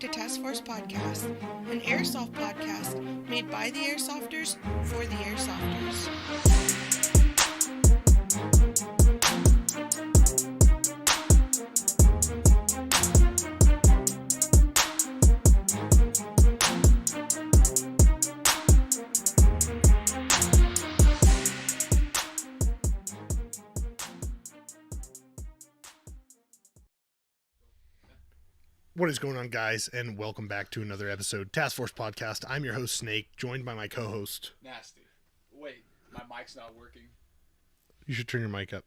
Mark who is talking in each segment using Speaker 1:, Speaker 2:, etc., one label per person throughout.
Speaker 1: to Task Force Podcast, an airsoft podcast made by the airsofters for the airsofters.
Speaker 2: What is going on, guys, and welcome back to another episode Task Force Podcast. I'm your host, Snake, joined by my co-host.
Speaker 3: Nasty. Wait, my mic's not working.
Speaker 2: You should turn your mic up.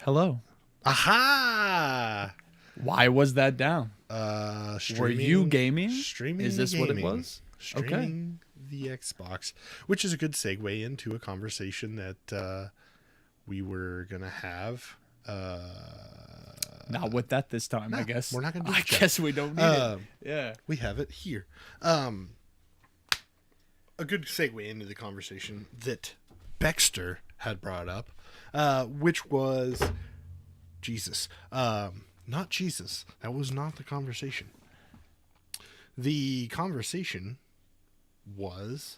Speaker 4: Hello.
Speaker 2: Aha!
Speaker 4: Why was that down?
Speaker 2: Streaming,
Speaker 4: Were you gaming?
Speaker 2: Streaming.
Speaker 4: Is this what it was?
Speaker 2: Streaming the Xbox, which is a good segue into a conversation that we were gonna have.
Speaker 4: Not with that this time, I guess.
Speaker 2: We're not gonna do
Speaker 4: I guess we don't need it. Yeah.
Speaker 2: We have it here. A good segue into the conversation that Baxter had brought up, which was Jesus. Not Jesus. That was not the conversation. The conversation was,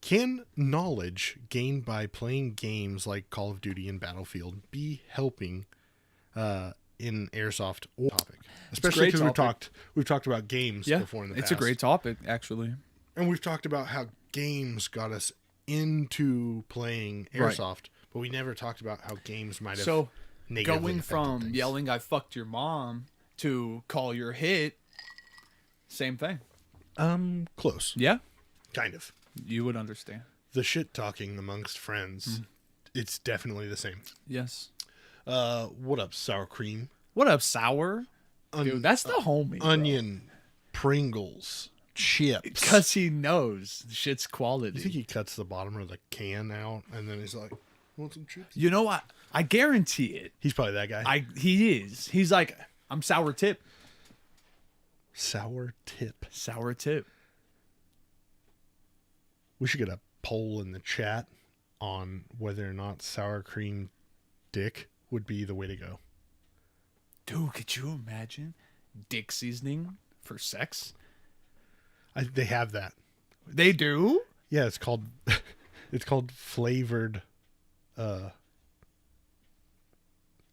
Speaker 2: can knowledge gained by playing games like Call of Duty and Battlefield be helping in airsoft or topic? Especially because we've talked about games before in the past.
Speaker 4: It's a great topic, actually.
Speaker 2: And we've talked about how games got us into playing airsoft, right, but we never talked about how games might have negatively
Speaker 4: going from
Speaker 2: things.
Speaker 4: Yelling "I fucked your mom" to "call your hit," same thing.
Speaker 2: Close.
Speaker 4: Yeah,
Speaker 2: kind of.
Speaker 4: You would understand.
Speaker 2: The shit talking amongst friends, it's definitely the same.
Speaker 4: Yes.
Speaker 2: What up, sour cream?
Speaker 4: What up, sour? Dude, that's the homie.
Speaker 2: Onion, bro. Pringles, chips.
Speaker 4: Because he knows shit's quality.
Speaker 2: You think he cuts the bottom of the can out and then he's like, want some chips?
Speaker 4: You know what? I guarantee it.
Speaker 2: He's probably that guy.
Speaker 4: He is. He's like, I'm sour tip.
Speaker 2: Sour tip.
Speaker 4: Sour tip.
Speaker 2: We should get a poll in the chat on whether or not sour cream dick would be the way to go.
Speaker 4: Dude, could you imagine dick seasoning for sex?
Speaker 2: They have that.
Speaker 4: They do?
Speaker 2: Yeah, it's called flavored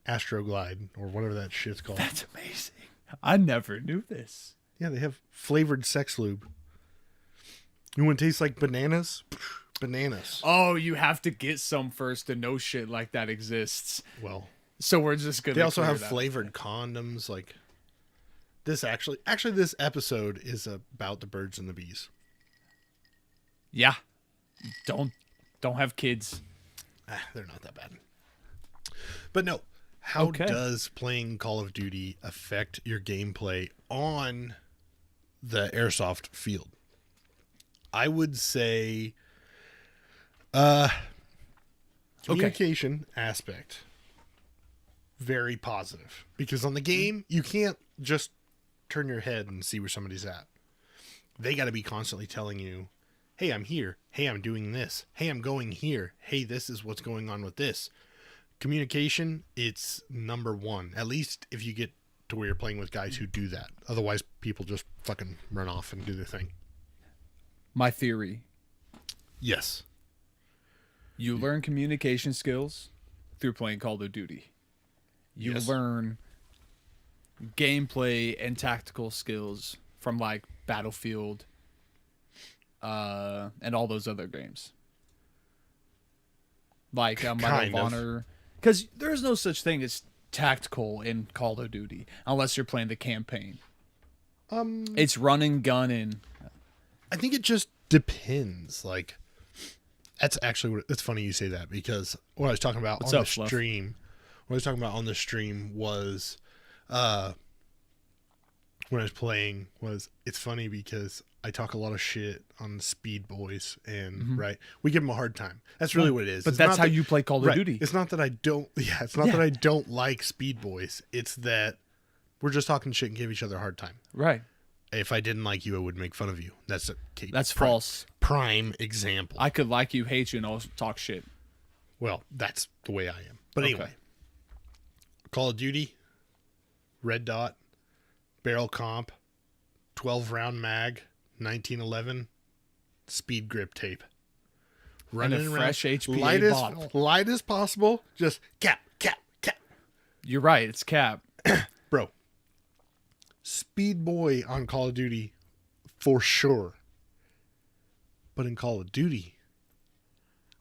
Speaker 2: Astroglide or whatever that shit's called.
Speaker 4: That's amazing. I never knew this.
Speaker 2: Yeah, they have flavored sex lube. You want to taste like bananas? Bananas.
Speaker 4: Oh, you have to get some first to know shit like that exists.
Speaker 2: Well,
Speaker 4: so we're just gonna.
Speaker 2: They also have flavored condoms. Like this, actually, this episode is about the birds and the bees.
Speaker 4: Yeah, don't have kids.
Speaker 2: They're not that bad. But no, how does playing Call of Duty affect your gameplay on the airsoft field? I would say communication aspect, very positive. Because on the game, you can't just turn your head and see where somebody's at. They got to be constantly telling you, hey, I'm here. Hey, I'm doing this. Hey, I'm going here. Hey, this is what's going on with this. Communication, it's number one. At least if you get to where you're playing with guys who do that. Otherwise, people just fucking run off and do their thing.
Speaker 4: My theory.
Speaker 2: Yes.
Speaker 4: You learn communication skills through playing Call of Duty. You learn gameplay and tactical skills from like Battlefield and all those other games. Like Medal of Honor. Because there's no such thing as tactical in Call of Duty unless you're playing the campaign. It's running, gunning.
Speaker 2: I think it just depends. Like, that's actually it's funny you say that, because what I was talking about on the stream was when I was playing was, it's funny because I talk a lot of shit on the Speed Boys and right, we give them a hard time. That's really what it is.
Speaker 4: But that's how you play Call of Duty.
Speaker 2: It's not that I don't. Yeah, it's not that I don't like Speed Boys. It's that we're just talking shit and give each other a hard time.
Speaker 4: Right.
Speaker 2: If I didn't like you, I would make fun of you. That's
Speaker 4: false.
Speaker 2: Prime example.
Speaker 4: I could like you, hate you, and also talk shit.
Speaker 2: Well, that's the way I am. But anyway, Call of Duty, Red Dot, barrel comp, 12 round mag, 1911, speed grip tape. Running
Speaker 4: and a
Speaker 2: around,
Speaker 4: fresh HPA bottle.
Speaker 2: Light as possible. Just cap.
Speaker 4: You're right. It's cap.
Speaker 2: Bro, Speed Boy on Call of Duty for sure. But in Call of Duty,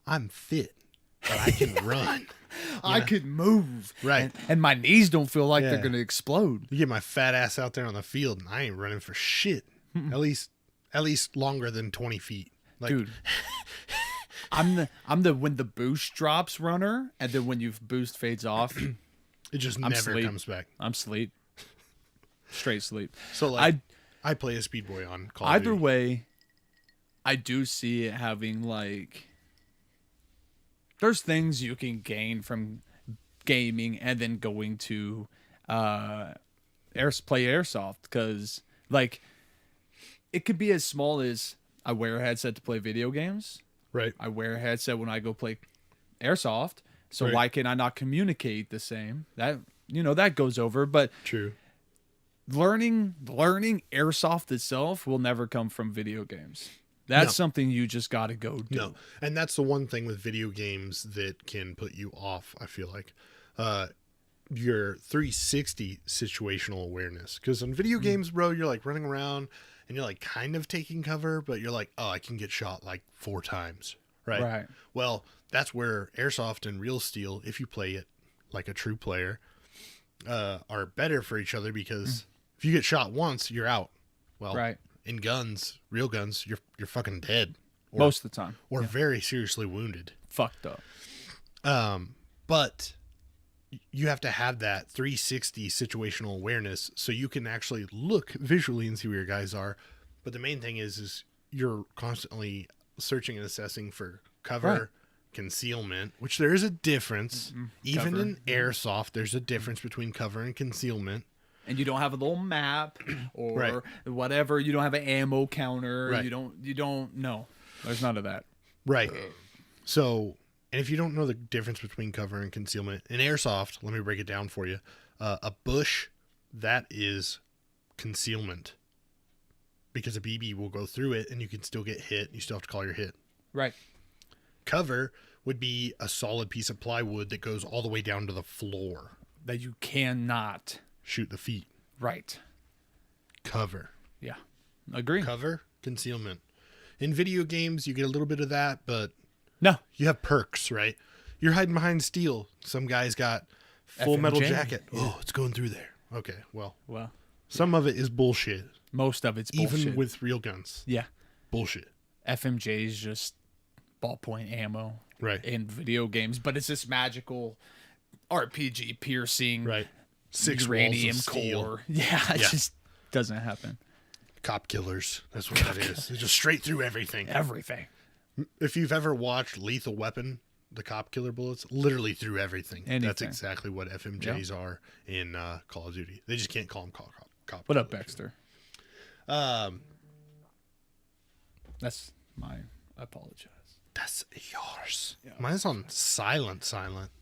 Speaker 2: I'm fit, but I can run.
Speaker 4: I could move.
Speaker 2: Right.
Speaker 4: And my knees don't feel like
Speaker 2: Yeah.
Speaker 4: they're going to explode.
Speaker 2: You get my fat ass out there on the field, and I ain't running for shit. At least longer than 20 feet. Like,
Speaker 4: Dude. I'm the when the boost drops runner, and then when your boost fades off,
Speaker 2: it just
Speaker 4: I'm
Speaker 2: never
Speaker 4: sleep.
Speaker 2: comes back.
Speaker 4: I'm sleep. Straight sleep.
Speaker 2: So like, I play a Speed Boy on Call of
Speaker 4: Either
Speaker 2: Duty.
Speaker 4: way, I do see it having like there's things you can gain from gaming and then going to play airsoft, because like it could be as small as I wear a headset to play video games.
Speaker 2: Right.
Speaker 4: I wear a headset when I go play airsoft. So
Speaker 2: Right.
Speaker 4: why can I not communicate the same? That that goes over, but
Speaker 2: True.
Speaker 4: learning airsoft itself will never come from video games. That's something you just got to go do.
Speaker 2: No. And that's the one thing with video games that can put you off, I feel like. Your 360 situational awareness. Because in video games, bro, you're like running around and you're like kind of taking cover, but you're like, oh, I can get shot like 4 times. Right. Well, that's where airsoft and real steel, if you play it like a true player, are better for each other, because if you get shot once, you're out. Well,
Speaker 4: Right.
Speaker 2: in guns, real guns, you're fucking dead. Or,
Speaker 4: Most of the time.
Speaker 2: or very seriously wounded.
Speaker 4: Fucked up.
Speaker 2: But you have to have that 360 situational awareness so you can actually look visually and see where your guys are. But the main thing is you're constantly searching and assessing for cover,
Speaker 4: Right.
Speaker 2: concealment, which there is a difference. Even
Speaker 4: Cover.
Speaker 2: in airsoft, there's a difference between cover and concealment.
Speaker 4: And you don't have a little map or
Speaker 2: Right.
Speaker 4: whatever. You don't have an ammo counter.
Speaker 2: Right.
Speaker 4: You don't know. There's none of that.
Speaker 2: Right. So, and if you don't know the difference between cover and concealment, in airsoft, let me break it down for you. A bush, that is concealment. Because a BB will go through it and you can still get hit. You still have to call your hit.
Speaker 4: Right.
Speaker 2: Cover would be a solid piece of plywood that goes all the way down to the floor.
Speaker 4: That you cannot.
Speaker 2: Shoot the feet.
Speaker 4: Right.
Speaker 2: Cover.
Speaker 4: Yeah. Agree.
Speaker 2: Cover, concealment. In video games, you get a little bit of that, but
Speaker 4: No.
Speaker 2: you have perks, right? You're hiding behind steel. Some guy's got full metal
Speaker 4: FMJ.
Speaker 2: jacket. Oh, it's going through there. Okay, well,
Speaker 4: Well,
Speaker 2: some of it is bullshit.
Speaker 4: most of it's bullshit.
Speaker 2: Even with real guns.
Speaker 4: Yeah.
Speaker 2: Bullshit.
Speaker 4: FMJ is just ballpoint ammo.
Speaker 2: Right.
Speaker 4: In video games, but it's this magical RPG piercing.
Speaker 2: Right. 6
Speaker 4: uranium
Speaker 2: walls of steel.
Speaker 4: core. Yeah, it
Speaker 2: Yeah.
Speaker 4: just doesn't happen.
Speaker 2: Cop killers. That's what that is. It's just straight through everything.
Speaker 4: Everything.
Speaker 2: If you've ever watched Lethal Weapon, the cop killer bullets, literally through everything.
Speaker 4: Anything.
Speaker 2: That's exactly what FMJs are in Call of Duty. They just can't call them cop
Speaker 4: What up,
Speaker 2: killers.
Speaker 4: Baxter? That's mine. I apologize.
Speaker 2: That's yours. Mine's on silent.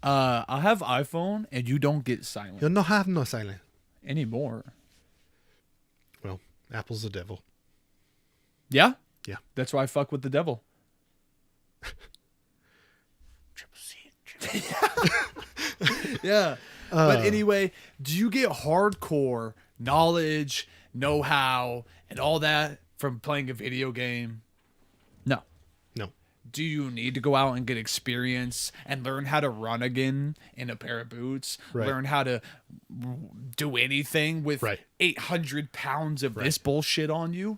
Speaker 4: I have iPhone, and you don't get silent
Speaker 2: You don't have no silent.
Speaker 4: anymore.
Speaker 2: Well, Apple's the devil.
Speaker 4: Yeah?
Speaker 2: Yeah.
Speaker 4: That's why I fuck with the devil.
Speaker 2: Triple C.
Speaker 4: Yeah. But anyway, do you get hardcore knowledge, know-how, and all that from playing a video game? No.
Speaker 2: No.
Speaker 4: Do you need to go out and get experience and learn how to run again in a pair of boots?
Speaker 2: Right.
Speaker 4: Learn how to do anything with
Speaker 2: Right.
Speaker 4: 800 pounds of this bullshit on you?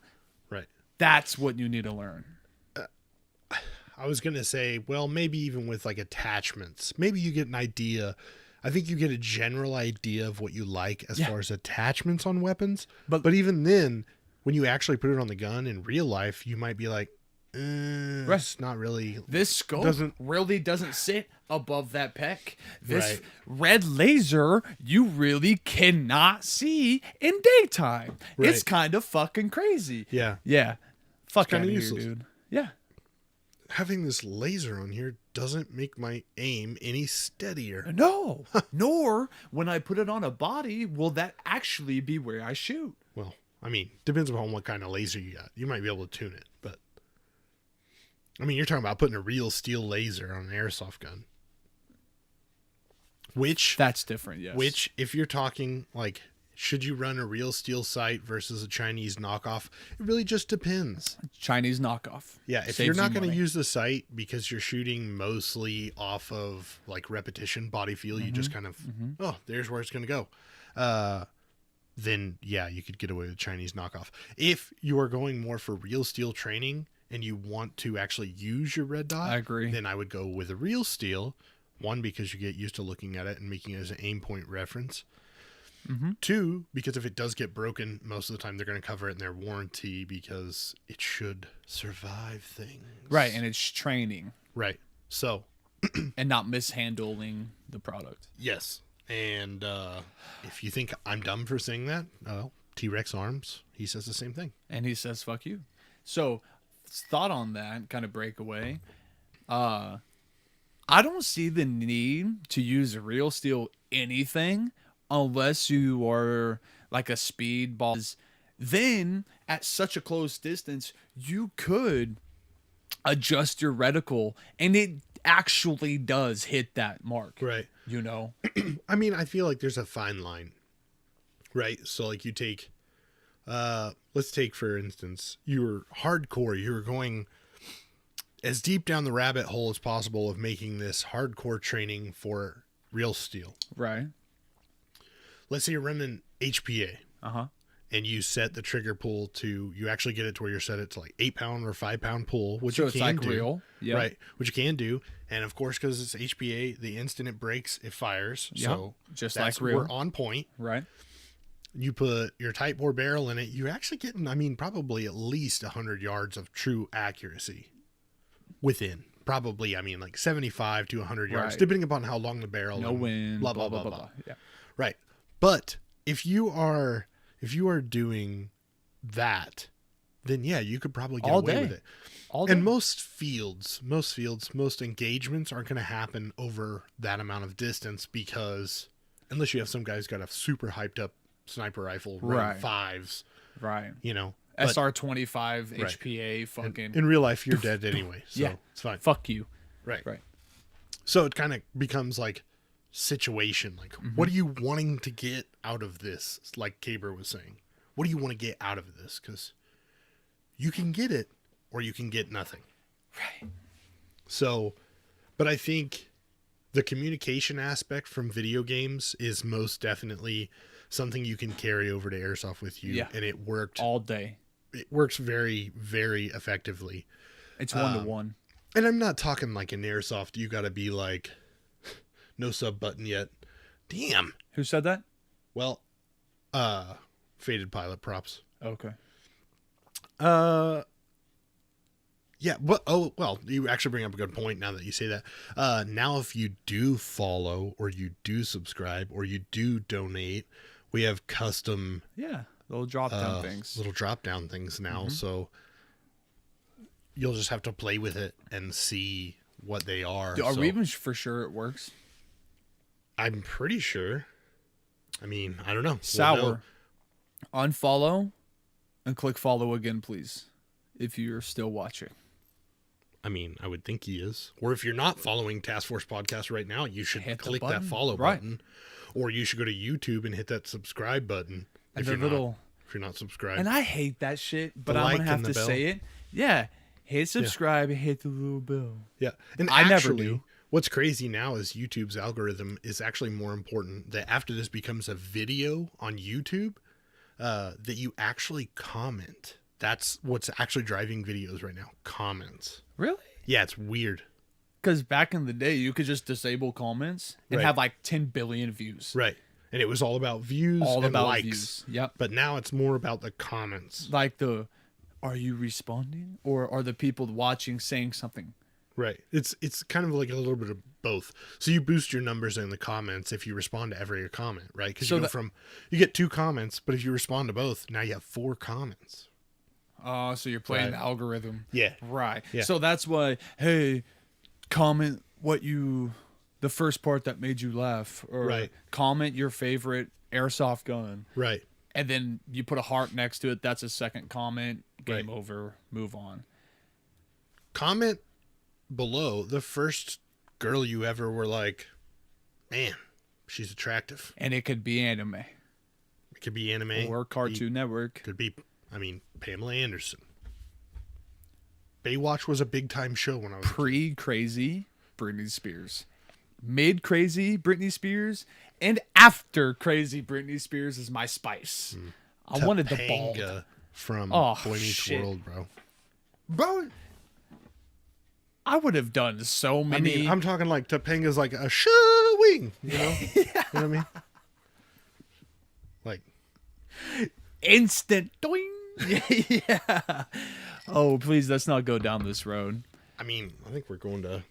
Speaker 2: Right.
Speaker 4: That's what you need to learn.
Speaker 2: I was going to say, well, maybe even with like attachments, maybe you get an idea. I think you get a general idea of what you like as far as attachments on weapons. But even then, when you actually put it on the gun in real life, you might be like, it's not really.
Speaker 4: This scope really doesn't sit above that pec. This
Speaker 2: Right.
Speaker 4: red laser you really cannot see in daytime.
Speaker 2: Right.
Speaker 4: It's kind of fucking crazy.
Speaker 2: Yeah.
Speaker 4: Yeah. Fuck
Speaker 2: kinda
Speaker 4: out of here,
Speaker 2: useless.
Speaker 4: dude. Yeah.
Speaker 2: Having this laser on here doesn't make my aim any steadier.
Speaker 4: No. Nor when I put it on a body will that actually be where I shoot.
Speaker 2: Well, I mean, depends upon what kind of laser you got. You might be able to tune it, but I mean, you're talking about putting a real steel laser on an airsoft gun.
Speaker 4: That's different, yes.
Speaker 2: Which, if you're talking like, should you run a real steel sight versus a Chinese knockoff? It really just depends.
Speaker 4: Chinese knockoff.
Speaker 2: Yeah, if
Speaker 4: Saves
Speaker 2: you're not
Speaker 4: you
Speaker 2: going to
Speaker 4: money.
Speaker 2: use the sight because you're shooting mostly off of like repetition body feel, you just kind of, oh, there's where it's going to go. Then yeah, you could get away with Chinese knockoff. If you are going more for real steel training and you want to actually use your red dot,
Speaker 4: I agree.
Speaker 2: then I would go with a real steel. One, because you get used to looking at it and making it as an aim point reference. Two, because if it does get broken, most of the time they're going to cover it in their warranty because it should survive things.
Speaker 4: Right, and it's training.
Speaker 2: Right. So,
Speaker 4: And not mishandling the product.
Speaker 2: yes. And if you think I'm dumb for saying that, well, T-Rex Arms, he says the same thing.
Speaker 4: And he says, fuck you. So, thought on that, kind of breakaway. I don't see the need to use real steel anything unless you are like a speedball. Then, at such a close distance, you could adjust your reticle, and it actually does hit that mark.
Speaker 2: Right.
Speaker 4: You know?
Speaker 2: I mean, I feel like there's a fine line, right? So, like, you take, let's take, for instance, you were hardcore. You were going as deep down the rabbit hole as possible of making this hardcore training for real steel.
Speaker 4: Right.
Speaker 2: Let's say you're running HPA.
Speaker 4: Uh-huh.
Speaker 2: And you set the trigger pull to, you actually get it to where you're set it to like 8-pound or 5-pound pull, which
Speaker 4: So
Speaker 2: you
Speaker 4: it's
Speaker 2: can
Speaker 4: like
Speaker 2: do.
Speaker 4: real. Yep.
Speaker 2: Right. Which you can do. And of course, because it's HPA, the instant it breaks, it fires.
Speaker 4: Yep.
Speaker 2: So
Speaker 4: Just
Speaker 2: that's
Speaker 4: like real.
Speaker 2: we're on point.
Speaker 4: Right.
Speaker 2: You put your tight bore barrel in it, you're actually getting, I mean, probably at least 100 yards of true accuracy within. Probably, I mean, like 75 to 100 yards,
Speaker 4: Right.
Speaker 2: depending upon how long the barrel
Speaker 4: No
Speaker 2: and
Speaker 4: wind.
Speaker 2: blah, blah, blah, blah.
Speaker 4: Yeah.
Speaker 2: Right. But if you are doing that, then yeah, you could probably get
Speaker 4: All
Speaker 2: away
Speaker 4: day.
Speaker 2: with it.
Speaker 4: All day.
Speaker 2: And most engagements aren't going to happen over that amount of distance because unless you have some guy who's got a super hyped up sniper rifle running
Speaker 4: Right.
Speaker 2: fives,
Speaker 4: Right.
Speaker 2: you know. But
Speaker 4: SR25
Speaker 2: Right.
Speaker 4: HPA fucking
Speaker 2: in real life, you're dead anyway, so
Speaker 4: Yeah.
Speaker 2: it's fine.
Speaker 4: fuck you.
Speaker 2: Right.
Speaker 4: Right.
Speaker 2: So it kind of becomes like situation. Like, what are you wanting to get out of this? Like Caber was saying, what do you want to get out of this? Because you can get it or you can get nothing.
Speaker 4: Right.
Speaker 2: So, but I think the communication aspect from video games is most definitely something you can carry over to airsoft with you.
Speaker 4: Yeah.
Speaker 2: And it worked.
Speaker 4: All day.
Speaker 2: It works very, very effectively.
Speaker 4: It's 1-to-1.
Speaker 2: And I'm not talking like in airsoft. You got to be like, no sub button yet. Damn.
Speaker 4: Who said that?
Speaker 2: Well, Faded Pilot props.
Speaker 4: Okay.
Speaker 2: Yeah, but well, you actually bring up a good point now that you say that. Now if you do follow or you do subscribe or you do donate, we have custom
Speaker 4: Yeah. Little drop down things.
Speaker 2: little drop down things now, so you'll just have to play with it and see what they are.
Speaker 4: Are
Speaker 2: So
Speaker 4: we even for sure it works?
Speaker 2: I'm pretty sure. I mean, I don't know.
Speaker 4: Sour.
Speaker 2: We'll know.
Speaker 4: Unfollow and click follow again, please. If you're still watching.
Speaker 2: I mean, I would think he is. Or if you're not following Task Force Podcast right now, you should
Speaker 4: Hit the
Speaker 2: click that
Speaker 4: button.
Speaker 2: follow
Speaker 4: Right.
Speaker 2: button. Or you should go to YouTube and hit that subscribe button
Speaker 4: And
Speaker 2: if
Speaker 4: the
Speaker 2: you're
Speaker 4: little
Speaker 2: if you're not subscribed.
Speaker 4: And I hate that shit, but
Speaker 2: The
Speaker 4: I'm
Speaker 2: like
Speaker 4: gonna have
Speaker 2: and
Speaker 4: to
Speaker 2: the bell.
Speaker 4: say it. Yeah. Hit subscribe and hit the little bell.
Speaker 2: Yeah. And
Speaker 4: I never
Speaker 2: actually,
Speaker 4: do.
Speaker 2: what's crazy now is YouTube's algorithm is actually more important that after this becomes a video on YouTube, that you actually comment. That's what's actually driving videos right now. Comments.
Speaker 4: Really?
Speaker 2: Yeah, it's weird.
Speaker 4: Because back in the day, you could just disable comments and
Speaker 2: Right.
Speaker 4: have like 10 billion views.
Speaker 2: Right. And it was all about views
Speaker 4: All
Speaker 2: and
Speaker 4: about
Speaker 2: likes.
Speaker 4: views. Yep.
Speaker 2: But now it's more about the comments.
Speaker 4: Like are you responding? Or are the people watching saying something?
Speaker 2: Right. It's kind of like a little bit of both. So you boost your numbers in the comments if you respond to every comment, right? Because
Speaker 4: So
Speaker 2: you get 2 comments, but if you respond to both, now you have 4 comments.
Speaker 4: Oh, so you're playing
Speaker 2: Right.
Speaker 4: the algorithm.
Speaker 2: Yeah.
Speaker 4: Right.
Speaker 2: Yeah.
Speaker 4: So that's why, hey, comment the first part that made you laugh. Or
Speaker 2: Right.
Speaker 4: comment your favorite airsoft gun.
Speaker 2: Right.
Speaker 4: and then you put a heart next to it. That's a second comment. Game
Speaker 2: Right.
Speaker 4: over. Move on.
Speaker 2: Comment below the first girl you ever were like, man, she's attractive.
Speaker 4: And it could be anime
Speaker 2: It could be anime.
Speaker 4: or Cartoon Network.
Speaker 2: Could be, Pamela Anderson. Baywatch was a big time show when I was
Speaker 4: Pre-crazy Britney Spears, mid-crazy Britney Spears, and after crazy Britney Spears is my spice. I wanted the bald.
Speaker 2: Topanga from
Speaker 4: Oh,
Speaker 2: Boy Meets
Speaker 4: shit.
Speaker 2: World, bro.
Speaker 4: Bro, I would have done so many.
Speaker 2: I'm talking like Topanga's like a shoo-wing, you know? You know what I mean? Like,
Speaker 4: Instant doing. Yeah. Oh, please, let's not go down this road.
Speaker 2: I think we're going to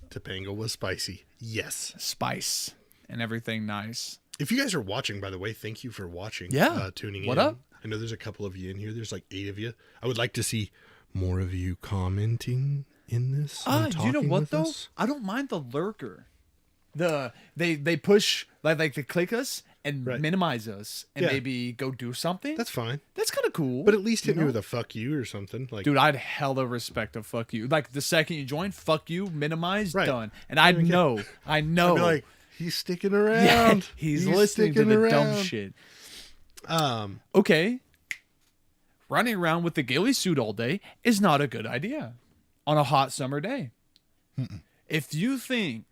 Speaker 2: Topanga was spicy. Yes.
Speaker 4: Spice and everything nice.
Speaker 2: If you guys are watching, by the way, thank you for watching.
Speaker 4: Yeah.
Speaker 2: Tuning in.
Speaker 4: What up?
Speaker 2: I know there's a couple of you in here. There's like 8 of you. I would like to see more of you commenting in this. and
Speaker 4: You know
Speaker 2: talking
Speaker 4: what
Speaker 2: with
Speaker 4: though?
Speaker 2: us.
Speaker 4: I don't mind the lurker. They push like they click us and
Speaker 2: Right.
Speaker 4: minimize us and
Speaker 2: Yeah.
Speaker 4: maybe go do something.
Speaker 2: That's fine.
Speaker 4: That's kind of cool.
Speaker 2: But at least hit
Speaker 4: you
Speaker 2: me
Speaker 4: know?
Speaker 2: with a fuck you or something. Like,
Speaker 4: Dude, I'd hella respect a fuck you. Like the second you join, fuck you, minimize,
Speaker 2: Right.
Speaker 4: done. And I know.
Speaker 2: I'd be like, he's sticking around.
Speaker 4: yeah, he's listening to
Speaker 2: sticking
Speaker 4: the dumb
Speaker 2: around.
Speaker 4: shit.
Speaker 2: Um,
Speaker 4: Okay. Running around with the ghillie suit all day is not a good idea on a hot summer day. If you think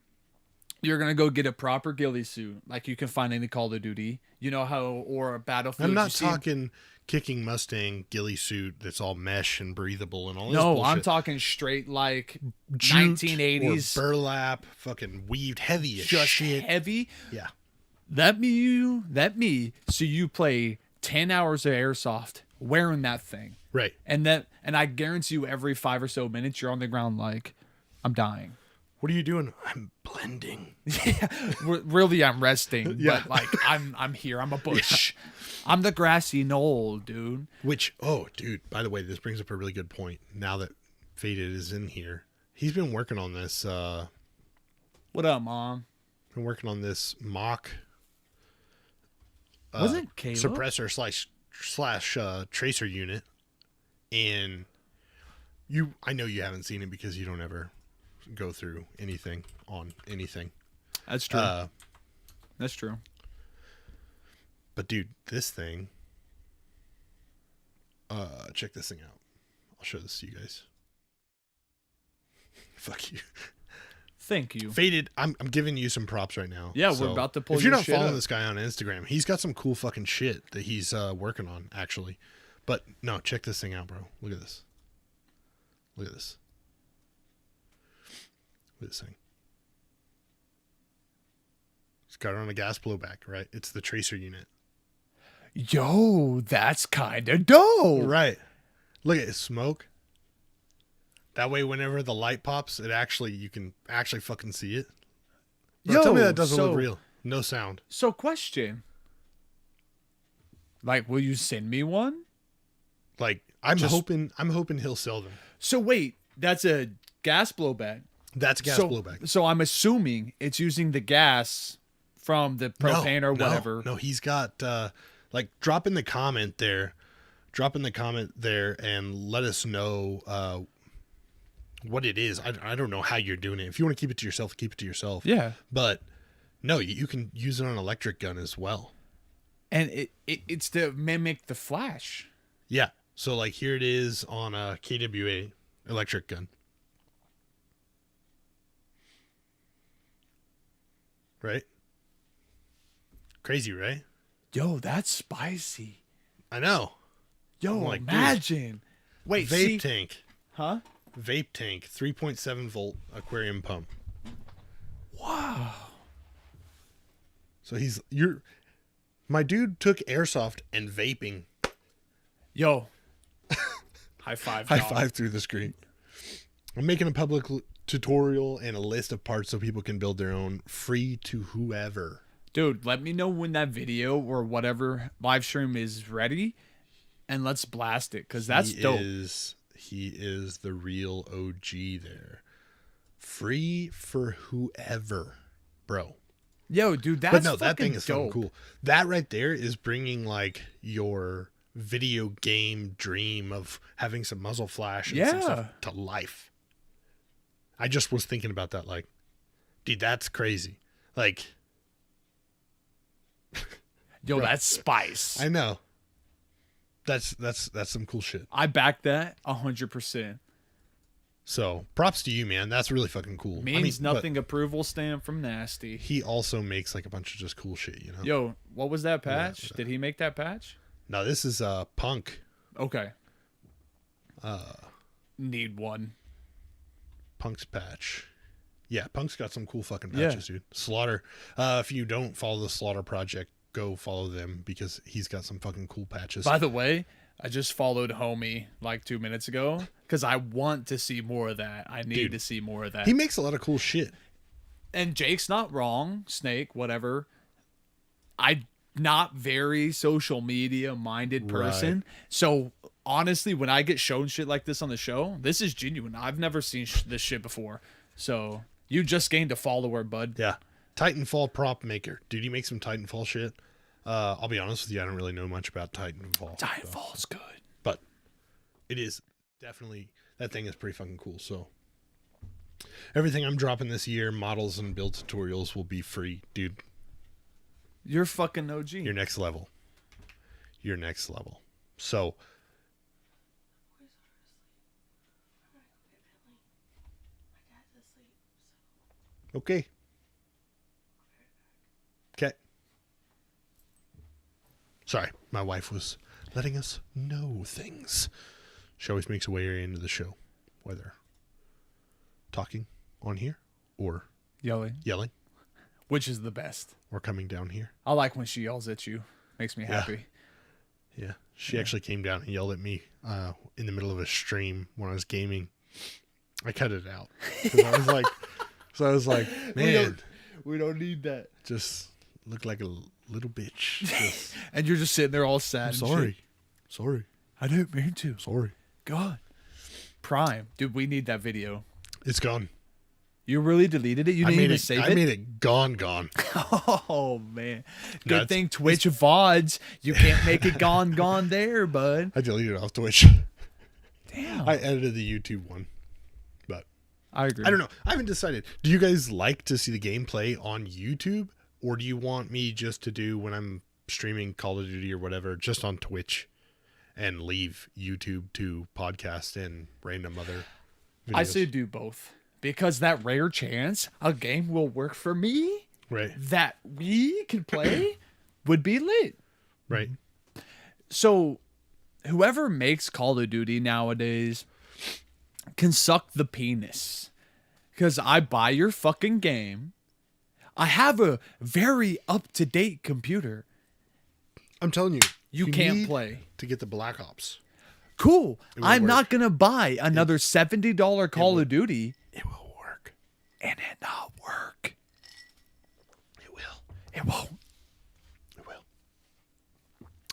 Speaker 4: you're going to go get a proper ghillie suit, like you can find in the Call of Duty, you know how, or a Battlefield.
Speaker 2: I'm
Speaker 4: you
Speaker 2: not
Speaker 4: see-
Speaker 2: talking kicking Mustang ghillie suit that's all mesh and breathable and all this
Speaker 4: No,
Speaker 2: bullshit.
Speaker 4: I'm talking straight like
Speaker 2: Jute
Speaker 4: 1980s.
Speaker 2: or burlap, fucking weaved heavy as
Speaker 4: Just
Speaker 2: shit.
Speaker 4: heavy.
Speaker 2: Yeah.
Speaker 4: That me. So you play 10 hours of airsoft wearing that thing.
Speaker 2: Right.
Speaker 4: And I guarantee you every 5 or so minutes you're on the ground like, I'm dying.
Speaker 2: What are you doing? I'm blending.
Speaker 4: Really, I'm resting.
Speaker 2: Yeah.
Speaker 4: But like I'm here. I'm a bush. I'm the grassy knoll, dude.
Speaker 2: Which, oh, dude, by the way, this brings up a really good point. Now that Faded is in here, he's been working on this,
Speaker 4: What up, Mom?
Speaker 2: mock
Speaker 4: Wasn't Caleb?
Speaker 2: suppressor slash tracer unit. And I know you haven't seen it because you don't ever go through anything on anything.
Speaker 4: That's true. That's true.
Speaker 2: But dude, this thing, check this thing out. I'll show this to you guys. Fuck you.
Speaker 4: Thank you.
Speaker 2: Faded, I'm giving you some props right now.
Speaker 4: Yeah, we're about to pull
Speaker 2: If you're
Speaker 4: your
Speaker 2: not
Speaker 4: shit
Speaker 2: following
Speaker 4: up.
Speaker 2: this guy on Instagram, he's got some cool fucking shit that he's working on, actually. But no, check this thing out, bro. Look at this. Look at this. Look at this thing. It's got it on a gas blowback, right? It's the tracer unit.
Speaker 4: Yo, that's kind of dope.
Speaker 2: Right. Look at it, smoke. That way, whenever the light pops, you can actually fucking see it. Bro, tell me that doesn't look real. No sound.
Speaker 4: So, question. Like, will you send me one?
Speaker 2: Like, I'm hoping he'll sell them.
Speaker 4: So wait, that's a gas blowback.
Speaker 2: That's gas blowback.
Speaker 4: So I'm assuming it's using the gas from the propane or whatever.
Speaker 2: No, he's got drop in the comment there. Drop in the comment there and let us know what it is. I don't know how you're doing it. If you want to keep it to yourself, keep it to yourself.
Speaker 4: Yeah.
Speaker 2: But no, you can use it on an electric gun as well.
Speaker 4: And it's to mimic the flash.
Speaker 2: Yeah. So like here it is on a KWA electric gun. Right? Crazy, right?
Speaker 4: Yo, that's spicy.
Speaker 2: I know.
Speaker 4: Yo,
Speaker 2: I'm like,
Speaker 4: imagine. Wait,
Speaker 2: Vape tank.
Speaker 4: Huh?
Speaker 2: Vape tank, 3.7 volt aquarium pump.
Speaker 4: Wow.
Speaker 2: So my dude took airsoft and vaping.
Speaker 4: Yo. High five.
Speaker 2: High
Speaker 4: dog.
Speaker 2: five through the screen. I'm making a public tutorial and a list of parts so people can build their own, free to whoever.
Speaker 4: Dude, let me know when that video or whatever live stream is ready, and let's blast it, because that's dope.
Speaker 2: He is the real OG there. Free for whoever, bro.
Speaker 4: Yo, dude, that's
Speaker 2: But no, that thing
Speaker 4: fucking
Speaker 2: is fucking
Speaker 4: dope.
Speaker 2: cool. That right there is bringing like your video game dream of having some muzzle flash and some stuff to life. I just was thinking about that, like, dude, that's crazy. Like,
Speaker 4: Yo, that's spice.
Speaker 2: I know. That's some cool shit.
Speaker 4: I back that 100%.
Speaker 2: So props to you, man. That's really fucking cool.
Speaker 4: Means nothing. Approval stamp from Nasty.
Speaker 2: He also makes like a bunch of just cool shit, you know.
Speaker 4: Yo, what was that patch? Did he make that patch?
Speaker 2: No, this is Punk.
Speaker 4: Okay. Need one.
Speaker 2: Punk's patch. Yeah, Punk's got some cool fucking patches, dude. Slaughter. If you don't follow the Slaughter Project, go follow them because he's got some fucking cool patches.
Speaker 4: By the way, I just followed Homie like 2 minutes ago because I want to see more of that. I need to see more of that.
Speaker 2: He makes a lot of cool shit.
Speaker 4: And Jake's not wrong. Snake, whatever. I'm not very social media minded person. Right. So honestly, when I get shown shit like this on the show, this is genuine. I've never seen this shit before. So you just gained a follower, bud.
Speaker 2: Yeah. Titanfall prop maker. Dude, he makes some Titanfall shit. I'll be honest with you, I don't really know much about Titanfall.
Speaker 4: Titanfall's good.
Speaker 2: But it is definitely, that thing is pretty fucking cool. So everything I'm dropping this year, models and build tutorials will be free, dude.
Speaker 4: You're fucking OG.
Speaker 2: Your next level. Your next level. So okay. Okay. Sorry, my wife was letting us know things. She always makes a way into the show, whether talking on here or
Speaker 4: yelling, which is the best,
Speaker 2: or coming down here.
Speaker 4: I like when she yells at you. Makes me happy.
Speaker 2: Yeah, she actually came down and yelled at me in the middle of a stream when I was gaming. I cut it out. I was like, man,
Speaker 4: we don't need that.
Speaker 2: Just look like a little bitch.
Speaker 4: And you're just sitting there all sad.
Speaker 2: I'm sorry. Sorry.
Speaker 4: I didn't mean to.
Speaker 2: Sorry.
Speaker 4: God. Prime. Dude, we need that video.
Speaker 2: It's gone.
Speaker 4: You really deleted it? You didn't even save it?
Speaker 2: I made it gone.
Speaker 4: Oh, man. Good thing Twitch VODs. You can't make it gone there, bud.
Speaker 2: I deleted it off Twitch.
Speaker 4: Damn.
Speaker 2: I edited the YouTube one. But
Speaker 4: I agree.
Speaker 2: I don't know. I haven't decided. Do you guys like to see the gameplay on YouTube? Or do you want me just to do when I'm streaming Call of Duty or whatever, just on Twitch and leave YouTube to podcast and random other videos?
Speaker 4: I say do both. Because that rare chance a game will work for me,
Speaker 2: right,
Speaker 4: that we can play would be lit.
Speaker 2: Right.
Speaker 4: So whoever makes Call of Duty nowadays can suck the penis. Because I buy your fucking game. I have a very up-to-date computer.
Speaker 2: I'm telling you.
Speaker 4: You can't play.
Speaker 2: To get the Black Ops.
Speaker 4: Cool. I'm not going to buy another $70 Call of Duty.
Speaker 2: It will work.
Speaker 4: And it not work.
Speaker 2: It will.
Speaker 4: It won't.
Speaker 2: It will.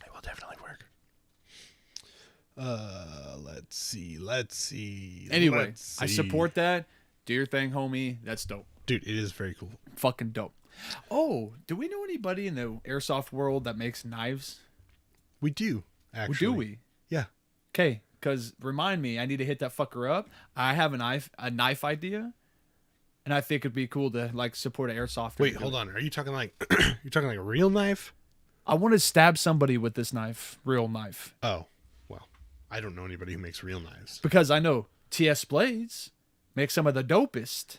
Speaker 2: It will definitely work. Let's see.
Speaker 4: Anyway, I support that. Do your thing, homie. That's dope.
Speaker 2: Dude, it is very cool.
Speaker 4: Fucking dope. Oh, do we know anybody in the airsoft world that makes knives?
Speaker 2: We do, actually.
Speaker 4: Do we?
Speaker 2: Yeah.
Speaker 4: Okay, because remind me, I need to hit that fucker up. I have a knife idea, and I think it'd be cool to like support an airsoft.
Speaker 2: Wait, hold on. Are you talking like a real knife?
Speaker 4: I want to stab somebody with this knife, real knife.
Speaker 2: Oh, well, I don't know anybody who makes real knives.
Speaker 4: Because I know TS Blades make some of the dopest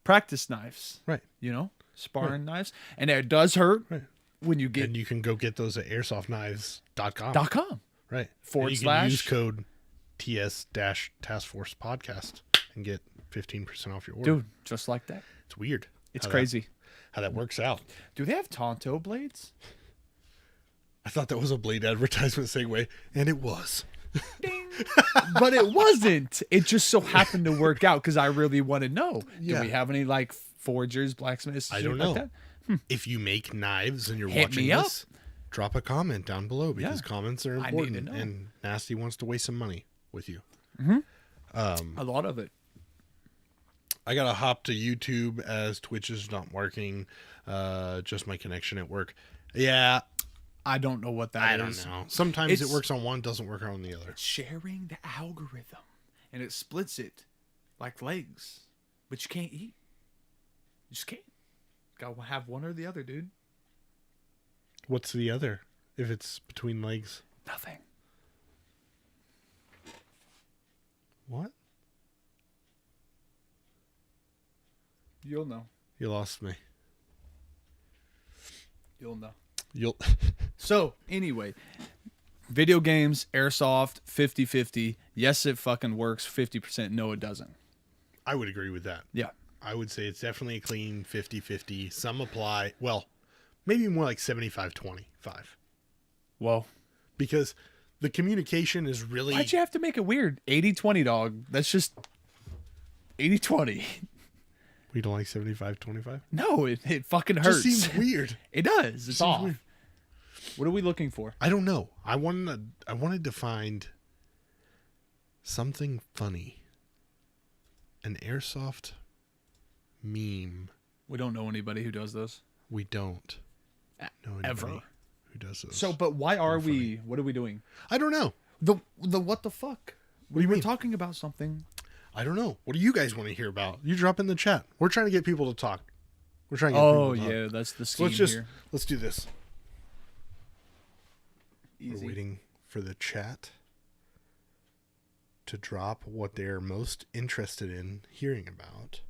Speaker 4: practice knives.
Speaker 2: Right.
Speaker 4: You know, sparring knives, and it does hurt when you get.
Speaker 2: And you can go get those at airsoftknives.com.
Speaker 4: .com.
Speaker 2: Right.
Speaker 4: /
Speaker 2: You can use code TS-Task Force Podcast and get 15% off your order.
Speaker 4: Dude, just like that.
Speaker 2: It's weird.
Speaker 4: It's crazy.
Speaker 2: How that works out.
Speaker 4: Do they have Tonto blades?
Speaker 2: I thought that was a blade advertisement segue, and it was.
Speaker 4: Ding. But it wasn't. It just so happened to work out because I really want to know.
Speaker 2: Yeah.
Speaker 4: Do we have any like forgers, blacksmiths?
Speaker 2: I don't know.
Speaker 4: Like that?
Speaker 2: If you make knives and you're
Speaker 4: Hit
Speaker 2: watching
Speaker 4: me up.
Speaker 2: this, drop a comment down below because comments are
Speaker 4: I need to
Speaker 2: important,
Speaker 4: know.
Speaker 2: and Nasty wants to waste some money with you.
Speaker 4: A lot of it.
Speaker 2: I gotta hop to YouTube as Twitch is not working. Just my connection at work. Yeah,
Speaker 4: I don't know what that is.
Speaker 2: I don't know. Sometimes it works on one, doesn't work on the other.
Speaker 4: Sharing the algorithm, and it splits it like legs, but you can't eat. You just can't. Gotta have one or the other, dude.
Speaker 2: What's the other? If it's between legs,
Speaker 4: Nothing.
Speaker 2: what?
Speaker 4: You'll know.
Speaker 2: You lost me.
Speaker 4: You'll know.
Speaker 2: You'll.
Speaker 4: So, anyway, video games, airsoft, 50-50. Yes, it fucking works. 50%. No, it doesn't.
Speaker 2: I would agree with that.
Speaker 4: Yeah.
Speaker 2: I would say it's definitely a clean 50-50. Some apply. Well, maybe more like 75-25.
Speaker 4: Well,
Speaker 2: Because the communication is really.
Speaker 4: why'd you have to make it weird? 80-20, dog. That's just 80-20.
Speaker 2: We don't like 75-25?
Speaker 4: No, it fucking
Speaker 2: It
Speaker 4: hurts.
Speaker 2: just seems weird.
Speaker 4: It does. It's
Speaker 2: seems
Speaker 4: off.
Speaker 2: weird.
Speaker 4: What are we looking for?
Speaker 2: I don't know. I wanted to find something funny. An airsoft meme.
Speaker 4: We don't know anybody who does this.
Speaker 2: We don't know anybody
Speaker 4: Ever.
Speaker 2: who does this.
Speaker 4: So, but why are we? What are we doing?
Speaker 2: I don't know.
Speaker 4: The what the fuck?
Speaker 2: What do you
Speaker 4: We're
Speaker 2: mean?
Speaker 4: talking about something.
Speaker 2: I don't know. What do you guys want to hear about? You drop in the chat. We're trying to get people to talk. We're trying to get
Speaker 4: Oh
Speaker 2: people to talk.
Speaker 4: yeah, that's the
Speaker 2: So
Speaker 4: scheme here.
Speaker 2: let's do this.
Speaker 4: Easy.
Speaker 2: We're waiting for the chat to drop what they're most interested in hearing about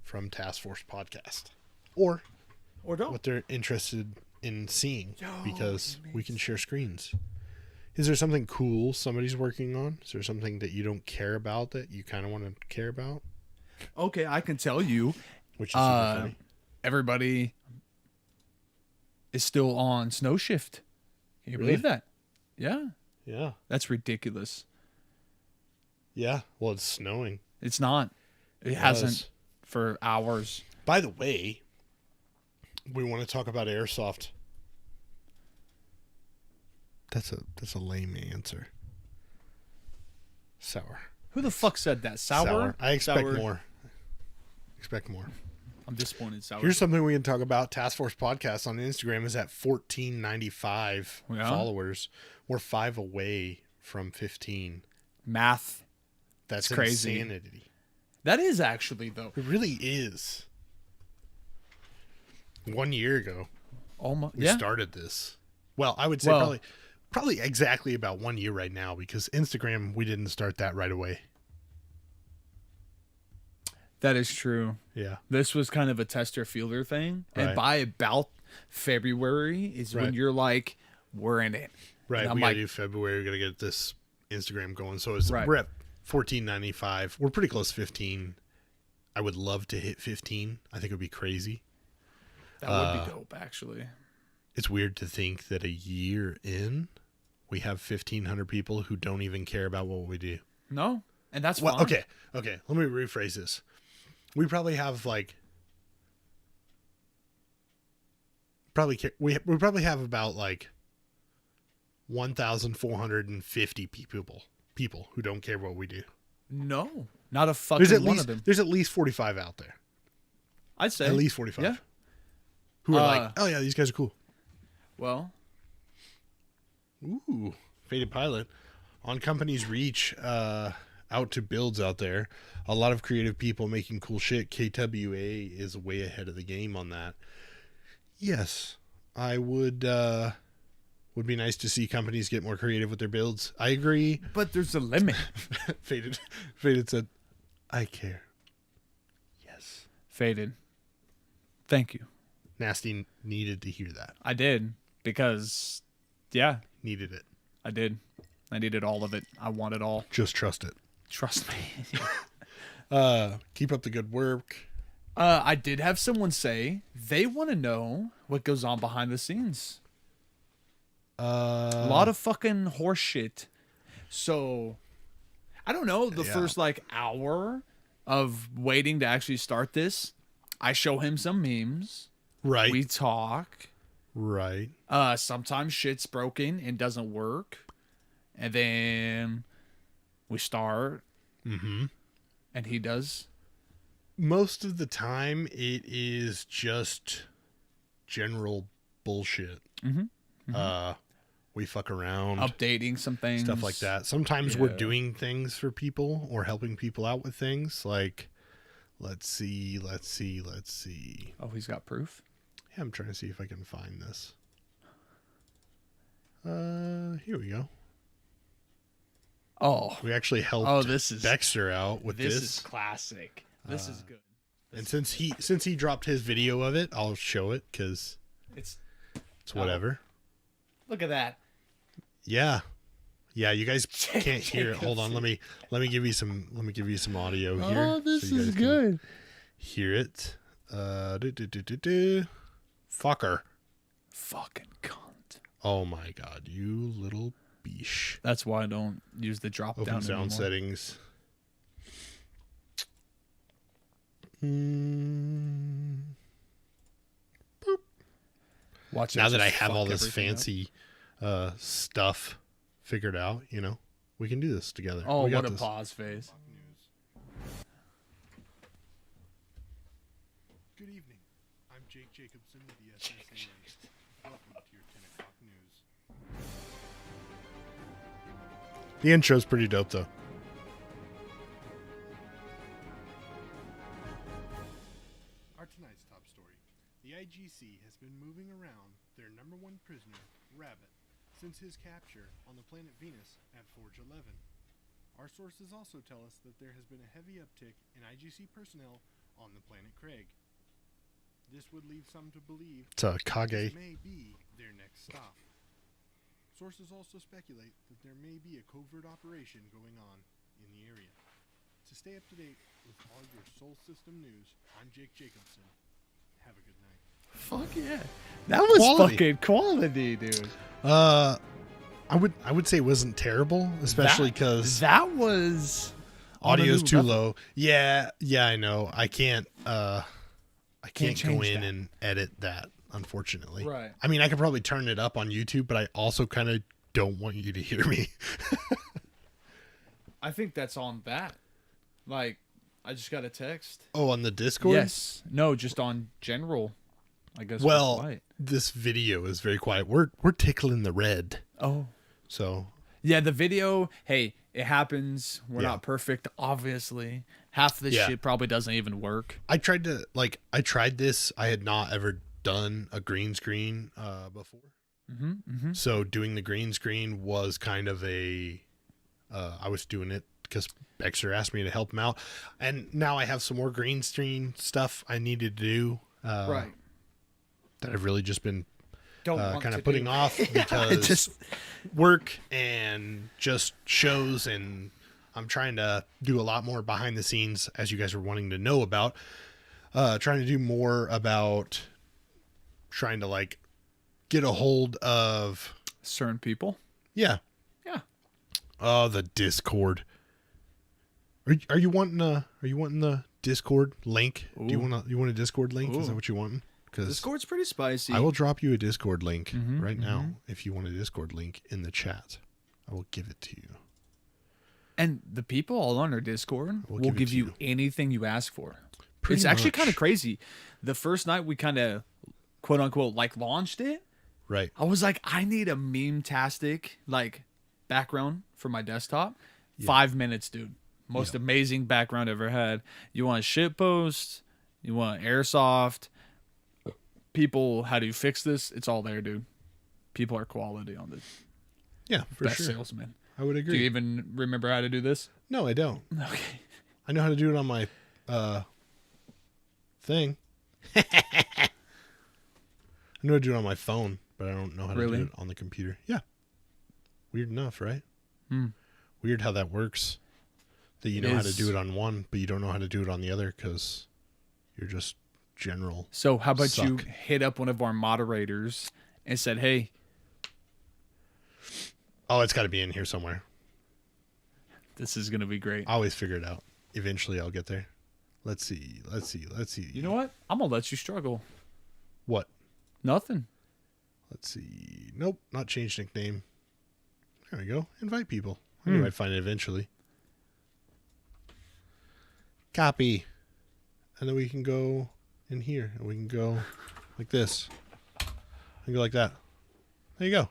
Speaker 2: from Task Force Podcast, or
Speaker 4: Or don't.
Speaker 2: what they're interested in seeing,
Speaker 4: Yo,
Speaker 2: because
Speaker 4: you
Speaker 2: we can
Speaker 4: missed.
Speaker 2: share screens. Is there something cool somebody's working on? Is there something that you don't care about that you kind of want to care about?
Speaker 4: Okay, I can tell you.
Speaker 2: Which is super funny.
Speaker 4: Everybody is still on snow shift. Can you
Speaker 2: Really?
Speaker 4: believe that? Yeah,
Speaker 2: Yeah.
Speaker 4: that's ridiculous.
Speaker 2: Yeah. Well, it's snowing.
Speaker 4: It's not. It hasn't for hours.
Speaker 2: By the way, we want to talk about airsoft. That's a lame answer. Sour.
Speaker 4: Who the fuck said that? Sour?
Speaker 2: I expect
Speaker 4: Sour?
Speaker 2: more. Expect more.
Speaker 4: I'm disappointed. Sour.
Speaker 2: Here's something we can talk about. Task Force Podcast on Instagram is at 1495
Speaker 4: Yeah?
Speaker 2: followers. We're 5 away from 15.
Speaker 4: Math.
Speaker 2: That's
Speaker 4: It's crazy.
Speaker 2: insanity.
Speaker 4: That is actually though.
Speaker 2: It really is. 1 year ago,
Speaker 4: Almost.
Speaker 2: we
Speaker 4: Yeah.
Speaker 2: started this. Well, I would say probably exactly about 1 year right now, because Instagram, we didn't start that right away.
Speaker 4: That is true.
Speaker 2: Yeah.
Speaker 4: This was kind of a tester fielder thing, and
Speaker 2: Right.
Speaker 4: by about February is when
Speaker 2: Right.
Speaker 4: you're like, we're in it.
Speaker 2: Right.
Speaker 4: And I'm
Speaker 2: We gotta
Speaker 4: like-
Speaker 2: do February. We gotta get this Instagram going. So
Speaker 4: Right.
Speaker 2: we're at 1495. We're pretty close to 15. I would love to hit 15. I think it would be crazy.
Speaker 4: That would be dope, actually.
Speaker 2: It's weird to think that a year in, we have 1,500 people who don't even care about what we do.
Speaker 4: No, and that's
Speaker 2: Well,
Speaker 4: fine.
Speaker 2: okay. Let me rephrase this. We probably have we probably have about 1,450 people who don't care what we do.
Speaker 4: No, not a fucking one of them.
Speaker 2: There's at least 45 out there.
Speaker 4: I'd say
Speaker 2: At least 45.
Speaker 4: Yeah.
Speaker 2: Who are like, oh yeah, these guys are cool.
Speaker 4: Well,
Speaker 2: Ooh, Faded Pilot. On companies reach out to builds out there. A lot of creative people making cool shit. KWA is way ahead of the game on that. Yes, I would be nice to see companies get more creative with their builds. I agree.
Speaker 4: but there's a limit.
Speaker 2: Faded said, I care. Yes.
Speaker 4: Faded. Thank you.
Speaker 2: Nasty needed to hear that.
Speaker 4: I did because, yeah,
Speaker 2: Needed it.
Speaker 4: I did. I needed all of it. I want it all.
Speaker 2: Just trust it.
Speaker 4: Trust me.
Speaker 2: Keep up the good work.
Speaker 4: I did have someone say they want to know what goes on behind the scenes. A lot of fucking horse shit. So, I don't know. The
Speaker 2: Yeah.
Speaker 4: first hour of waiting to actually start this, I show him some memes.
Speaker 2: Right.
Speaker 4: We talk.
Speaker 2: Right.
Speaker 4: Sometimes shit's broken and doesn't work. And then we start.
Speaker 2: Mm-hmm.
Speaker 4: And he does
Speaker 2: most of the time it is just general bullshit. We fuck around,
Speaker 4: Updating some things,
Speaker 2: stuff like that. Sometimes we're doing things for people or helping people out with things. Like, let's see.
Speaker 4: Oh, he's got proof.
Speaker 2: Yeah, I'm trying to see if I can find this. Here we go.
Speaker 4: Oh,
Speaker 2: We actually helped
Speaker 4: this is
Speaker 2: Dexter out with this.
Speaker 4: This is classic. This is good.
Speaker 2: And since he dropped his video of it, I'll show it because
Speaker 4: It's
Speaker 2: whatever.
Speaker 4: look at that.
Speaker 2: Yeah. You guys can't hear it. Hold on, let me give you some audio here.
Speaker 4: Oh, this
Speaker 2: so you
Speaker 4: is
Speaker 2: guys can
Speaker 4: good.
Speaker 2: Hear it. Fucker.
Speaker 4: Fucking cunt.
Speaker 2: Oh my god, you little beesh.
Speaker 4: That's why I don't use the drop
Speaker 2: Open
Speaker 4: down
Speaker 2: sound
Speaker 4: anymore.
Speaker 2: settings. Boop.
Speaker 4: Watch it
Speaker 2: Now that
Speaker 4: just
Speaker 2: I have all
Speaker 4: fuck
Speaker 2: this
Speaker 4: everything
Speaker 2: fancy stuff figured out, we can do this together.
Speaker 4: up. Oh,
Speaker 2: we got
Speaker 4: what a
Speaker 2: this.
Speaker 4: pause phase.
Speaker 2: Good evening. I'm Jake Jacobson with the SSA. Welcome to your 10 o'clock news. The intro's pretty dope, though. Our tonight's top story. The IGC has been moving around their number one prisoner, Rabbit, since his capture on the planet Venus at Forge 11. Our sources also tell us that there has been a heavy uptick in IGC personnel on the planet Craig. This would lead some to believe this may be their next stop. Sources also speculate that there may be a covert operation going on in the area. To stay up to date with all your Soul System news, I'm Jake Jacobson. Have a good night.
Speaker 4: Fuck yeah. That was
Speaker 2: Quality.
Speaker 4: fucking quality, dude.
Speaker 2: I would say it wasn't terrible, especially because
Speaker 4: that was on a
Speaker 2: audio's
Speaker 4: new
Speaker 2: too
Speaker 4: level.
Speaker 2: low. Yeah, I know. I can't go
Speaker 4: change
Speaker 2: in
Speaker 4: that.
Speaker 2: and edit that, unfortunately.
Speaker 4: Right.
Speaker 2: I mean, I could probably turn it up on YouTube, but I also kind of don't want you to hear me.
Speaker 4: I think that's on that. Like, I just got a text.
Speaker 2: Oh, on the Discord?
Speaker 4: Yes. No, just on general. I guess.
Speaker 2: Well,
Speaker 4: we're quiet.
Speaker 2: this video is very quiet. We're tickling the red.
Speaker 4: Oh.
Speaker 2: So
Speaker 4: Yeah, the video, hey, it happens. We're
Speaker 2: Yeah.
Speaker 4: not perfect, obviously. Half of this
Speaker 2: Yeah.
Speaker 4: shit probably doesn't even work.
Speaker 2: I tried this. I had not ever done a green screen before. So doing the green screen was kind of I was doing it because Dexter asked me to help him out. And now I have some more green screen stuff I needed to do.
Speaker 4: Right.
Speaker 2: That I've really just been
Speaker 4: Don't want
Speaker 2: kind
Speaker 4: to
Speaker 2: of putting
Speaker 4: do.
Speaker 2: off because work and just shows, and I'm trying to do a lot more behind the scenes, as you guys were wanting to know about. Trying to do more about trying to get a hold of
Speaker 4: Certain people.
Speaker 2: Yeah. Oh, the Discord. Are you wanting the Discord link?
Speaker 4: Ooh.
Speaker 2: Do you want a Discord link? Is
Speaker 4: Ooh.
Speaker 2: that what you want? Because
Speaker 4: Discord's pretty spicy.
Speaker 2: I will drop you a Discord link right now. If you want a Discord link in the chat, I will give it to you.
Speaker 4: And the people all on our Discord will
Speaker 2: give it
Speaker 4: give
Speaker 2: to
Speaker 4: you
Speaker 2: you.
Speaker 4: anything you ask for.
Speaker 2: Pretty
Speaker 4: it's actually
Speaker 2: much.
Speaker 4: kind of crazy. The first night we kind of, quote unquote, launched it,
Speaker 2: Right.
Speaker 4: I was like, I need a meme-tastic, background for my desktop. 5 minutes, dude. Most amazing background ever had. You want a shit post? You want airsoft? People, how do you fix this? It's all there, dude. People are quality on this.
Speaker 2: Yeah, for
Speaker 4: Best
Speaker 2: sure.
Speaker 4: salesman.
Speaker 2: I would
Speaker 4: Do
Speaker 2: agree.
Speaker 4: you even remember how to do this?
Speaker 2: No, I don't.
Speaker 4: Okay.
Speaker 2: I know how to do it on my thing. I know how to do it on my phone, but I don't know how to
Speaker 4: Really?
Speaker 2: do it on the computer. Yeah. Weird enough, right?
Speaker 4: Hmm.
Speaker 2: Weird how that works. That you
Speaker 4: It
Speaker 2: know how to
Speaker 4: is.
Speaker 2: do it on one, but you don't know how to do it on the other because you're just general.
Speaker 4: So how about you
Speaker 2: Suck.
Speaker 4: hit up one of our moderators and said, hey,
Speaker 2: Oh, it's got to be in here somewhere.
Speaker 4: this is going to be great.
Speaker 2: I always figure it out. Eventually, I'll get there. Let's see.
Speaker 4: You know what? I'm going to let you struggle.
Speaker 2: What?
Speaker 4: Nothing.
Speaker 2: Let's see. Nope, not change nickname. There we go. Invite people. I knew I'd find it eventually. Copy. and then we can go in here, and we can go like this, and go like that. There you go.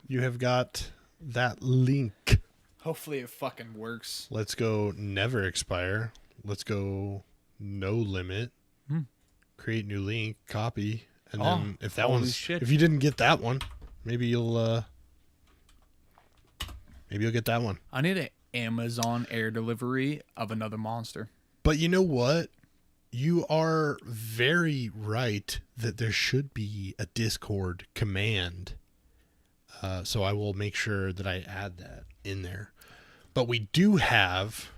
Speaker 2: You have got that link.
Speaker 4: Hopefully it fucking works.
Speaker 2: Let's go never expire. Let's go no limit. Create new link, copy, and then if that one's
Speaker 4: shit.
Speaker 2: if you didn't get that one, maybe you'll get that one.
Speaker 4: I need an Amazon air delivery of another monster.
Speaker 2: But you know what? You are very right that there should be a Discord command. So I will make sure that I add that in there. But we do have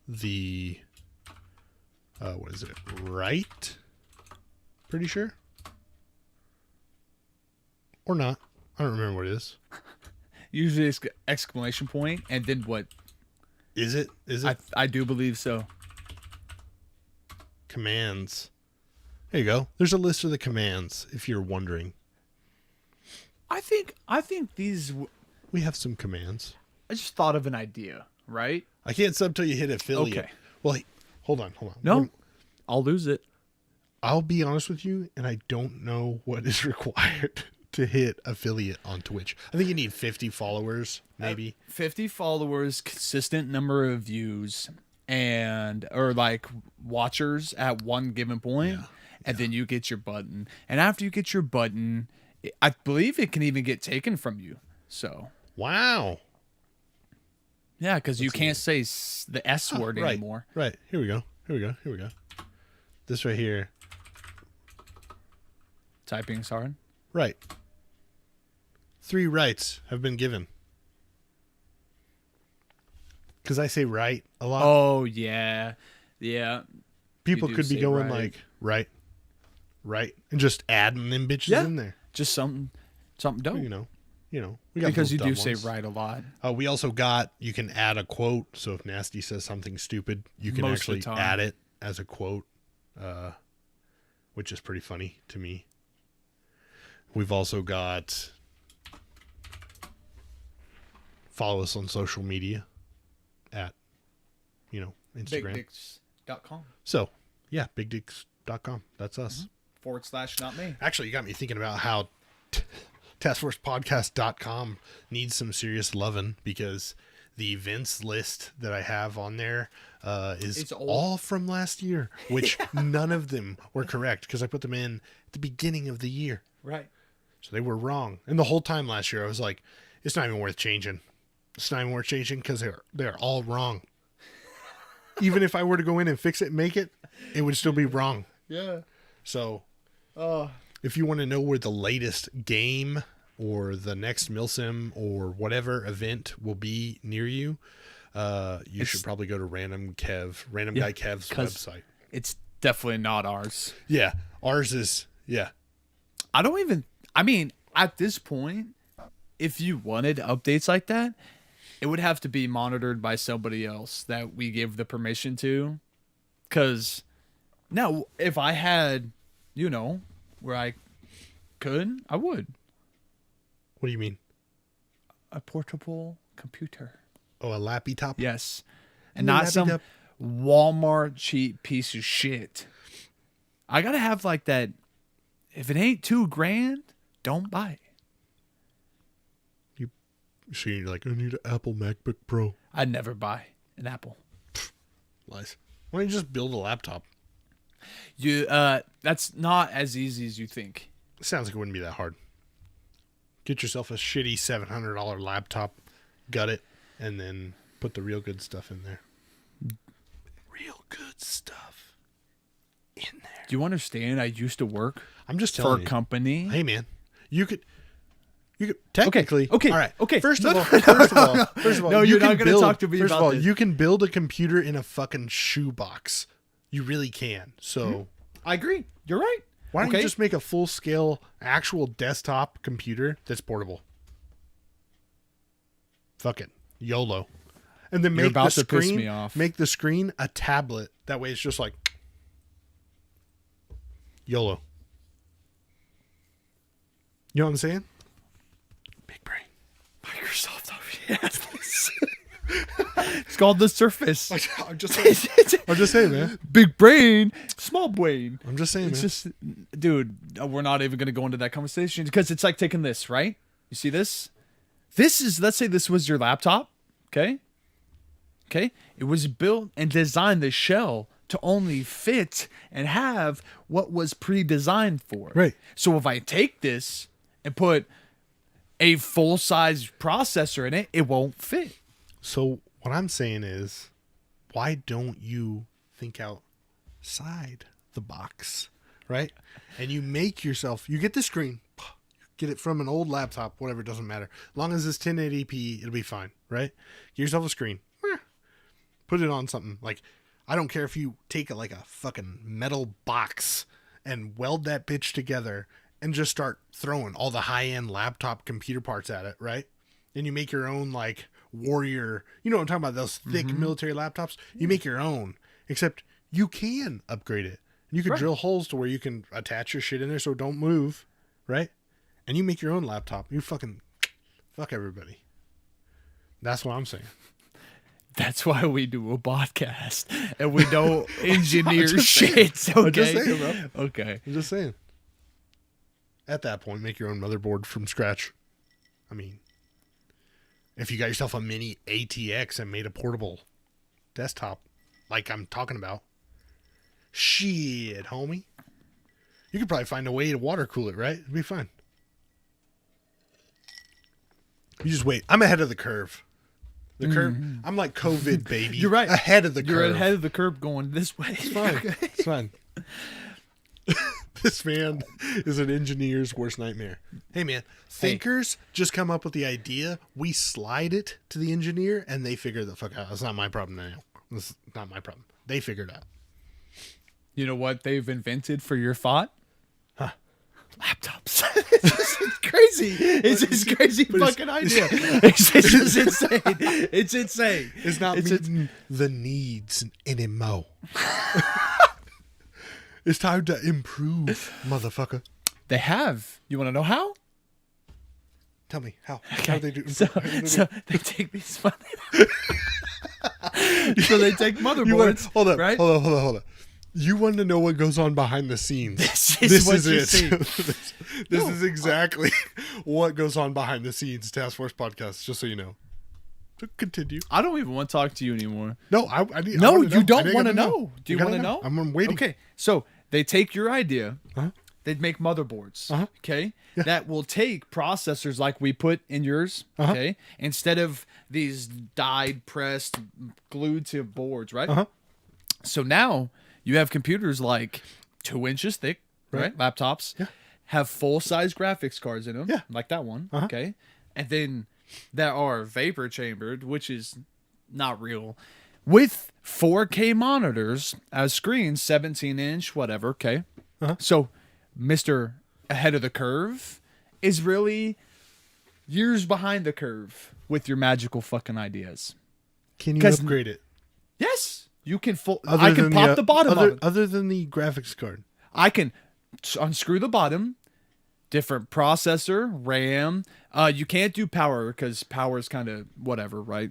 Speaker 2: the what is it? Right? Pretty sure? Or not. I don't remember what it is.
Speaker 4: Usually it's exclamation point and then what?
Speaker 2: Is it?
Speaker 4: I do believe so.
Speaker 2: Commands. There you go. There's a list of the commands if you're wondering.
Speaker 4: I think these.
Speaker 2: We have some commands.
Speaker 4: I just thought of an idea, right?
Speaker 2: I can't sub till you hit affiliate.
Speaker 4: Okay.
Speaker 2: Well, hold on.
Speaker 4: No, I'll lose it.
Speaker 2: I'll be honest with you, and I don't know what is required to hit affiliate on Twitch. I think you need 50 followers, maybe.
Speaker 4: 50 followers, consistent number of views, or like watchers at one given point, and then you get your button. And after you get your button, I believe it can even get taken from you. So.
Speaker 2: Wow.
Speaker 4: Yeah, because you can't say the S word anymore.
Speaker 2: Right. Here we go. This right here.
Speaker 4: Typing's hard.
Speaker 2: Right. 3 rights have been given. Because I say right a lot.
Speaker 4: Oh, yeah. Yeah.
Speaker 2: People could be going right, and just adding them bitches in there.
Speaker 4: Just something dope.
Speaker 2: You know, we got
Speaker 4: because you do
Speaker 2: ones.
Speaker 4: say right a lot.
Speaker 2: We also you can add a quote. So if Nasty says something stupid, you can
Speaker 4: Most of
Speaker 2: actually
Speaker 4: the time.
Speaker 2: add it as a quote, which is pretty funny to me. We've also got follow us on social media at, Instagram.
Speaker 4: BigDicks.com.
Speaker 2: So, yeah, bigdicks.com. That's us.
Speaker 4: / not me.
Speaker 2: Actually, you got me thinking about how taskforcepodcast.com needs some serious loving because the events list that I have on there is all from last year, which none of them were correct because I put them in at the beginning of the year.
Speaker 4: Right.
Speaker 2: So they were wrong. And the whole time last year, I was like, it's not even worth changing. It's not even worth changing because they're all wrong. Even if I were to go in and fix it and make it, it would still be wrong.
Speaker 4: Yeah.
Speaker 2: So if you want to know where the latest game or the next Milsim or whatever event will be near you, you should probably go to Random Guy Kev's website.
Speaker 4: It's definitely not ours.
Speaker 2: Yeah. Ours is, yeah.
Speaker 4: At this point, if you wanted updates like that, it would have to be monitored by somebody else that we give the permission to. Because now, if I had, where I could, I would.
Speaker 2: What do you mean?
Speaker 4: A portable computer.
Speaker 2: Oh, a lappy top?
Speaker 4: Yes. And not some Walmart cheap piece of shit. I got to have like that. If it ain't $2,000, don't buy it.
Speaker 2: So you're like, I need an Apple MacBook Pro.
Speaker 4: I'd never buy an Apple.
Speaker 2: Lies. Why don't you just build a laptop?
Speaker 4: That's not as easy as you think.
Speaker 2: Sounds like it wouldn't be that hard. Get yourself a shitty $700 laptop, gut it, and then put the real good stuff in there. Real good stuff in there.
Speaker 4: Do you understand? I used to work
Speaker 2: I'm just telling
Speaker 4: for a company.
Speaker 2: Hey, man, you could technically.
Speaker 4: Okay.
Speaker 2: All right.
Speaker 4: Okay.
Speaker 2: First of all,
Speaker 4: no, you're not going to talk to me
Speaker 2: about this. First of all,
Speaker 4: this.
Speaker 2: you can build a computer in a fucking shoebox. You really can. So
Speaker 4: I agree. You're right.
Speaker 2: Why don't you just make a full-scale, actual desktop computer that's portable? Fuck it. YOLO. And then
Speaker 4: You're about to piss me off.
Speaker 2: Make the screen a tablet. That way it's just like YOLO. You know what I'm saying? Big brain.
Speaker 4: Microsoft. Yes. It's called the Surface.
Speaker 2: I'm just saying, man.
Speaker 4: Big brain, small brain.
Speaker 2: I'm just saying,
Speaker 4: It's
Speaker 2: man.
Speaker 4: just, dude, we're not even going to go into that conversation because it's like taking this, right? You see this? This is, let's say this was your laptop, okay? Okay? It was built and designed, the shell, to only fit and have what was pre-designed for.
Speaker 2: Right.
Speaker 4: So if I take this and put a full-size processor in it, it won't fit.
Speaker 2: So what I'm saying is, why don't you think outside the box, right? And you make yourself, you get the screen, get it from an old laptop, whatever, it doesn't matter. As long as it's 1080p, it'll be fine, right? Get yourself a screen, put it on something. Like, I don't care if you take like a fucking metal box and weld that bitch together and just start throwing all the high-end laptop computer parts at it, right? And you make your own, like, Warrior, you know what I'm talking about, those thick military laptops? You make your own, except you can upgrade it. You can drill holes to where you can attach your shit in there so it don't move, right? And you make your own laptop. You fucking fuck everybody. That's what I'm saying.
Speaker 4: That's why we do a podcast and we don't engineer shit. Okay?
Speaker 2: I'm just saying, bro.
Speaker 4: Okay.
Speaker 2: I'm just saying. At that point, make your own motherboard from scratch. I mean, if you got yourself a mini ATX and made a portable desktop, like I'm talking about, shit, homie. You could probably find a way to water cool it, right? It'd be fine. You just wait. I'm ahead of the curve. The curve. I'm like COVID, baby.
Speaker 4: You're right.
Speaker 2: Ahead of the curve.
Speaker 4: You're ahead of the curve going this way.
Speaker 2: It's fine. It's fine. This man is an engineer's worst nightmare. Hey, man. Thinkers just come up with the idea. We slide it to the engineer, and they figure the fuck out. That's not my problem now. This is not my problem. They figured it out.
Speaker 4: You know what they've invented for your thought?
Speaker 2: Huh.
Speaker 4: Laptops. It's crazy. It's this crazy fucking idea. It's just insane. It's insane.
Speaker 2: It's not meeting the needs anymore. It's time to improve, motherfucker.
Speaker 4: They have. You want to know how?
Speaker 2: Tell me how. How they do?
Speaker 4: So they take these so they take motherboards.
Speaker 2: Hold up.
Speaker 4: Right?
Speaker 2: Hold on. You want to know what goes on behind the scenes?
Speaker 4: This is it.
Speaker 2: This is exactly what goes on behind the scenes. Task Force Podcast. Just so you know. So continue.
Speaker 4: I don't even want to talk to you anymore.
Speaker 2: No, I
Speaker 4: No, you don't want to know. Do you want to know?
Speaker 2: I'm waiting.
Speaker 4: Okay, so they take your idea.
Speaker 2: Uh-huh.
Speaker 4: They'd make motherboards.
Speaker 2: Uh-huh.
Speaker 4: Okay,
Speaker 2: Yeah.
Speaker 4: that will take processors like we put in yours.
Speaker 2: Uh-huh.
Speaker 4: Okay, instead of these dyed, pressed, glued to boards, right?
Speaker 2: Uh-huh.
Speaker 4: So now you have computers like 2 inches thick, right? Laptops have full-size graphics cards in them, like that one.
Speaker 2: Uh-huh.
Speaker 4: Okay, and then that are vapor chambered, which is not real, with 4K monitors as screens, 17-inch, whatever. Okay, so Mr. Ahead of the Curve is really years behind the curve with your magical fucking ideas.
Speaker 2: Can you upgrade it?
Speaker 4: Yes, you can. I can pop the bottom of it.
Speaker 2: Other than the graphics card.
Speaker 4: I can unscrew the bottom. Different processor, RAM. You can't do power because power is kind of whatever, right?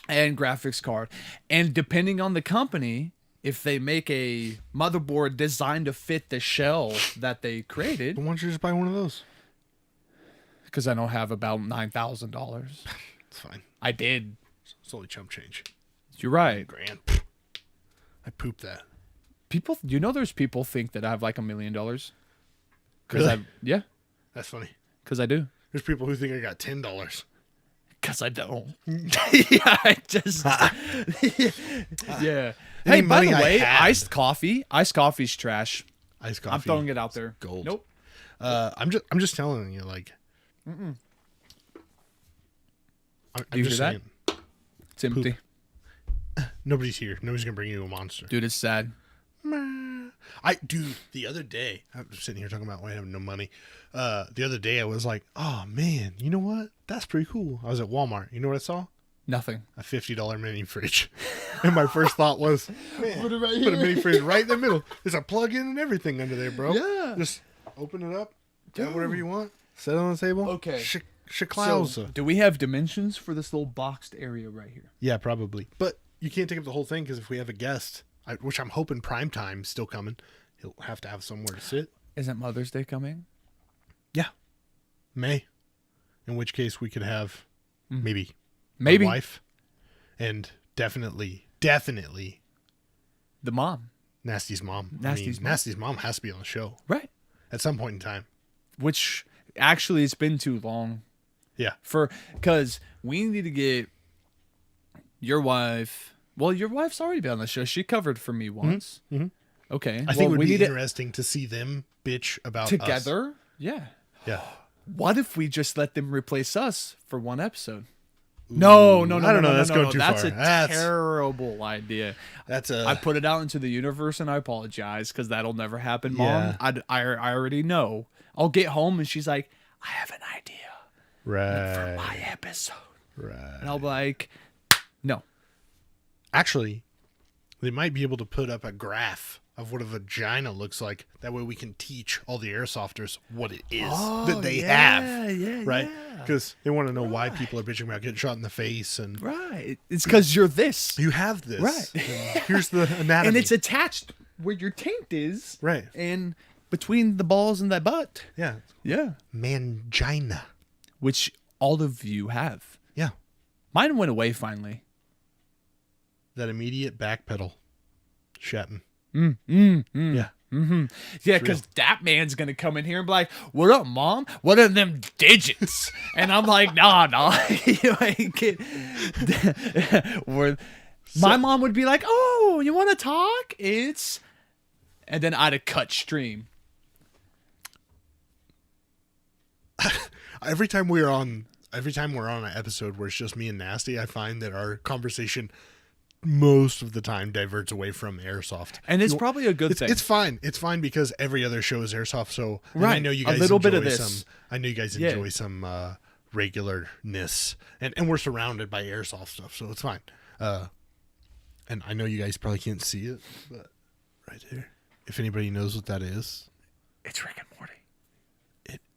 Speaker 4: And graphics card. And depending on the company, if they make a motherboard designed to fit the shell that they created.
Speaker 2: Why don't you just buy one of those?
Speaker 4: Because I don't have about $9,000.
Speaker 2: It's fine.
Speaker 4: I did.
Speaker 2: It's only chump change.
Speaker 4: You're right.
Speaker 2: Grand. I pooped that.
Speaker 4: People, you know, there's people think that I have like $1 million.
Speaker 2: Really?
Speaker 4: Yeah.
Speaker 2: That's funny.
Speaker 4: Because I do.
Speaker 2: There's people who think I got $10.
Speaker 4: Because I don't. Yeah, I just. Yeah. Hey, by the way, iced coffee's trash.
Speaker 2: Iced coffee.
Speaker 4: I'm throwing it out there.
Speaker 2: Gold.
Speaker 4: Nope.
Speaker 2: I'm just telling you, like. I'm
Speaker 4: you
Speaker 2: just
Speaker 4: hear
Speaker 2: saying.
Speaker 4: that? It's empty.
Speaker 2: Nobody's here. Nobody's gonna bring you a monster.
Speaker 4: Dude, it's sad.
Speaker 2: Dude, the other day, I'm sitting here talking about why I have no money. The other day I was like, oh man, you know what? That's pretty cool. I was at Walmart. You know what I saw?
Speaker 4: Nothing.
Speaker 2: A $50 mini fridge. And my first thought was, man, put a mini fridge right in the middle. There's a plug-in and everything under there, bro.
Speaker 4: Yeah.
Speaker 2: Just open it up, get whatever you want, set it on the table.
Speaker 4: Okay.
Speaker 2: Shaklowza.
Speaker 4: So, do we have dimensions for this little boxed area right here?
Speaker 2: Yeah, probably. But you can't take up the whole thing because if we have a guest, which I'm hoping prime time still coming, he'll have to have somewhere to sit.
Speaker 4: Isn't Mother's Day coming?
Speaker 2: Yeah, May. In which case we could have maybe
Speaker 4: Maybe
Speaker 2: my wife, and definitely
Speaker 4: the mom.
Speaker 2: Nasty's mom.
Speaker 4: Nasty's mom.
Speaker 2: Nasty's mom has to be on the show
Speaker 4: Right.
Speaker 2: at some point in time.
Speaker 4: Which actually it's been too long.
Speaker 2: Yeah.
Speaker 4: Because we need to get your wife. Well, your wife's already been on the show. She covered for me once.
Speaker 2: Mm-hmm.
Speaker 4: Okay.
Speaker 2: I think it would be interesting to see them bitch about
Speaker 4: together.
Speaker 2: us.
Speaker 4: Yeah.
Speaker 2: Yeah.
Speaker 4: What if we just let them replace us for one episode? No.
Speaker 2: I don't know. That's going too
Speaker 4: That's
Speaker 2: far.
Speaker 4: That's a terrible idea.
Speaker 2: I
Speaker 4: put it out into the universe, and I apologize because that'll never happen, Mom.
Speaker 2: Yeah.
Speaker 4: I already know. I'll get home, and she's like, "I have an idea for my episode,"
Speaker 2: Right.
Speaker 4: and I'll be like, "No."
Speaker 2: Actually, they might be able to put up a graph of what a vagina looks like. That way we can teach all the airsofters what it is that they have.
Speaker 4: Yeah,
Speaker 2: right? Because they want to know why people are bitching about getting shot in the face. And
Speaker 4: Right. It's because you're this.
Speaker 2: you have this.
Speaker 4: Right.
Speaker 2: And here's the anatomy.
Speaker 4: And it's attached where your taint is.
Speaker 2: Right.
Speaker 4: And between the balls and that butt.
Speaker 2: Yeah.
Speaker 4: Yeah.
Speaker 2: Mangina.
Speaker 4: Which all of you have.
Speaker 2: Yeah.
Speaker 4: Mine went away finally.
Speaker 2: That immediate backpedal. Shatting.
Speaker 4: Yeah.
Speaker 2: Yeah.
Speaker 4: Yeah, because that man's going to come in here and be like, "What up, Mom? What are them digits?" And I'm like, nah. You ain't kidding. My mom would be like, "Oh, you want to talk?" And then I'd have cut stream.
Speaker 2: Every time we're on an episode where it's just me and Nasty, I find that our conversation most of the time diverts away from airsoft.
Speaker 4: And it's probably a good thing.
Speaker 2: It's fine. It's fine because every other show is airsoft. So and
Speaker 4: Right.
Speaker 2: I know you guys
Speaker 4: a little
Speaker 2: enjoy
Speaker 4: bit of this.
Speaker 2: I know you guys enjoy some regularness, and we're surrounded by airsoft stuff, so it's fine. And I know you guys probably can't see it, but right there. If anybody knows what that is,
Speaker 4: It's Rick and Morty.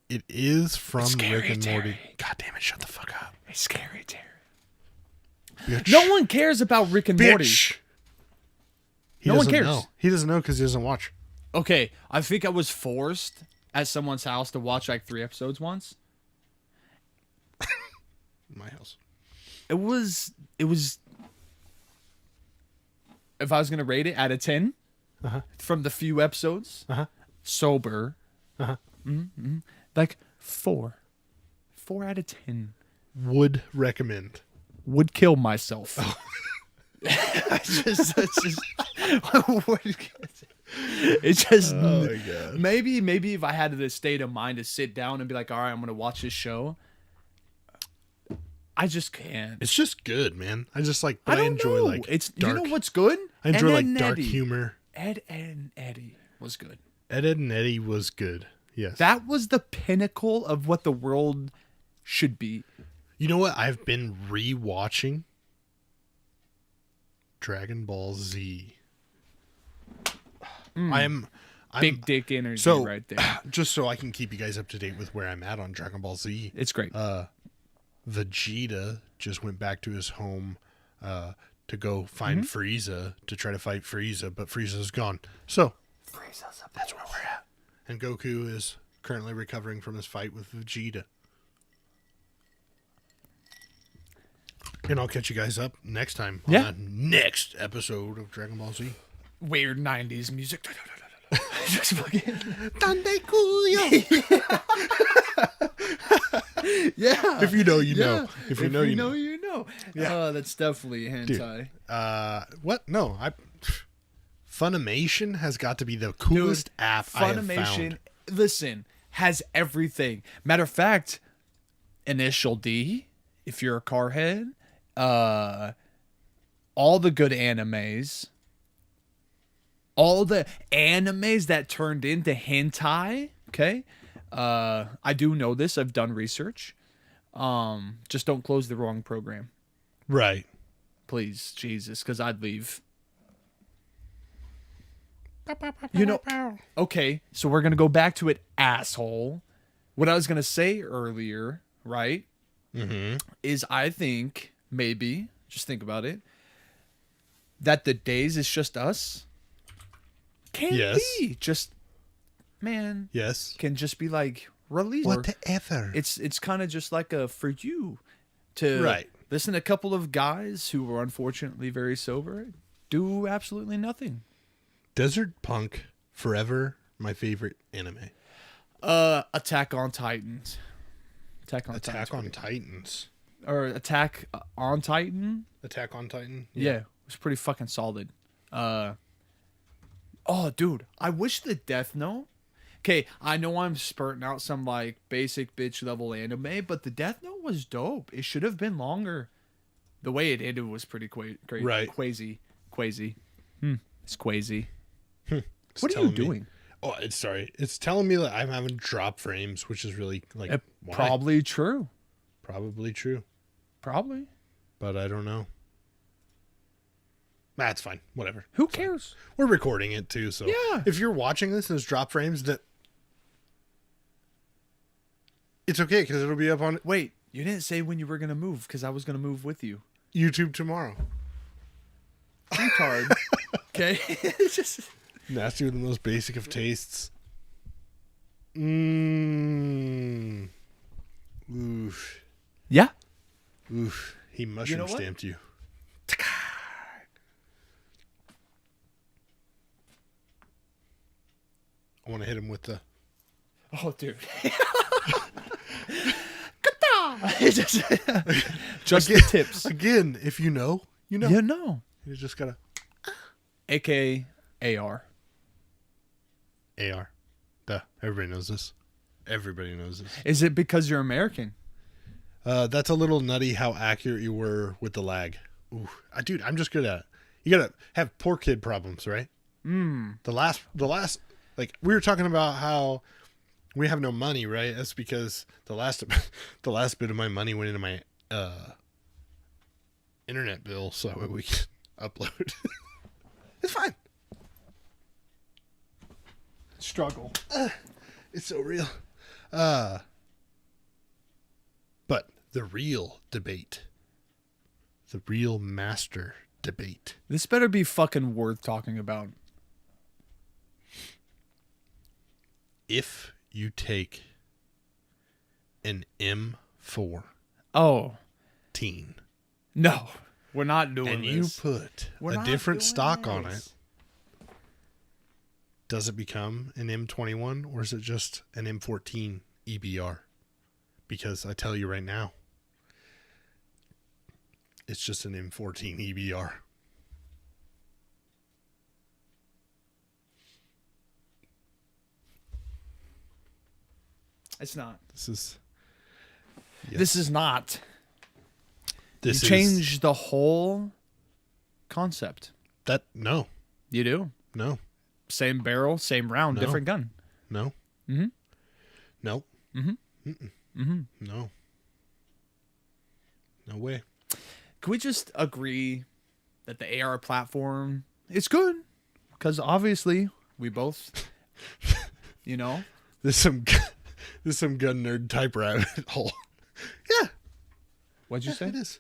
Speaker 2: it is from
Speaker 4: Scary
Speaker 2: Rick and Morty.
Speaker 4: Terry.
Speaker 2: God damn it! Shut the fuck up.
Speaker 4: It's scary, Terry.
Speaker 2: Bitch.
Speaker 4: No one cares about Rick and Morty.
Speaker 2: Bitch.
Speaker 4: No one
Speaker 2: doesn't
Speaker 4: cares.
Speaker 2: know. He doesn't know because he doesn't watch.
Speaker 4: Okay, I think I was forced at someone's house to watch like 3 episodes once.
Speaker 2: My house.
Speaker 4: It was. If I was gonna rate it out of 10, from the few episodes, sober, like 4 out of 10.
Speaker 2: Would recommend.
Speaker 4: Would kill myself. It's just
Speaker 2: Oh my god.
Speaker 4: maybe if I had the state of mind to sit down and be like, all right, I'm gonna watch this show. I just can't.
Speaker 2: It's just good, man. I just like.
Speaker 4: I
Speaker 2: But I
Speaker 4: don't
Speaker 2: enjoy
Speaker 4: know.
Speaker 2: like.
Speaker 4: It's
Speaker 2: dark.
Speaker 4: You know what's good?
Speaker 2: I enjoy
Speaker 4: Ed,
Speaker 2: like
Speaker 4: and
Speaker 2: dark
Speaker 4: Eddie.
Speaker 2: humor.
Speaker 4: Ed and Eddie was good.
Speaker 2: Ed and Eddie was good. Yes.
Speaker 4: That was the pinnacle of what the world should be.
Speaker 2: You know what? I've been rewatching Dragon Ball Z. I'm
Speaker 4: Big dick energy
Speaker 2: so
Speaker 4: right there.
Speaker 2: just so I can keep you guys up to date with where I'm at on Dragon Ball Z.
Speaker 4: It's great.
Speaker 2: Vegeta just went back to his home to go find Frieza to try to fight Frieza, but Frieza's gone. So that's where we're at. And Goku is currently recovering from his fight with Vegeta. And I'll catch you guys up next time on the next episode of Dragon Ball Z.
Speaker 4: Weird 90s music. Just fucking. Yeah.
Speaker 2: If you know, you know.
Speaker 4: Yeah.
Speaker 2: If you know, you know.
Speaker 4: you know.
Speaker 2: Yeah.
Speaker 4: Oh, that's definitely hentai.
Speaker 2: What? No, Funimation has got to be the coolest app I have found.
Speaker 4: Listen, has everything. Matter of fact, Initial D, if you're a car head, all the good animes, all the animes that turned into hentai, okay? I do know this. I've done research. Just don't close the wrong program.
Speaker 2: Right.
Speaker 4: Please, Jesus, because I'd leave. You know, okay, so we're going to go back to it, asshole. What I was going to say earlier right?
Speaker 2: Mm-hmm.
Speaker 4: Is I think maybe, just think about it, that the days is just us can be just, man,
Speaker 2: Yes.
Speaker 4: can just be like released.
Speaker 2: Whatever.
Speaker 4: It's kind of just like a for you to
Speaker 2: Right.
Speaker 4: listen to a couple of guys who were unfortunately very sober do absolutely nothing.
Speaker 2: Desert Punk Forever, my favorite anime.
Speaker 4: Attack on Titans. Attack on
Speaker 2: Titans.
Speaker 4: Or Attack on Titan.
Speaker 2: Attack on Titan.
Speaker 4: Yeah, it was pretty fucking solid. Oh, dude, I wish the Death Note. Okay, I know I'm spurting out some like basic bitch level anime, but the Death Note was dope. It should have been longer. The way it ended was pretty great.
Speaker 2: Right.
Speaker 4: Quasi. It's quasi.
Speaker 2: It's
Speaker 4: What are you
Speaker 2: telling me-
Speaker 4: doing?
Speaker 2: Oh, it's telling me that I'm having drop frames, which is really like why?
Speaker 4: Probably true.
Speaker 2: Probably true,
Speaker 4: Probably.
Speaker 2: but I don't know. That's fine. Whatever.
Speaker 4: Who cares?
Speaker 2: We're recording it too, so
Speaker 4: Yeah.
Speaker 2: if you're watching this and it's drop frames, that it's okay because it'll be up on
Speaker 4: Wait, you didn't say when you were gonna move because I was gonna move with you.
Speaker 2: YouTube tomorrow.
Speaker 4: Retard. Okay. It's just.
Speaker 2: Nasty with the most basic of tastes. Oof.
Speaker 4: Yeah.
Speaker 2: Oof. He mushroom
Speaker 4: what?
Speaker 2: stamped you. I want to hit him with the.
Speaker 4: Oh, dude. Just the tips.
Speaker 2: Again, if you know, you know.
Speaker 4: You know.
Speaker 2: You just gotta.
Speaker 4: AKA AR.
Speaker 2: AR. Duh. Everybody knows this. Everybody knows this.
Speaker 4: Is it because you're American?
Speaker 2: That's a little nutty how accurate you were with the lag. Ooh, dude, I'm just good at it. You gotta have poor kid problems, right? The last, like we were talking about how we have no money, right? That's because the last bit of my money went into my internet bill, so that we can upload. It's fine.
Speaker 4: Struggle.
Speaker 2: It's so real. But the real debate, the real master debate.
Speaker 4: This better be fucking worth talking about.
Speaker 2: If you take an M4
Speaker 4: Oh.
Speaker 2: teen
Speaker 4: No. We're not doing
Speaker 2: and
Speaker 4: this.
Speaker 2: you put
Speaker 4: We're
Speaker 2: a
Speaker 4: not
Speaker 2: different
Speaker 4: doing
Speaker 2: stock on it,
Speaker 4: this.
Speaker 2: does it become an M21 or is it just an M14 EBR? Because I tell you right now, it's just an M14 EBR.
Speaker 4: It's not.
Speaker 2: This is
Speaker 4: This is not.
Speaker 2: this
Speaker 4: You
Speaker 2: is
Speaker 4: change the whole concept.
Speaker 2: that no
Speaker 4: You do. Same barrel, same round,
Speaker 2: No.
Speaker 4: different gun.
Speaker 2: no
Speaker 4: Mm-hmm.
Speaker 2: no
Speaker 4: Mm-hmm.
Speaker 2: no no way.
Speaker 4: Can we just agree that the AR platform is good? Because obviously we both, you know.
Speaker 2: There's some gun nerd type rabbit hole. Yeah,
Speaker 4: What'd you say?
Speaker 2: it is.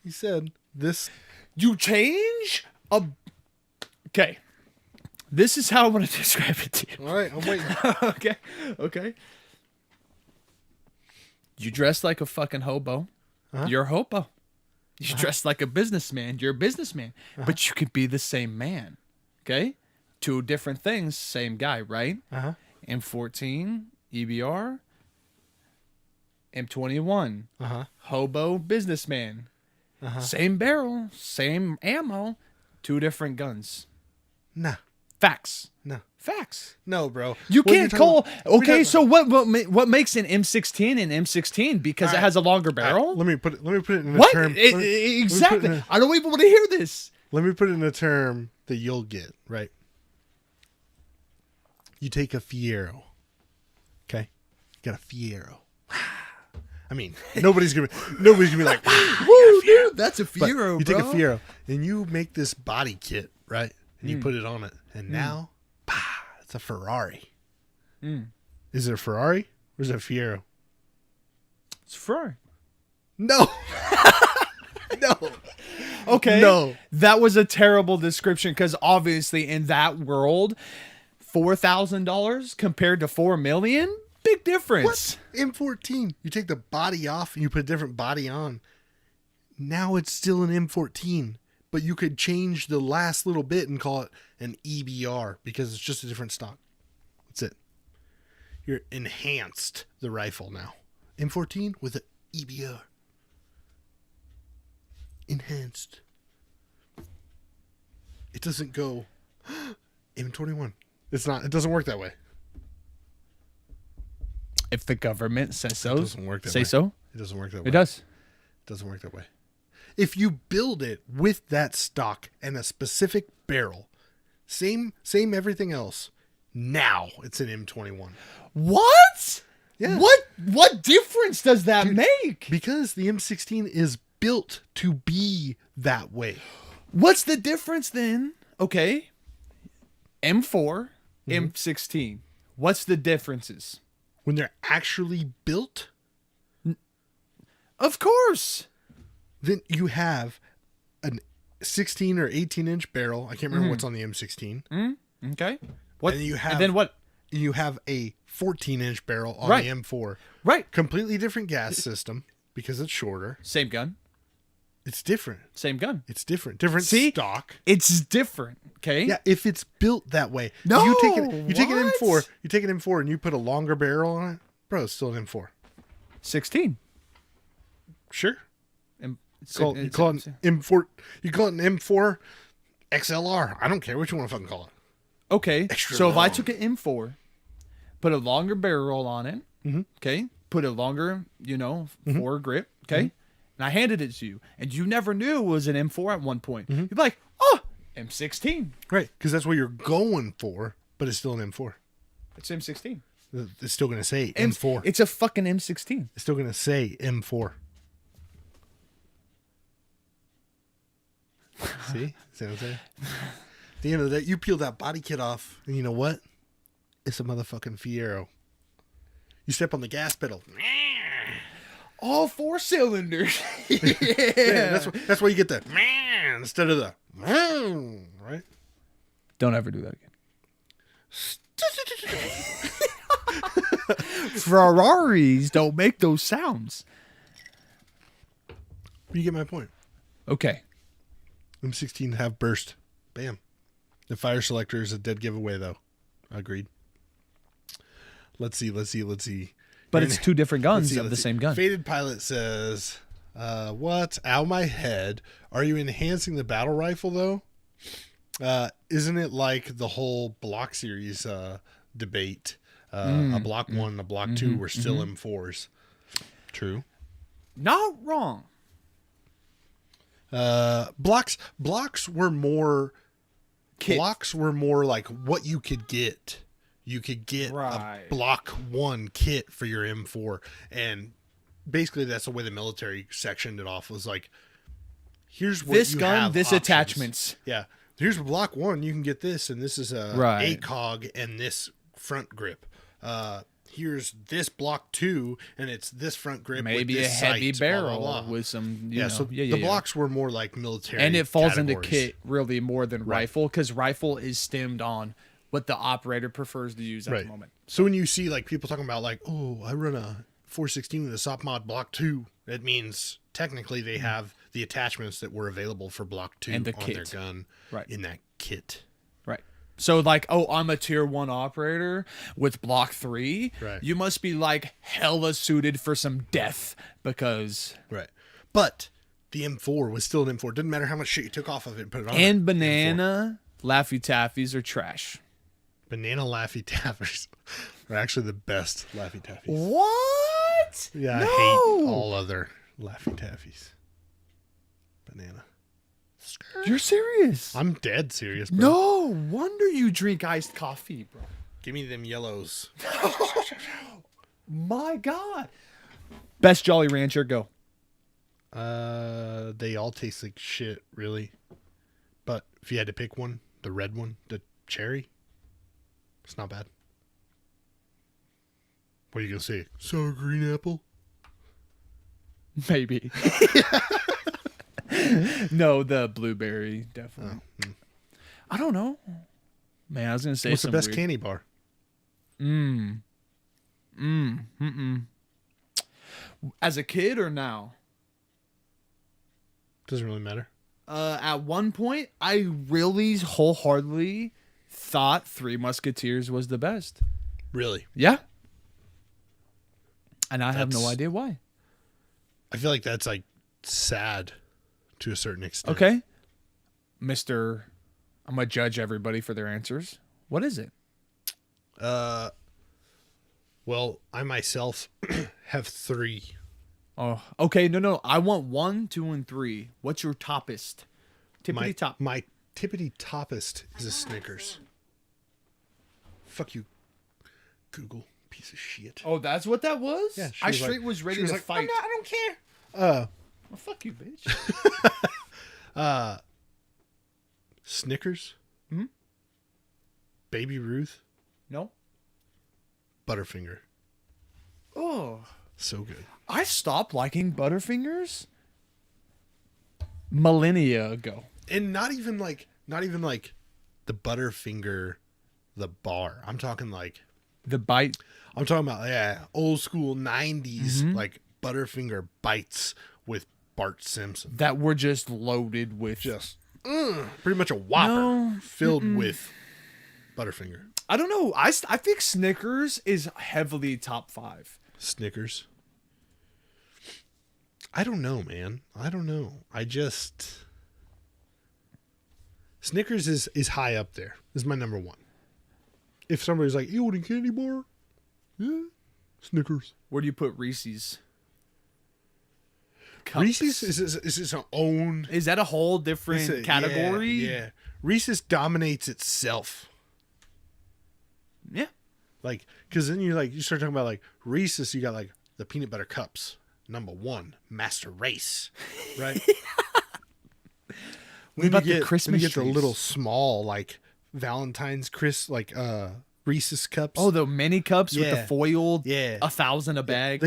Speaker 2: He said this.
Speaker 4: You change a. Okay. This is how I want to describe it to you.
Speaker 2: All right, I'm waiting.
Speaker 4: Okay. You dress like a fucking hobo.
Speaker 2: Uh-huh.
Speaker 4: You're a hobo. You dress like a businessman. You're a businessman. But you could be the same man. Okay? Two different things, same guy, right?
Speaker 2: Uh-huh.
Speaker 4: M14, EBR, M21,
Speaker 2: Uh-huh.
Speaker 4: hobo, businessman.
Speaker 2: Uh-huh.
Speaker 4: Same barrel, same ammo, two different guns.
Speaker 2: Nah.
Speaker 4: Facts.
Speaker 2: No.
Speaker 4: Facts.
Speaker 2: No, bro.
Speaker 4: You
Speaker 2: What you're
Speaker 4: can't
Speaker 2: talking
Speaker 4: call.
Speaker 2: about- we
Speaker 4: Okay,
Speaker 2: don't-
Speaker 4: so what makes an M16 an M16? Because
Speaker 2: All
Speaker 4: it
Speaker 2: right.
Speaker 4: has a longer
Speaker 2: all right,
Speaker 4: barrel.
Speaker 2: let me put it in a
Speaker 4: What?
Speaker 2: term.
Speaker 4: Exactly. I don't even want to hear this.
Speaker 2: Let me put it in a term that you'll get, right? You take a Fiero. Okay? You got a Fiero. I mean, nobody's gonna be like, wow,
Speaker 4: Woo, dude, that's a
Speaker 2: but
Speaker 4: Fiero,
Speaker 2: you
Speaker 4: bro.
Speaker 2: take a Fiero and you make this body kit, right? And you put it on it, and now, it's a Ferrari. Is it a Ferrari or is it a Fiero?
Speaker 4: It's Ferrari.
Speaker 2: No. No.
Speaker 4: Okay.
Speaker 2: No.
Speaker 4: That was a terrible description because obviously in that world, $4,000 compared to $4 million, big difference.
Speaker 2: What? M14. You take the body off and you put a different body on. Now it's still an M14, but you could change the last little bit and call it an EBR because it's just a different stock. That's it. You're enhanced the rifle now. M14 with an EBR. Enhanced. It doesn't go M21. It's not. It doesn't work that way.
Speaker 4: If the government says so,
Speaker 2: It doesn't work that
Speaker 4: say
Speaker 2: way.
Speaker 4: so.
Speaker 2: It doesn't work that way.
Speaker 4: It does.
Speaker 2: It doesn't work that way. If you build it with that stock and a specific barrel, same everything else, now it's an M21.
Speaker 4: What?
Speaker 2: Yeah.
Speaker 4: What difference does that make?
Speaker 2: Because the M16 is built to be that way.
Speaker 4: What's the difference then? Okay. M4, M16. What's the differences?
Speaker 2: When they're actually built,
Speaker 4: Of course.
Speaker 2: then you have an 16 or 18-inch barrel. I can't remember what's on the M16.
Speaker 4: Okay. What?
Speaker 2: And you have
Speaker 4: and then what?
Speaker 2: You have a 14-inch barrel on
Speaker 4: Right.
Speaker 2: the M4.
Speaker 4: Right.
Speaker 2: Completely different gas system because it's shorter.
Speaker 4: Same gun.
Speaker 2: It's different.
Speaker 4: Same gun.
Speaker 2: It's different. Different
Speaker 4: See?
Speaker 2: stock.
Speaker 4: It's different. Okay.
Speaker 2: Yeah, if it's built that way.
Speaker 4: No,
Speaker 2: you take an
Speaker 4: what?
Speaker 2: M4, you take an M4 and you put a longer barrel on it, bro, it's still an M4.
Speaker 4: 16.
Speaker 2: Sure.
Speaker 4: M-
Speaker 2: You call it an M4. You call it an M4 XLR. I don't care what you want to fucking call it.
Speaker 4: Okay.
Speaker 2: Extra
Speaker 4: So if I
Speaker 2: long.
Speaker 4: took an M4, put a longer barrel on it, okay, put a longer, fore grip, okay, and I handed it to you, and you never knew it was an M4 at one point, you'd be like, oh, M16.
Speaker 2: Right, because that's what you're going for, but it's still an M4.
Speaker 4: It's M16.
Speaker 2: It's still going to say M4.
Speaker 4: It's a fucking M16.
Speaker 2: It's still going to say M4. See? See what I'm saying? At the end of the day, you peel that body kit off, and you know what? It's a motherfucking Fiero. You step on the gas pedal.
Speaker 4: All 4 cylinders.
Speaker 2: Yeah, that's why you get the instead of the right.
Speaker 4: Don't ever do that again. Ferraris don't make those sounds.
Speaker 2: You get my point.
Speaker 4: Okay.
Speaker 2: M16 have burst. Bam. The fire selector is a dead giveaway, though. Agreed. Let's see.
Speaker 4: But it's 2 different guns of the
Speaker 2: let's see.
Speaker 4: same gun.
Speaker 2: Faded Pilot says, what? Ow, my head. Are you enhancing the battle rifle, though? Isn't it like the whole block series debate? A block 1 and a block 2 were still M4s. True.
Speaker 4: Not wrong.
Speaker 2: Blocks were more...
Speaker 4: Kit.
Speaker 2: Blocks were more like what you could get. You could get
Speaker 4: Right.
Speaker 2: a block 1 kit for your M4. And basically that's the way the military sectioned it off, was like, here's what
Speaker 4: This
Speaker 2: you
Speaker 4: gun,
Speaker 2: have
Speaker 4: this
Speaker 2: options.
Speaker 4: attachments.
Speaker 2: Yeah. Here's block 1, you can get this, and this is a
Speaker 4: Right.
Speaker 2: ACOG and this front grip. Here's this block 2, and it's this front grip
Speaker 4: Maybe
Speaker 2: with
Speaker 4: a
Speaker 2: this
Speaker 4: heavy
Speaker 2: sight, blah,
Speaker 4: barrel
Speaker 2: blah, blah.
Speaker 4: with some,
Speaker 2: Yeah, so the blocks were more like military
Speaker 4: and it falls
Speaker 2: categories.
Speaker 4: into kit really more than rifle, because rifle is stemmed on what the operator prefers to use at the moment.
Speaker 2: So when you see like people talking about like, oh, I run a 416 with a SOP mod block 2, it means technically they have the attachments that were available for block 2
Speaker 4: And the
Speaker 2: on
Speaker 4: kit.
Speaker 2: their gun in that kit.
Speaker 4: Right. So like, oh, I'm a tier 1 operator with block 3.
Speaker 2: Right.
Speaker 4: You must be like hella suited for some death, because
Speaker 2: Right. But the M4 was still an M4. Didn't matter how much shit you took off of it and put it on.
Speaker 4: and
Speaker 2: M4.
Speaker 4: banana Laffy Taffies are trash.
Speaker 2: Banana Laffy Taffys are actually the best Laffy Taffies.
Speaker 4: What?
Speaker 2: Yeah,
Speaker 4: No.
Speaker 2: I hate all other Laffy Taffies. Banana.
Speaker 4: You're serious?
Speaker 2: I'm dead serious, bro.
Speaker 4: No wonder you drink iced coffee, bro.
Speaker 2: Give me them yellows.
Speaker 4: My God. Best Jolly Rancher, go.
Speaker 2: They all taste like shit, really. But if you had to pick one, the red one, the cherry, it's not bad. What are you gonna say? Sour green apple?
Speaker 4: Maybe. No, the blueberry definitely. I don't know. Man, I was gonna say
Speaker 2: What's the
Speaker 4: some
Speaker 2: best
Speaker 4: weird-
Speaker 2: candy bar?
Speaker 4: As a kid or now?
Speaker 2: Doesn't really matter.
Speaker 4: At one point, I really wholeheartedly thought Three Musketeers was the best.
Speaker 2: Really?
Speaker 4: Yeah. And I have no
Speaker 2: That's-
Speaker 4: idea why.
Speaker 2: I feel like that's like sad to a certain extent.
Speaker 4: Okay. Mr. I'm going to judge everybody for their answers. What is it?
Speaker 2: Well, I myself have 3.
Speaker 4: Oh, okay. No. I want 1, 2, and 3. What's your toppest? Tippity top.
Speaker 2: My tippity toppest is a Snickers. Fuck you, Google, piece of shit.
Speaker 4: Oh, that's what that was?
Speaker 2: Yeah, she
Speaker 4: I
Speaker 2: was
Speaker 4: straight
Speaker 2: like-
Speaker 4: was ready
Speaker 2: she was
Speaker 4: to
Speaker 2: like,
Speaker 4: fight.
Speaker 2: I don't care.
Speaker 4: Well, fuck you, bitch.
Speaker 2: Snickers.
Speaker 4: Hmm?
Speaker 2: Baby Ruth.
Speaker 4: No?
Speaker 2: Butterfinger.
Speaker 4: Oh.
Speaker 2: So good.
Speaker 4: I stopped liking Butterfingers millennia ago.
Speaker 2: And not even like the Butterfinger, the bar. I'm talking
Speaker 4: The bite.
Speaker 2: about old school 90s
Speaker 4: Mm-hmm.
Speaker 2: like Butterfinger bites with Bart Simpson.
Speaker 4: That were just loaded with
Speaker 2: Just pretty much a Whopper
Speaker 4: No,
Speaker 2: filled with Butterfinger.
Speaker 4: I don't know. I think Snickers is heavily top 5.
Speaker 2: Snickers. I don't know, man. I don't know. Snickers is high up there. This is my number 1. If somebody's like, you want a candy bar? Yeah. Snickers.
Speaker 4: Where do you put Reese's? Cups.
Speaker 2: Reese's is its own
Speaker 4: Is that a whole different category?
Speaker 2: Yeah. Reese's dominates itself.
Speaker 4: Yeah.
Speaker 2: Like, because then you start talking about like Reese's, you got like the peanut butter cups. Number 1, Master Race, right?
Speaker 4: What about the
Speaker 2: When
Speaker 4: Christmas
Speaker 2: you get the
Speaker 4: trees?
Speaker 2: little small like Valentine's Reese's cups.
Speaker 4: Oh, the mini cups with the
Speaker 2: Yeah.
Speaker 4: foiled.
Speaker 2: Yeah.
Speaker 4: 1,000 a bag.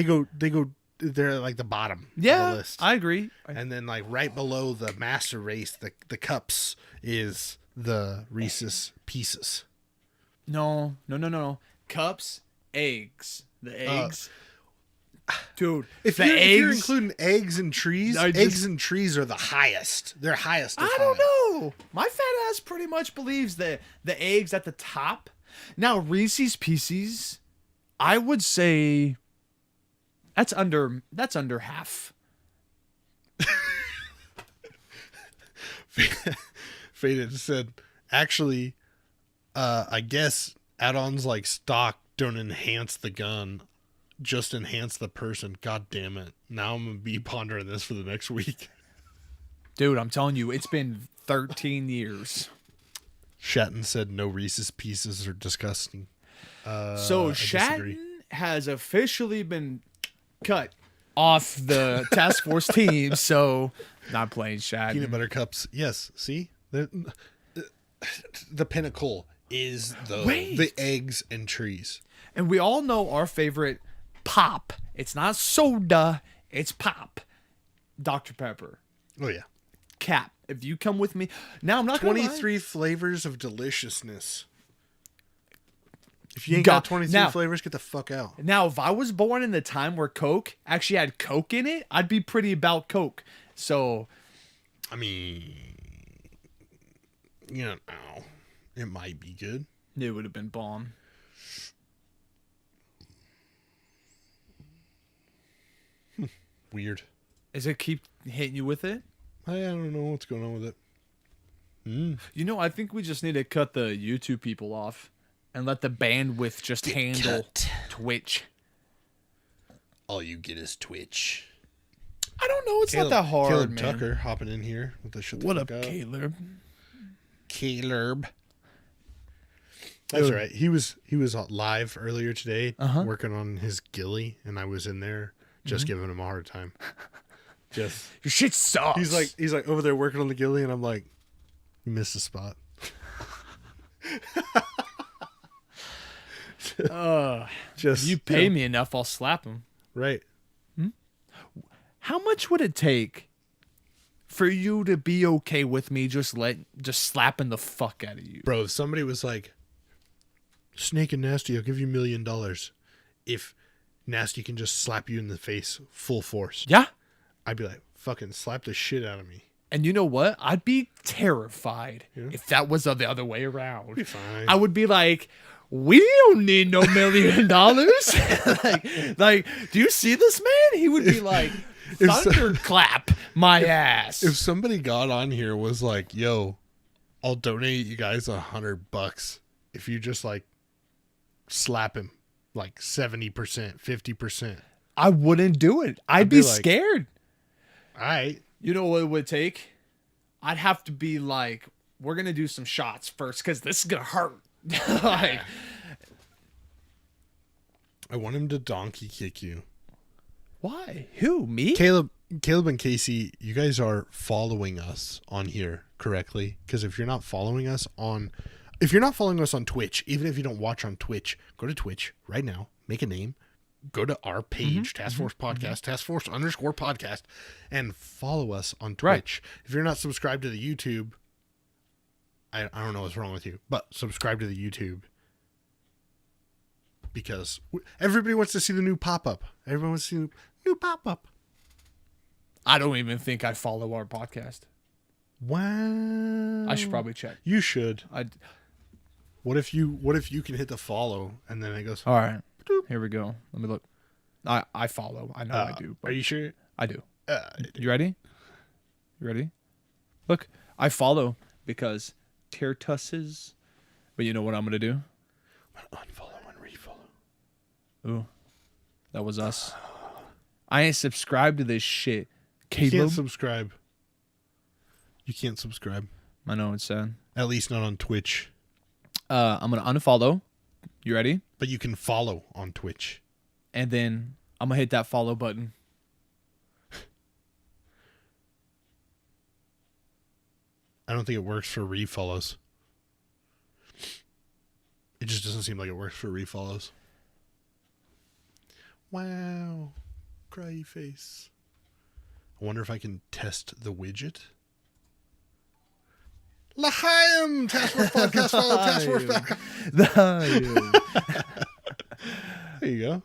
Speaker 2: They're like the bottom of
Speaker 4: yeah,
Speaker 2: the list.
Speaker 4: I agree.
Speaker 2: And then like right below the Master Race, the cups is the Reese's Pieces.
Speaker 4: No. Cups, eggs. The eggs. Dude,
Speaker 2: If
Speaker 4: the
Speaker 2: you're
Speaker 4: eggs.
Speaker 2: including eggs and trees, eggs and trees are the highest. They're highest. Of
Speaker 4: I
Speaker 2: high.
Speaker 4: don't know. My fat ass pretty much believes that the eggs at the top. Now Reese's Pieces, I would say that's under half.
Speaker 2: Faded said, actually, I guess add-ons like stock don't enhance the gun, just enhance the person. God damn it. Now I'm going to be pondering this for the next week.
Speaker 4: Dude, I'm telling you, it's been 13 years.
Speaker 2: Shatton said no Reese's Pieces are disgusting.
Speaker 4: So
Speaker 2: I disagree.
Speaker 4: Shatton has officially been cut off the task force team, so not playing Shatton.
Speaker 2: Peanut butter cups. Yes. See? The pinnacle is the eggs and trees.
Speaker 4: And we all know our favorite pop. It's not soda, it's pop. Dr. Pepper.
Speaker 2: Oh, yeah.
Speaker 4: Cap. If you come with me. Now, I'm not going to
Speaker 2: 23 flavors of deliciousness. If you ain't
Speaker 4: God,
Speaker 2: got 23
Speaker 4: now-
Speaker 2: flavors, get the fuck out.
Speaker 4: Now, if I was born in the time where Coke actually had Coke in it, I'd be pretty about Coke. So,
Speaker 2: I mean, you know, it might be good.
Speaker 4: it would have been bomb.
Speaker 2: Weird.
Speaker 4: Is it keep hitting you with it?
Speaker 2: I don't know what's going on with it.
Speaker 4: You know, I think we just need to cut the YouTube people off and let the bandwidth just handle
Speaker 2: cut.
Speaker 4: Twitch.
Speaker 2: All you get is Twitch.
Speaker 4: I don't know. It's not that hard,
Speaker 2: Caleb
Speaker 4: man.
Speaker 2: Tucker hopping in here with the shut the
Speaker 4: What
Speaker 2: fuck
Speaker 4: up, Caleb?
Speaker 2: Caleb. That's right. He was live earlier today working on his ghillie, and I was in there just giving him a hard time. Just
Speaker 4: Your shit sucks.
Speaker 2: he's like over there working on the ghillie, and I'm like, you missed a spot. Just
Speaker 4: you pay me enough, I'll slap him.
Speaker 2: right.
Speaker 4: how much would it take for you to be okay with me just slapping the fuck out of you?
Speaker 2: Bro, if somebody was like, Snake and Nasty, I'll give you $1 million if Nasty can just slap you in the face full force.
Speaker 4: Yeah.
Speaker 2: I'd be like, fucking slap the shit out of me.
Speaker 4: And you know what? I'd be terrified if that was the other way around.
Speaker 2: Be fine.
Speaker 4: I would be like, we don't need no $1 million. like, do you see this man? He would be like, thunderclap my ass.
Speaker 2: If somebody got on here was like, yo, I'll donate you guys $100 if you just like slap him like 70%, 50%.
Speaker 4: I wouldn't do it. I'd be
Speaker 2: like,
Speaker 4: scared.
Speaker 2: All right.
Speaker 4: You know what it would take? I'd have to be like, we're going to do some shots first because this is going to hurt. Like,
Speaker 2: I want him to donkey kick you.
Speaker 4: why? Who? Me?
Speaker 2: Caleb and Casey, you guys are following us on here correctly? Because if you're not following us on Twitch, even if you don't watch on Twitch, go to Twitch right now, make a name, go to our page, Task Force Podcast, Task Force _podcast, and follow us on Twitch. Right. If you're not subscribed to the YouTube, I don't know what's wrong with you, but subscribe to the YouTube. Because everybody wants to see the new pop-up. Everyone wants to see the new pop-up.
Speaker 4: I don't even think I follow our podcast.
Speaker 2: Wow.
Speaker 4: I should probably check.
Speaker 2: You should.
Speaker 4: I
Speaker 2: What if you can hit the follow and then it goes,
Speaker 4: All right.
Speaker 2: Doop.
Speaker 4: Here we go. Let me look. I follow. I know I do.
Speaker 2: Are you sure?
Speaker 4: I do. You ready? You ready? Look, I follow because Tertus's. But you know what I'm going to do?
Speaker 2: Unfollow and refollow.
Speaker 4: Ooh. That was us. I ain't subscribed to this shit.
Speaker 2: You
Speaker 4: Caleb.
Speaker 2: can't subscribe. You can't subscribe.
Speaker 4: I know it's sad.
Speaker 2: At least not on Twitch.
Speaker 4: I'm going to unfollow. You ready?
Speaker 2: But you can follow on Twitch.
Speaker 4: And then I'm going to hit that follow button.
Speaker 2: I don't think it works for refollows. It just doesn't seem like it works for refollows. Wow. Cry face. I wonder if I can test the widget. L'chaim! Task Force Podcast, follow Task Force Podcast. There you go.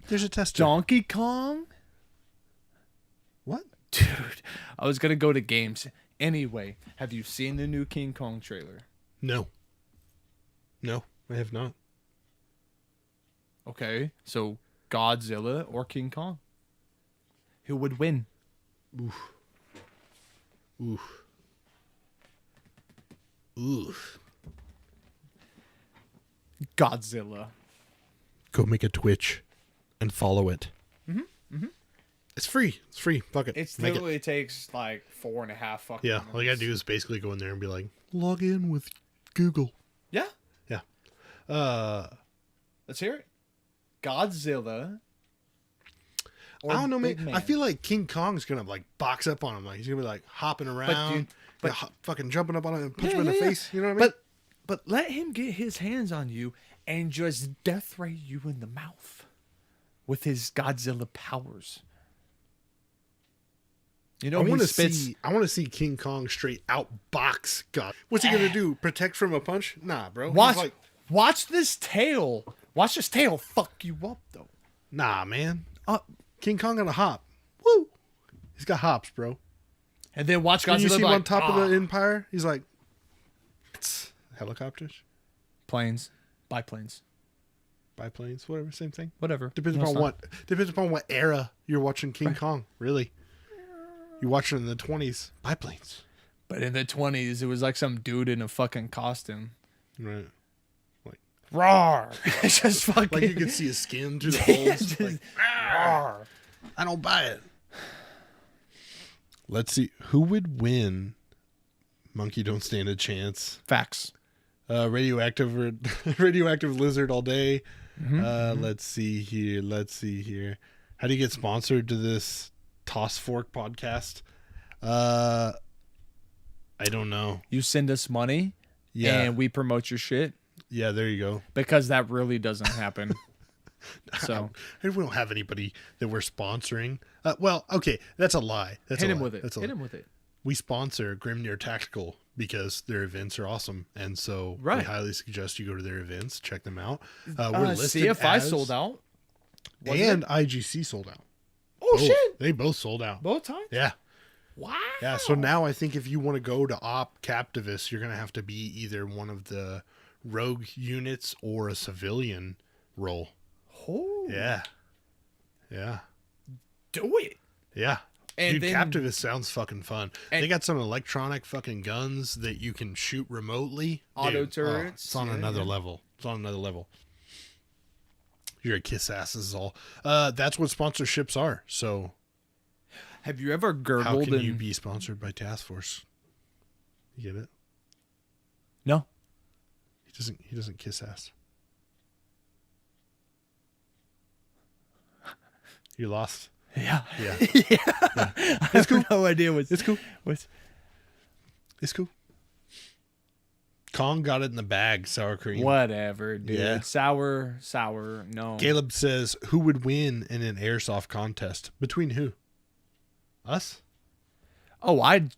Speaker 2: There's a tester.
Speaker 4: Donkey Kong?
Speaker 2: What?
Speaker 4: Dude, I was going to go to games. Anyway, have you seen the new King Kong trailer?
Speaker 2: No. No, I have not.
Speaker 4: Okay, so Godzilla or King Kong? Who would win?
Speaker 2: Oof. Oof. Oof.
Speaker 4: Godzilla.
Speaker 2: Go make a Twitch and follow it. It's free. It's free. Fuck it.
Speaker 4: It
Speaker 2: Make
Speaker 4: literally takes like 4.5 fucking
Speaker 2: Yeah, all you gotta do is basically go in there and be like, log in with Google.
Speaker 4: Yeah.
Speaker 2: Yeah.
Speaker 4: Let's hear it. Godzilla.
Speaker 2: I don't know,
Speaker 4: Big
Speaker 2: man.
Speaker 4: Man.
Speaker 2: I feel like King Kong's gonna like box up on him. Like he's gonna be like hopping around, fucking jumping up on him and punch him in the face. You know what I mean?
Speaker 4: But let him get his hands on you and just death ray you in the mouth with his Godzilla powers. You know,
Speaker 2: I want to see King Kong straight out box God. What's he gonna do? Protect from a punch? Nah, bro.
Speaker 4: Watch this tail. Watch this tail fuck you up though.
Speaker 2: Nah, man. King Kong got a hop. Woo. He's got hops, bro.
Speaker 4: And then watch Godzilla.
Speaker 2: You see him
Speaker 4: like,
Speaker 2: on top of the Empire? He's like, helicopters,
Speaker 4: planes, biplanes,
Speaker 2: biplanes, whatever, same thing.
Speaker 4: whatever.
Speaker 2: Depends upon what era you're watching King Kong. Really, you watch it in the 20s, biplanes.
Speaker 4: But in the 20s, it was like some dude in a fucking costume.
Speaker 2: Right.
Speaker 4: Roar! It's just fucking.
Speaker 2: Like you could see his skin through the holes. Like, roar! I don't buy it. Let's see who would win. Monkey don't stand a chance.
Speaker 4: Facts.
Speaker 2: Radioactive lizard all day. Let's see here. How do you get sponsored to this Toss Fork podcast? I don't know.
Speaker 4: You send us money, and we promote your shit.
Speaker 2: Yeah, there you go.
Speaker 4: Because that really doesn't happen. So
Speaker 2: we don't have anybody that we're sponsoring. Well, okay, that's a lie. That's
Speaker 4: hit
Speaker 2: a
Speaker 4: him
Speaker 2: lie.
Speaker 4: with it.
Speaker 2: That's a
Speaker 4: Hit
Speaker 2: lie.
Speaker 4: him with it.
Speaker 2: We sponsor Grimnir Tactical because their events are awesome, and so we
Speaker 4: Right.
Speaker 2: highly suggest you go to their events, check them out. We're listed
Speaker 4: CFI
Speaker 2: as,
Speaker 4: sold out. Wasn't
Speaker 2: and
Speaker 4: it?
Speaker 2: IGC sold out.
Speaker 4: Oh
Speaker 2: Both.
Speaker 4: shit!
Speaker 2: They both sold out.
Speaker 4: Both times.
Speaker 2: Yeah.
Speaker 4: Wow.
Speaker 2: Yeah, so now I think if you want to go to Op Captivus, you're going to have to be either one of the rogue units or a civilian role.
Speaker 4: Oh,
Speaker 2: Yeah. Yeah.
Speaker 4: do it.
Speaker 2: Yeah.
Speaker 4: And
Speaker 2: Dude,
Speaker 4: then-
Speaker 2: Captivus sounds fucking fun. They got some electronic fucking guns that you can shoot remotely.
Speaker 4: Auto
Speaker 2: Dude,
Speaker 4: turrets.
Speaker 2: it's on
Speaker 4: Yeah,
Speaker 2: another
Speaker 4: yeah.
Speaker 2: level. It's on another level. You're a kiss ass is all. That's what sponsorships are. So
Speaker 4: Have you ever
Speaker 2: how
Speaker 4: gurgled
Speaker 2: can
Speaker 4: and
Speaker 2: you be sponsored by Task Force? You get it?
Speaker 4: no?
Speaker 2: He doesn't kiss ass. You lost.
Speaker 4: Yeah.
Speaker 2: Yeah.
Speaker 4: I have no idea what's
Speaker 2: It's cool.
Speaker 4: what's
Speaker 2: It's cool. Kong got it in the bag, sour cream.
Speaker 4: whatever, dude.
Speaker 2: Yeah.
Speaker 4: Sour. No.
Speaker 2: Caleb says, who would win in an airsoft contest? Between who? Us?
Speaker 4: Oh, I'd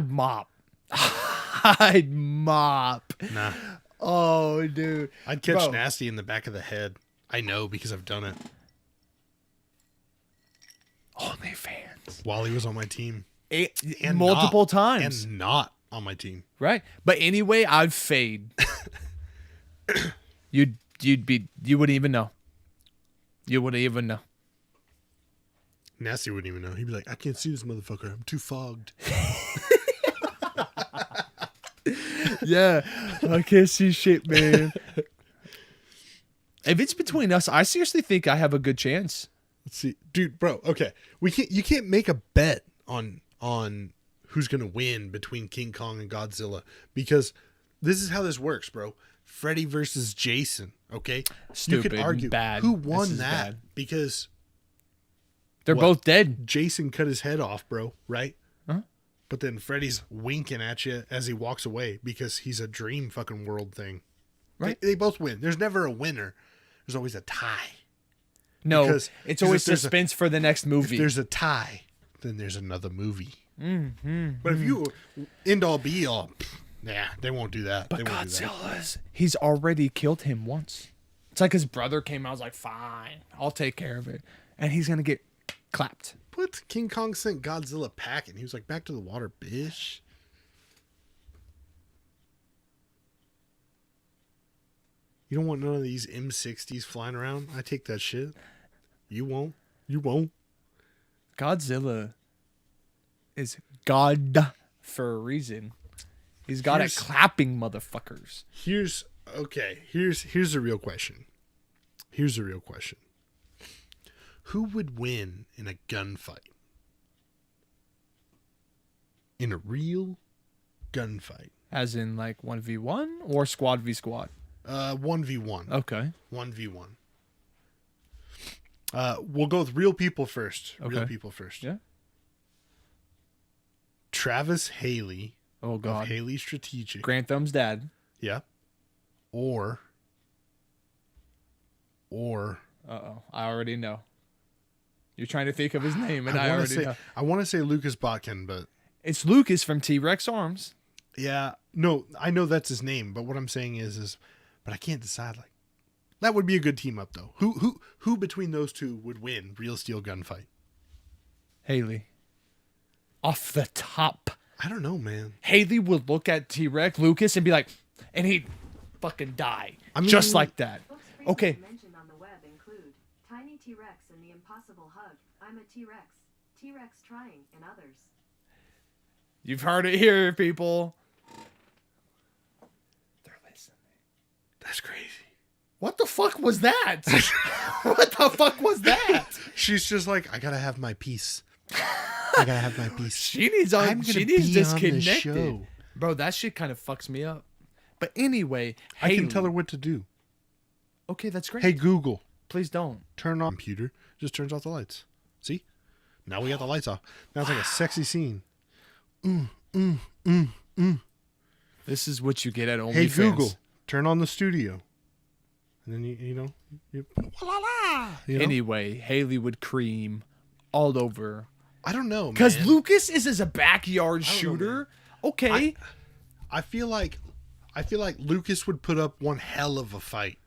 Speaker 4: mop. I'd mop.
Speaker 2: Nah.
Speaker 4: Oh, dude.
Speaker 2: I'd catch
Speaker 4: Bro.
Speaker 2: Nasty in the back of the head. I know because I've done it
Speaker 4: OnlyFans.
Speaker 2: while he was on my team.
Speaker 4: And multiple
Speaker 2: not-
Speaker 4: times.
Speaker 2: And not on my team.
Speaker 4: Right. But anyway, I'd fade. You wouldn't even know. You wouldn't even know.
Speaker 2: Nasty wouldn't even know. He'd be like, I can't see this motherfucker. I'm too fogged.
Speaker 4: Yeah. I can't see shit, man. If it's between us, I seriously think I have a good chance.
Speaker 2: Let's see. Dude, bro, okay. You can't make a bet on who's gonna win between King Kong and Godzilla because this is how this works, bro. Freddy versus Jason, okay?
Speaker 4: Stupid
Speaker 2: You could argue
Speaker 4: and bad.
Speaker 2: who
Speaker 4: This
Speaker 2: won
Speaker 4: is
Speaker 2: that
Speaker 4: bad.
Speaker 2: because
Speaker 4: They're
Speaker 2: What?
Speaker 4: both dead.
Speaker 2: Jason cut his head off, bro, right?
Speaker 4: Huh?
Speaker 2: But then Freddy's winking at you as he walks away because he's a dream fucking world thing.
Speaker 4: Right.
Speaker 2: They both win. There's never a winner. There's always a tie.
Speaker 4: No,
Speaker 2: Because-
Speaker 4: it's
Speaker 2: because
Speaker 4: always
Speaker 2: if there's a-
Speaker 4: suspense for the next movie.
Speaker 2: If there's a tie, then there's another movie.
Speaker 4: Mm-hmm.
Speaker 2: But if you end all be all, nah, they won't do that.
Speaker 4: But
Speaker 2: they won't do that.
Speaker 4: Godzilla's, he's already killed him once. It's like his brother came out, was like, fine, I'll take care of it. And he's going to get clapped.
Speaker 2: What? King Kong sent Godzilla packing. He was like, back to the water, bitch. You don't want none of these M60s flying around? I take that shit. You won't. You won't.
Speaker 4: Godzilla is God for a reason. He's got
Speaker 2: Here's-
Speaker 4: it clapping motherfuckers.
Speaker 2: Here's the real question. Here's the real question. Who would win in a gunfight? In a real gunfight.
Speaker 4: As in like 1v1 or squad v squad?
Speaker 2: 1v1.
Speaker 4: Okay.
Speaker 2: 1v1. We'll go with real people first. Real
Speaker 4: Okay.
Speaker 2: people first.
Speaker 4: Yeah.
Speaker 2: Travis Haley
Speaker 4: Oh
Speaker 2: of
Speaker 4: god.
Speaker 2: Haley Strategic.
Speaker 4: Grant Thumb's dad.
Speaker 2: Yeah. Or
Speaker 4: Uh-oh. I already know. You're trying to think of his name and I
Speaker 2: wanna
Speaker 4: already
Speaker 2: say,
Speaker 4: know.
Speaker 2: I want to say Lucas Botkin, but
Speaker 4: It's Lucas from T-Rex Arms.
Speaker 2: yeah, no, I know that's his name, but what I'm saying is but I can't decide. Like, that would be a good team up though. Who between those two would win real steel gunfight?
Speaker 4: Haley. Off the top.
Speaker 2: I don't know, man.
Speaker 4: Haley would look at T-Rex Lucas and be like, and he'd fucking die.
Speaker 2: I mean-
Speaker 4: just like that.
Speaker 5: Books frequently
Speaker 4: Okay.
Speaker 5: mentioned on the web include Tiny T-Rex and the Impossible Hug, I'm a T-Rex, T-Rex Trying, and others.
Speaker 4: You've heard it here, people. They're listening.
Speaker 2: That's crazy.
Speaker 4: What the fuck was that? What the fuck was that?
Speaker 2: She's just like, I gotta have my piece. I gotta have my piece.
Speaker 4: She needs
Speaker 2: I'm
Speaker 4: she
Speaker 2: gonna
Speaker 4: needs
Speaker 2: be on the
Speaker 4: disconnected.
Speaker 2: show.
Speaker 4: Bro, that shit kind of fucks me up. But anyway,
Speaker 2: I can
Speaker 4: Haley-
Speaker 2: tell her what to do.
Speaker 4: Okay, that's great.
Speaker 2: Hey Google,
Speaker 4: Please don't.
Speaker 2: turn on computer. Just turns off the lights. See? Now we got the lights off. Now it's like a sexy scene.
Speaker 4: This is what you get at OnlyFans.
Speaker 2: Hey Google, turn on the studio. And then you la la. You know?
Speaker 4: Anyway, Haley would cream all over.
Speaker 2: I don't know,
Speaker 4: Because
Speaker 2: man.
Speaker 4: Lucas is a backyard
Speaker 2: I don't know,
Speaker 4: shooter. Okay.
Speaker 2: I feel like Lucas would put up one hell of a fight.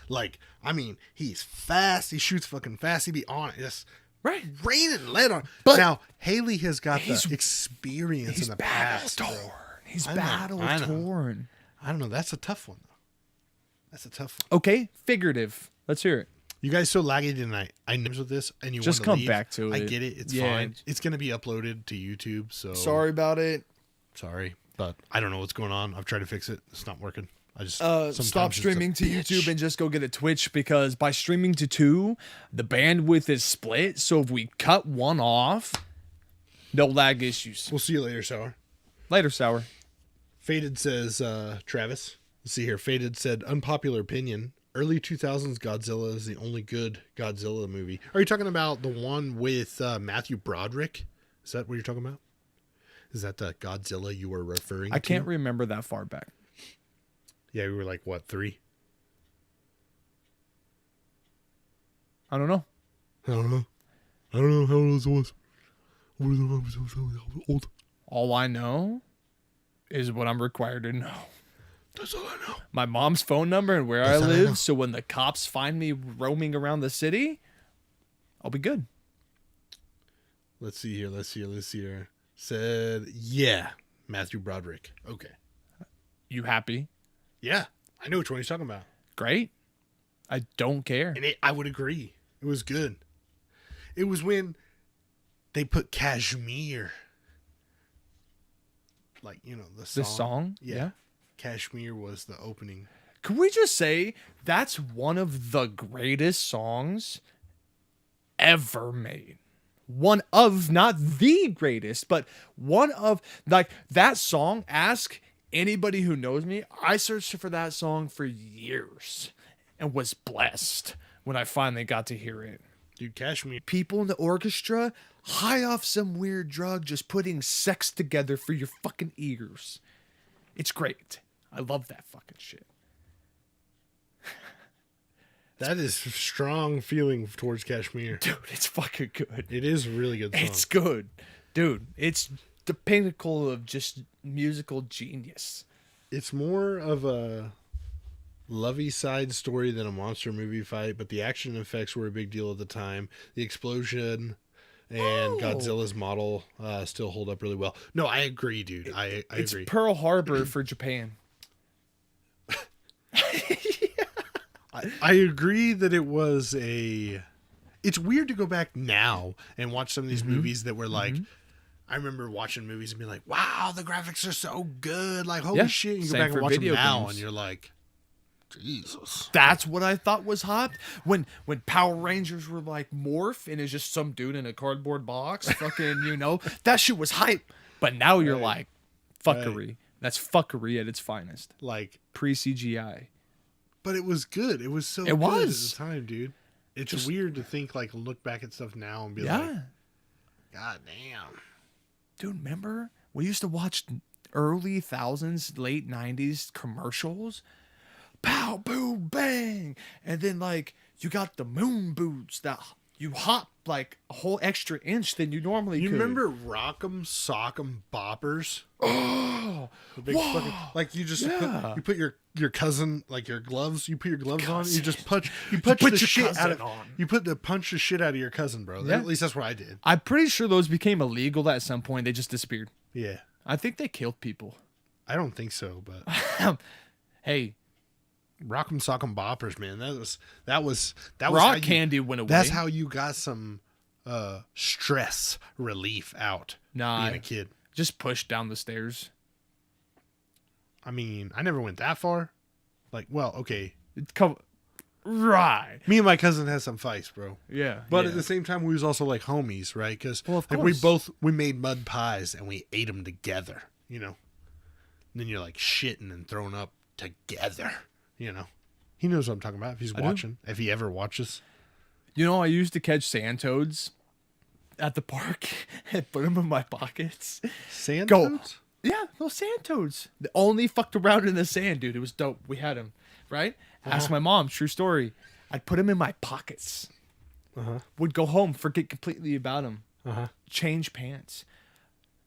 Speaker 2: Like, I mean, he's fast. He shoots fucking fast. He'd be on it. Just
Speaker 4: Right.
Speaker 2: raining lead on.
Speaker 4: But
Speaker 2: now Haley has got the experience in the past. Bro.
Speaker 4: He's
Speaker 2: I know,
Speaker 4: battle
Speaker 2: I know.
Speaker 4: torn.
Speaker 2: I don't know. That's a tough one, though. That's a tough one.
Speaker 4: Okay, figurative. Let's hear it.
Speaker 2: You guys so laggy tonight. I know with this, and you
Speaker 4: Just
Speaker 2: want to
Speaker 4: come
Speaker 2: leave.
Speaker 4: back to
Speaker 2: I
Speaker 4: it.
Speaker 2: get it. It's
Speaker 4: Yeah.
Speaker 2: fine. It's gonna be uploaded to YouTube. So
Speaker 4: about it.
Speaker 2: sorry, but I don't know what's going on. I've tried to fix it. It's not working. I just sometimes
Speaker 4: Stop
Speaker 2: it's a
Speaker 4: streaming to
Speaker 2: bitch.
Speaker 4: YouTube and just go get a Twitch, because by streaming to 2, the bandwidth is split. So if we cut one off, no lag issues.
Speaker 2: We'll see you later, Sour.
Speaker 4: Later, Sour.
Speaker 2: Faded says, Travis. Let's see here. Faded said, unpopular opinion. Early 2000s Godzilla is the only good Godzilla movie. Are you talking about the one with Matthew Broderick? Is that what you're talking about? Is that the Godzilla you were referring to?
Speaker 4: I can't remember that far back.
Speaker 2: Yeah, we were like, what, 3?
Speaker 4: I don't know.
Speaker 2: I don't know. I don't know how old this was. Old.
Speaker 4: All I know is what I'm required to know.
Speaker 2: That's all I know.
Speaker 4: My mom's phone number and where
Speaker 2: That's
Speaker 4: I
Speaker 2: all I know.
Speaker 4: live, so when the cops find me roaming around the city, I'll be good.
Speaker 2: Let's see here. Said, yeah, Matthew Broderick. Okay.
Speaker 4: You happy?
Speaker 2: Yeah, I know which one he's talking about.
Speaker 4: Great. I don't care.
Speaker 2: And I would agree. It was good. It was when they put Kashmir. Like, the song.
Speaker 4: This song?
Speaker 2: Yeah. Kashmir was the opening.
Speaker 4: Could we just say that's one of the greatest songs ever made? One of, not the greatest, but one of, like, that song. Ask anybody who knows me. I searched for that song for years and was blessed when I finally got to hear it.
Speaker 2: Dude, Kashmir.
Speaker 4: People in the orchestra high off some weird drug, just putting sex together for your fucking ears. It's great. I love that fucking shit.
Speaker 2: That is strong feeling towards Kashmir.
Speaker 4: Dude, it's fucking good.
Speaker 2: It is a really good song.
Speaker 4: It's good. Dude, it's the pinnacle of just musical genius.
Speaker 2: It's more of a lovey side story than a monster movie fight, but the action effects were a big deal at the time. The explosion and Godzilla's model still hold up really well. No, I agree, dude. I
Speaker 4: It's
Speaker 2: agree.
Speaker 4: Pearl Harbor for Japan.
Speaker 2: I agree that it was a... It's weird to go back now and watch some of these movies that were like... I remember watching movies and being like, wow, the graphics are so good. Like, holy
Speaker 4: Yeah,
Speaker 2: shit. You go
Speaker 4: same
Speaker 2: back
Speaker 4: for
Speaker 2: and watch them
Speaker 4: video
Speaker 2: now
Speaker 4: games.
Speaker 2: and you're like, Jesus.
Speaker 4: That's what I thought was hot. When Power Rangers were like morph and it's just some dude in a cardboard box, fucking, that shit was hype. But now you're like, fuckery.
Speaker 2: Right.
Speaker 4: That's fuckery at its finest.
Speaker 2: Like,
Speaker 4: Pre-CGI.
Speaker 2: but it was good. It was so
Speaker 4: It
Speaker 2: good
Speaker 4: was.
Speaker 2: at the time, dude. It's
Speaker 4: Just-
Speaker 2: weird to think, like, look back at stuff now and be
Speaker 4: Yeah.
Speaker 2: like, God damn.
Speaker 4: Dude, remember? We used to watch early thousands, late 90s commercials. Pow, boom, bang. And then, like, you got the moon boots that you hop, like, a whole extra inch than you normally
Speaker 2: You
Speaker 4: could.
Speaker 2: remember Rock'em Sock'em Boppers?
Speaker 4: Oh,
Speaker 2: The big fucking, like, you just
Speaker 4: Yeah.
Speaker 2: you put your cousin, like, your gloves, you put your gloves on, and you just punch
Speaker 4: put
Speaker 2: the
Speaker 4: your
Speaker 2: shit out
Speaker 4: cousin
Speaker 2: of
Speaker 4: on.
Speaker 2: You punch the shit out of your cousin, bro.
Speaker 4: Yeah.
Speaker 2: At least that's what I did.
Speaker 4: I'm pretty sure those became illegal at some point. They just disappeared.
Speaker 2: Yeah.
Speaker 4: I think they killed people.
Speaker 2: I don't think so, but
Speaker 4: Hey,
Speaker 2: Rock'em Sock'em Boppers, man. That was how
Speaker 4: rock
Speaker 2: you-
Speaker 4: candy went away.
Speaker 2: That's how you got some stress relief out
Speaker 4: Nah.
Speaker 2: being a kid.
Speaker 4: Just pushed down the stairs.
Speaker 2: I mean, I never went that far. Like, well, okay.
Speaker 4: Right.
Speaker 2: Me and my cousin had some fights, bro.
Speaker 4: Yeah.
Speaker 2: But
Speaker 4: yeah.
Speaker 2: at the same time, we was also like homies, right? Because
Speaker 4: Well, of
Speaker 2: like
Speaker 4: course.
Speaker 2: we made mud pies and we ate them together, And then you're like shitting and throwing up together, He knows what I'm talking about if he's
Speaker 4: do.
Speaker 2: watching, if he ever watches.
Speaker 4: I used to catch sand toads at the park and put them in my pockets.
Speaker 2: Sand
Speaker 4: Go.
Speaker 2: toads?
Speaker 4: Yeah, those sand toads. They only fucked around in the sand, dude. It was dope. We had them, right? Ask my mom. True story. I'd put them in my pockets. Would go home, forget completely about them. Change pants.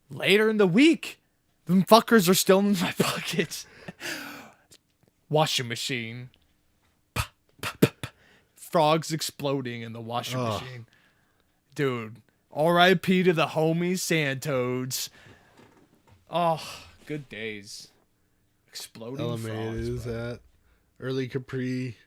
Speaker 4: Later in the week, them fuckers are still in my pockets. Washing machine. Frogs exploding in the washing machine. Dude, R.I.P. to the homies sand toads. Oh, good days. Exploding
Speaker 2: LMA
Speaker 4: frogs,
Speaker 2: is
Speaker 4: bro.
Speaker 2: that. Early Capri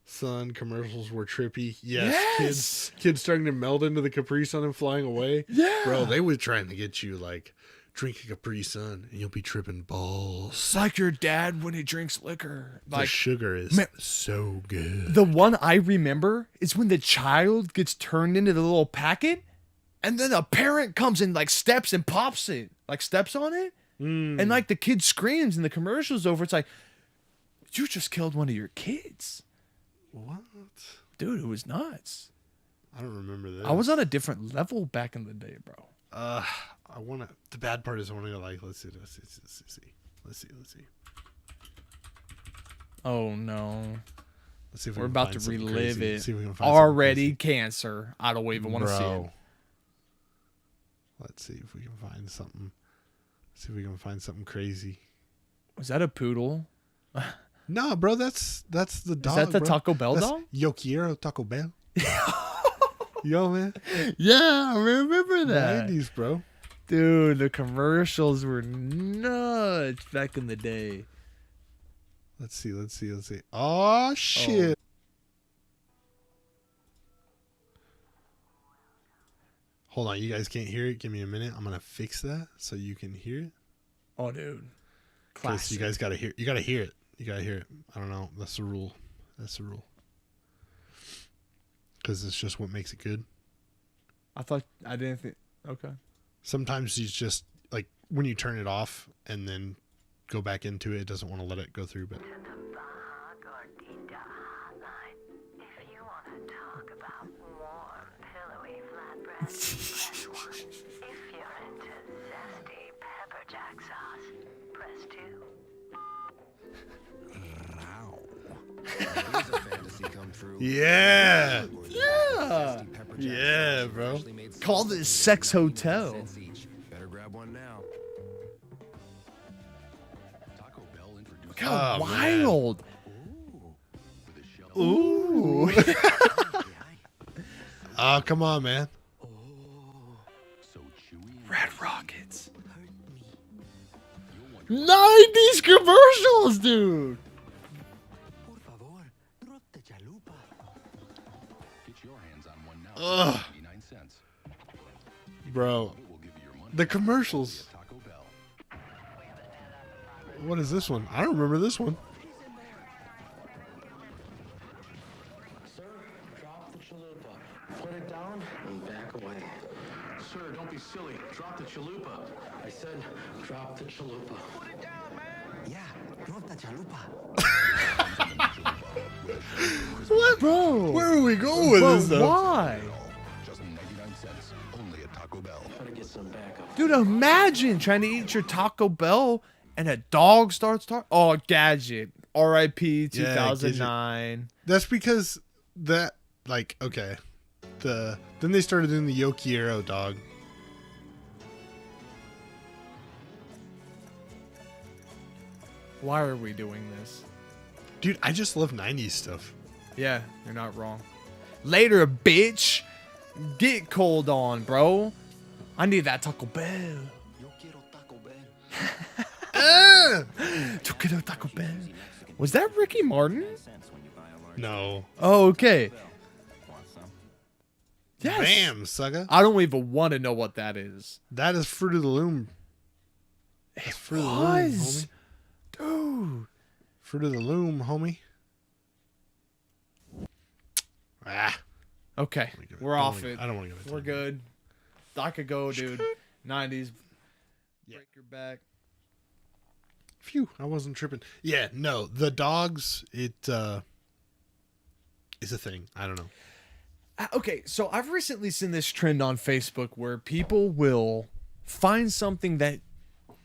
Speaker 2: Sun commercials were trippy. Yes. Kids starting to meld into the Capri Sun and flying away.
Speaker 4: Yeah.
Speaker 2: Bro, they were trying to get you like, drink a Capri Sun and you'll be tripping balls.
Speaker 4: It's like your dad when he drinks liquor.
Speaker 2: The
Speaker 4: Like,
Speaker 2: sugar is so good.
Speaker 4: the one I remember is when the child gets turned into the little packet, and then a parent comes and like steps and pops it, like steps on it, and like the kid screams, and the commercial's over. It's like, you just killed one of your kids,
Speaker 2: What?
Speaker 4: dude. It was nuts.
Speaker 2: I don't remember this.
Speaker 4: I was on a different level back in the day, bro.
Speaker 2: I want to. The bad part is I want to go like, let's see.
Speaker 4: Oh no,
Speaker 2: Let's see if
Speaker 4: we're
Speaker 2: can
Speaker 4: about
Speaker 2: find
Speaker 4: to
Speaker 2: something
Speaker 4: relive
Speaker 2: crazy.
Speaker 4: it.
Speaker 2: See if we can find something
Speaker 4: Already
Speaker 2: crazy.
Speaker 4: cancer. I don't even want to see it.
Speaker 2: Bro. Let's see if we can find something. See if we can find something crazy.
Speaker 4: Was that a poodle?
Speaker 2: No, bro, that's the dog.
Speaker 4: Is that the
Speaker 2: bro.
Speaker 4: Taco Bell
Speaker 2: That's
Speaker 4: dog?
Speaker 2: Yo quiero Taco Bell. Yo, man.
Speaker 4: Yeah, I remember that.
Speaker 2: 90s, bro.
Speaker 4: Dude, the commercials were nuts back in the day.
Speaker 2: Let's see. Oh, shit. Hold on, you guys can't hear it. Give me a minute. I'm gonna fix that so you can hear it.
Speaker 4: Oh, dude.
Speaker 2: 'Cause
Speaker 4: Classic.
Speaker 2: you guys gotta hear. You gotta hear it. You gotta hear it. I don't know. That's the rule. Because it's just what makes it good.
Speaker 4: I didn't think. Okay.
Speaker 2: Sometimes you just like when you turn it off and then go back into it, it doesn't want to let it go through. But
Speaker 5: If you want to talk about warm, pillowy flatbread, press 1. If you're into zesty pepper jack sauce, press 2.
Speaker 2: yeah,
Speaker 4: Yeah.
Speaker 2: yeah, bro.
Speaker 4: Call this Sex Hotel.
Speaker 6: Better grab one now. Taco Bell introduced
Speaker 4: Look how
Speaker 2: Oh, man.
Speaker 4: wild.
Speaker 6: with a shell.
Speaker 4: Ooh.
Speaker 2: Oh, come on, man.
Speaker 6: So chewy.
Speaker 4: Red Rockets. 90s commercials, dude.
Speaker 6: Get your hands on one now.
Speaker 2: Ugh.
Speaker 6: 99 cents.
Speaker 2: Bro,
Speaker 6: We'll give you your money.
Speaker 2: the commercials.
Speaker 6: Taco Bell.
Speaker 2: What is this one? I don't remember this one.
Speaker 7: Sir, drop the chalupa. Put it down and back away.
Speaker 8: Sir, don't be silly. Drop the chalupa.
Speaker 7: I said, drop the chalupa. Put it down, man. Yeah, drop the chalupa.
Speaker 2: What,
Speaker 4: Bro.
Speaker 2: Where are we going with this
Speaker 4: But
Speaker 2: though?
Speaker 4: why?
Speaker 6: Just 99 cents. Only at Taco Bell.
Speaker 7: Gotta get some backup.
Speaker 4: Dude, imagine trying to eat your Taco Bell and a dog starts talking. Oh, gadget. R.I.P. 2009.
Speaker 2: That's because that, like, okay, then they started doing the Yo Quiero dog.
Speaker 4: Why are we doing this?
Speaker 2: Dude, I just love 90s stuff.
Speaker 4: Yeah, you're not wrong. Later, bitch. Get cold on, bro. I need that Taco Bell.
Speaker 7: Yo quiero Taco Bell.
Speaker 4: Yo quiero Taco Bell. Was that Ricky Martin?
Speaker 2: No.
Speaker 4: Oh, okay. Yes.
Speaker 2: Bam, sucker.
Speaker 4: I don't even want to know what that is.
Speaker 2: That is Fruit of the Loom.
Speaker 4: It
Speaker 2: Fruit of the Loom,
Speaker 4: was.
Speaker 2: homie.
Speaker 4: Dude.
Speaker 2: Fruit of the Loom, homie. Ah.
Speaker 4: Okay,
Speaker 2: give it-
Speaker 4: we're
Speaker 2: I don't
Speaker 4: off
Speaker 2: wanna-
Speaker 4: it.
Speaker 2: I don't wanna give it
Speaker 4: We're
Speaker 2: time.
Speaker 4: good. I could go, dude. 90s. Break your back.
Speaker 2: Phew, I wasn't tripping. Yeah, no, the dogs, it is a thing. I don't know.
Speaker 4: Okay, so I've recently seen this trend on Facebook where people will find something that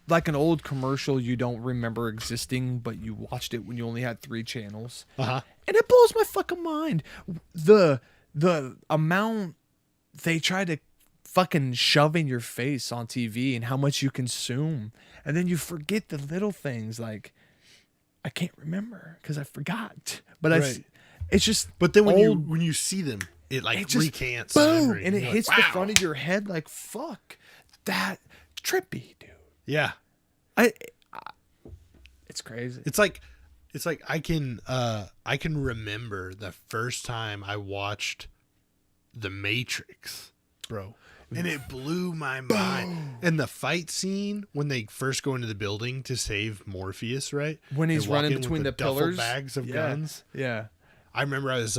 Speaker 4: like an old commercial you don't remember existing, but you watched it when you only had 3 channels.
Speaker 2: Uh-huh.
Speaker 4: And it blows my fucking mind. The amount they try to fucking shove in your face on TV and how much you consume. And then you forget the little things like, I can't remember because I forgot. But
Speaker 2: Right.
Speaker 4: it's just.
Speaker 2: But then
Speaker 4: old,
Speaker 2: when you see them, it like
Speaker 4: it just
Speaker 2: recants the
Speaker 4: boom,
Speaker 2: memory.
Speaker 4: and it
Speaker 2: You're
Speaker 4: hits
Speaker 2: like,
Speaker 4: the
Speaker 2: wow.
Speaker 4: front of your head like, fuck, that trippy, dude.
Speaker 2: Yeah.
Speaker 4: It's crazy.
Speaker 2: It's like I can remember the first time I watched The Matrix, bro. And it blew my mind. And the fight scene when they first go into the building to save Morpheus, right?
Speaker 4: When he's
Speaker 2: They walk
Speaker 4: running
Speaker 2: in with
Speaker 4: between the
Speaker 2: duffel
Speaker 4: pillars.
Speaker 2: bags of
Speaker 4: Yeah.
Speaker 2: guns.
Speaker 4: Yeah.
Speaker 2: I remember I was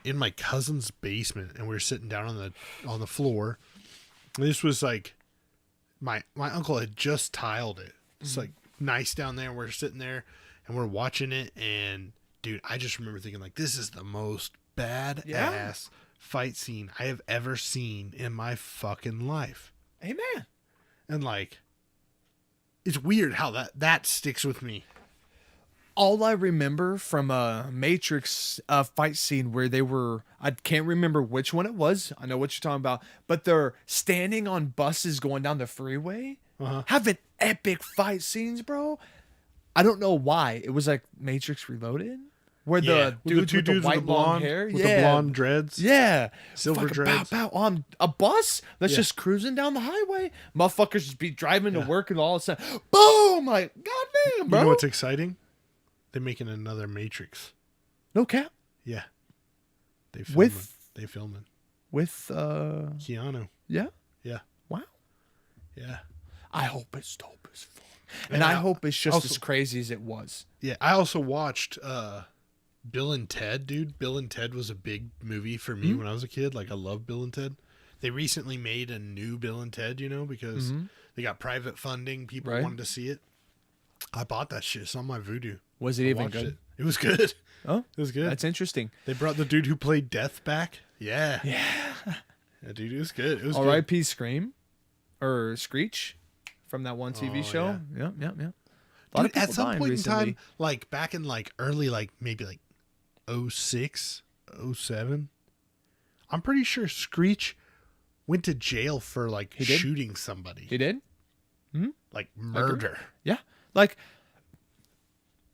Speaker 2: in my cousin's basement and we were sitting down on the floor. And this was like my uncle had just tiled it. It's like nice down there. We're sitting there and we're watching it, and dude, I just remember thinking like, this is the most badass fight scene I have ever seen in my fucking life.
Speaker 4: Amen.
Speaker 2: And like, it's weird how that sticks with me.
Speaker 4: All I remember from a Matrix fight scene where I can't remember which one it was. I know what you're talking about, but they're standing on buses going down the freeway, having epic fight scenes, bro. I don't know why. It was like Matrix Reloaded, where the dudes with the white long hair,
Speaker 2: with the blonde dreads, silver
Speaker 4: fucking
Speaker 2: dreads,
Speaker 4: bow, bow, on a bus that's just cruising down the highway. Motherfuckers just be driving to work, and all of a sudden, boom! Like, goddamn, bro.
Speaker 2: You know what's exciting? They're making another Matrix.
Speaker 4: No cap.
Speaker 2: Yeah. They filming.
Speaker 4: With
Speaker 2: Keanu.
Speaker 4: Yeah.
Speaker 2: Yeah.
Speaker 4: Wow.
Speaker 2: Yeah.
Speaker 4: I hope it's dope as fuck. And I hope it's just
Speaker 2: also,
Speaker 4: as crazy as it was.
Speaker 2: Yeah. I also watched Bill and Ted, dude. Bill and Ted was a big movie for me when I was a kid. Like, I love Bill and Ted. They recently made a new Bill and Ted, because they got private funding. People wanted to see it. I bought that shit. It's on my Vudu.
Speaker 4: Was it even good?
Speaker 2: It was good.
Speaker 4: Oh,
Speaker 2: it was good.
Speaker 4: That's interesting.
Speaker 2: They brought the dude who played Death back. Yeah. Yeah, dude, it was good. It was good.
Speaker 4: R.I.P. Scream or Screech from that one TV show. Yeah. A lot of people
Speaker 2: at some
Speaker 4: dying
Speaker 2: point
Speaker 4: recently.
Speaker 2: in time, like back in like early, like maybe like 06, 07, I'm pretty sure Screech went to jail for like shooting somebody.
Speaker 4: He did?
Speaker 2: Like murder.
Speaker 4: Yeah. Like,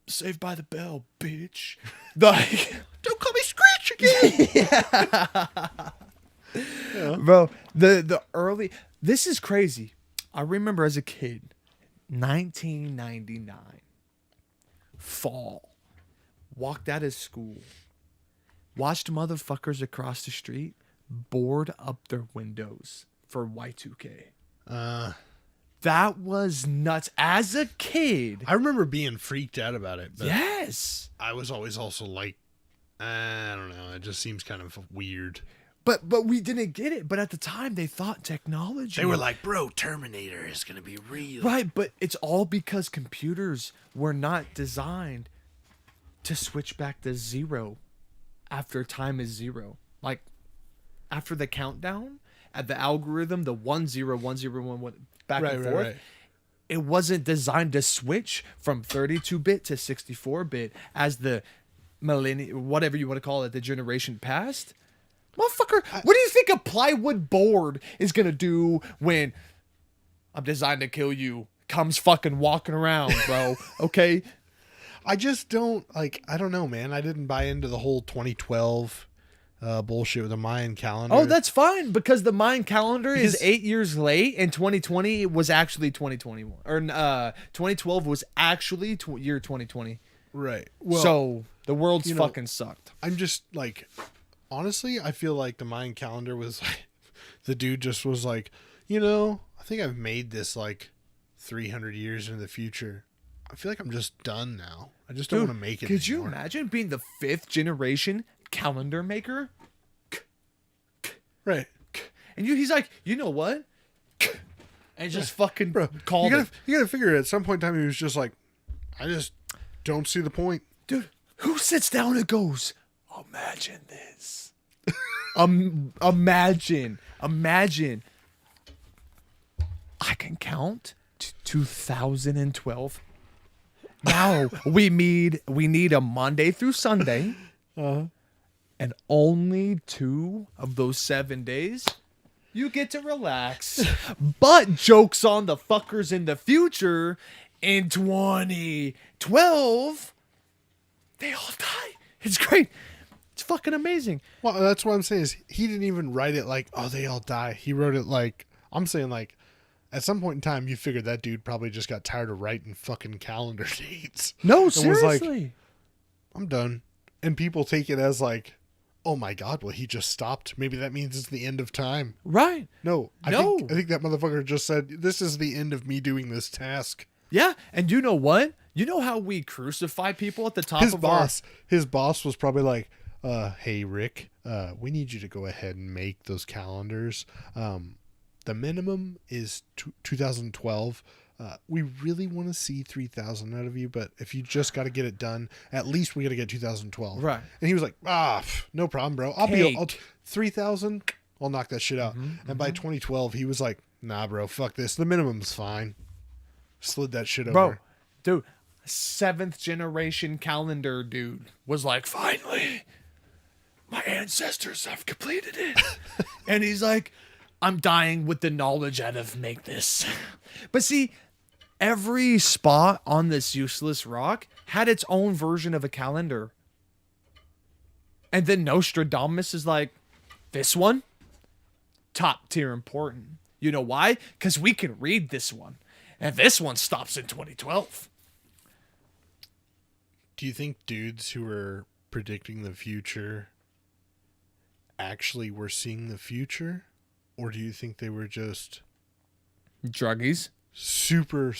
Speaker 4: Saved by the Bell, bitch. Like,
Speaker 2: don't call me Screech again.
Speaker 4: Bro, the early, this is crazy. I remember as a kid, 1999, fall, walked out of school, watched motherfuckers across the street board up their windows for Y2K. That was nuts. As a kid,
Speaker 2: I remember being freaked out about it. But
Speaker 4: yes.
Speaker 2: I was always also like, I don't know. It just seems kind of weird.
Speaker 4: But we didn't get it. But at the time, they thought technology.
Speaker 2: They were like, bro, Terminator is going to be real.
Speaker 4: Right, but it's all because computers were not designed to switch back to zero after time is zero. Like, after the countdown, at the algorithm, the 1 0 1 0 1 1 back and forth. Right. It wasn't designed to switch from 32-bit to 64-bit as the millennium, whatever you want to call it, the generation passed. Motherfucker, what do you think a plywood board is going to do when I'm designed to kill you comes fucking walking around, bro? Okay?
Speaker 2: I just don't, like, I don't know, man. I didn't buy into the whole 2012 bullshit with the Mayan calendar.
Speaker 4: Oh, that's fine, because the Mayan calendar is 8 years late, and 2020 was actually 2021. Or 2012 was actually year 2020.
Speaker 2: Right. Well,
Speaker 4: so the world's fucking sucked.
Speaker 2: I'm just like, honestly, I feel like the Mayan calendar was like, the dude just was like, I think I've made this like 300 years into the future. I feel like I'm just done now. I just don't want to make it
Speaker 4: Could
Speaker 2: anymore.
Speaker 4: you imagine being the 5th generation calendar maker?
Speaker 2: Right.
Speaker 4: And he's like, you know what? And just fucking called it.
Speaker 2: You gotta figure it at some point in time he was just like, I just don't see the point.
Speaker 4: Dude, who sits down and goes, imagine this. Imagine. I can count 2012. Now we need a Monday through Sunday, and only 2 of those 7 days you get to relax. But jokes on the fuckers in the future. In 2012, they all die. It's great. It's fucking amazing.
Speaker 2: Well, that's what I'm saying is he didn't even write it like, oh, they all die. He wrote it like, I'm saying like, at some point in time, you figured that dude probably just got tired of writing fucking calendar dates.
Speaker 4: No,
Speaker 2: and
Speaker 4: seriously.
Speaker 2: was like, I'm done. And people take it as like, oh my God, well, he just stopped. Maybe that means it's the end of time.
Speaker 4: Right.
Speaker 2: No. I
Speaker 4: No.
Speaker 2: think that motherfucker just said, this is the end of me doing this task.
Speaker 4: Yeah, and you know what? You know how we crucify people at the top
Speaker 2: His
Speaker 4: of
Speaker 2: His boss was probably like, hey, Rick, we need you to go ahead and make those calendars. The minimum is 2012. We really want to see 3,000 out of you, but if you just got to get it done, at least we got to get 2012.
Speaker 4: Right.
Speaker 2: And he was like, no problem, bro. I'll 3,000. I'll knock that shit out. And by 2012, he was like, nah, bro, fuck this. The minimum's fine. Slid that shit over.
Speaker 4: Bro, dude, 7th generation calendar dude was like, finally, my ancestors have completed it. And he's like, I'm dying with the knowledge out of make this. But see, every spot on this useless rock had its own version of a calendar. And then Nostradamus is like, this one, top tier important. You know why? Because we can read this one. And this one stops in 2012.
Speaker 2: Do you think dudes who were predicting the future actually were seeing the future? Or do you think they were just
Speaker 4: druggies?
Speaker 2: Super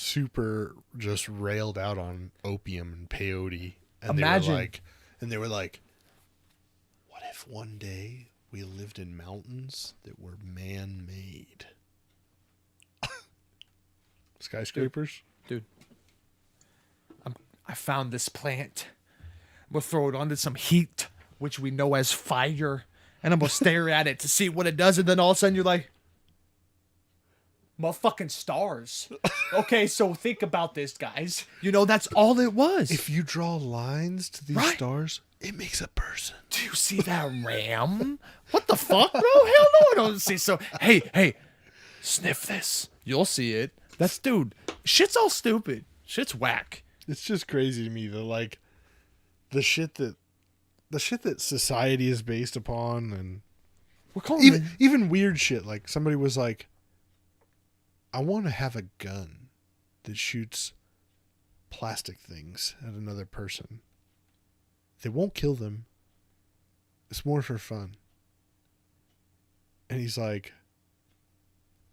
Speaker 2: just railed out on opium and peyote. And
Speaker 4: Imagine.
Speaker 2: They were like, what if one day we lived in mountains that were man-made? Skyscrapers?
Speaker 4: Dude. I found this plant. I'm going to throw it onto some heat, which we know as fire. And I'm going to stare at it to see what it does. And then all of a sudden you're like, motherfucking stars. Okay, so think about this, guys. You know, that's all it was.
Speaker 2: If you draw lines to these stars, it makes a person.
Speaker 4: Do you see that ram? What the fuck, bro? Hell no, I don't see. So, hey, sniff this. You'll see it. That's, dude, shit's all stupid. Shit's whack.
Speaker 2: It's just crazy to me that, like, the shit that society is based upon, and
Speaker 4: we're calling
Speaker 2: even weird shit. Like, somebody was like, I want to have a gun that shoots plastic things at another person. They won't kill them. It's more for fun. And he's like,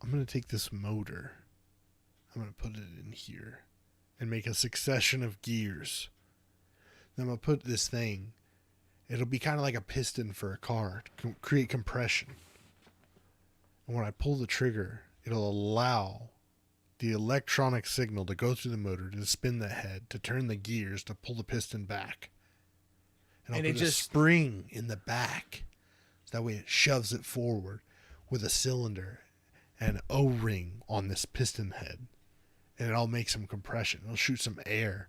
Speaker 2: I'm going to take this motor. I'm going to put it in here and make a succession of gears. Then I'm going to put this thing. It'll be kind of like a piston for a car to create compression. And when I pull the trigger, it'll allow the electronic signal to go through the motor to spin the head, to turn the gears, to pull the piston back. And I'll put a spring in the back. So that way it shoves it forward with a cylinder and an O-ring on this piston head. And it'll make some compression. It'll shoot some air.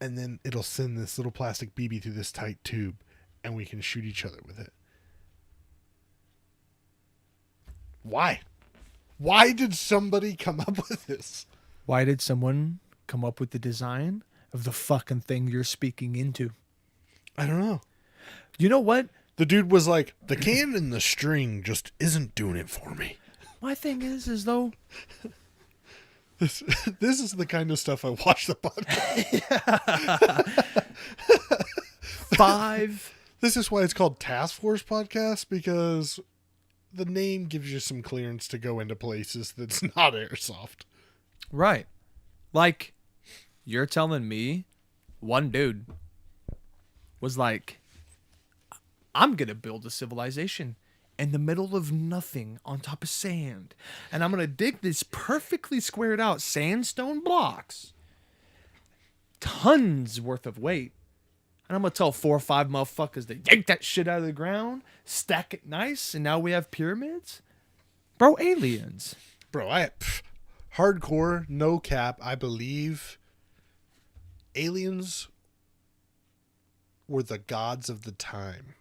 Speaker 2: And then it'll send this little plastic BB through this tight tube. And we can shoot each other with it. Why? Why did somebody come up with this?
Speaker 4: Why did someone come up with the design of the fucking thing you're speaking into?
Speaker 2: I don't know.
Speaker 4: You know what?
Speaker 2: The dude was like, the can and the string just isn't doing it for me.
Speaker 4: My thing is though,
Speaker 2: this is the kind of stuff I watch the podcast. This is why it's called Task Force Podcast, because the name gives you some clearance to go into places that's not airsoft.
Speaker 4: Right. Like, you're telling me one dude was like, I'm going to build a civilization in the middle of nothing on top of sand. And I'm going to dig these perfectly squared out sandstone blocks, tons worth of weight. And I'm going to tell 4 or 5 motherfuckers to yank that shit out of the ground, stack it nice, and now we have pyramids? Bro, aliens.
Speaker 2: Bro, I hardcore, no cap, I believe aliens were the gods of the time.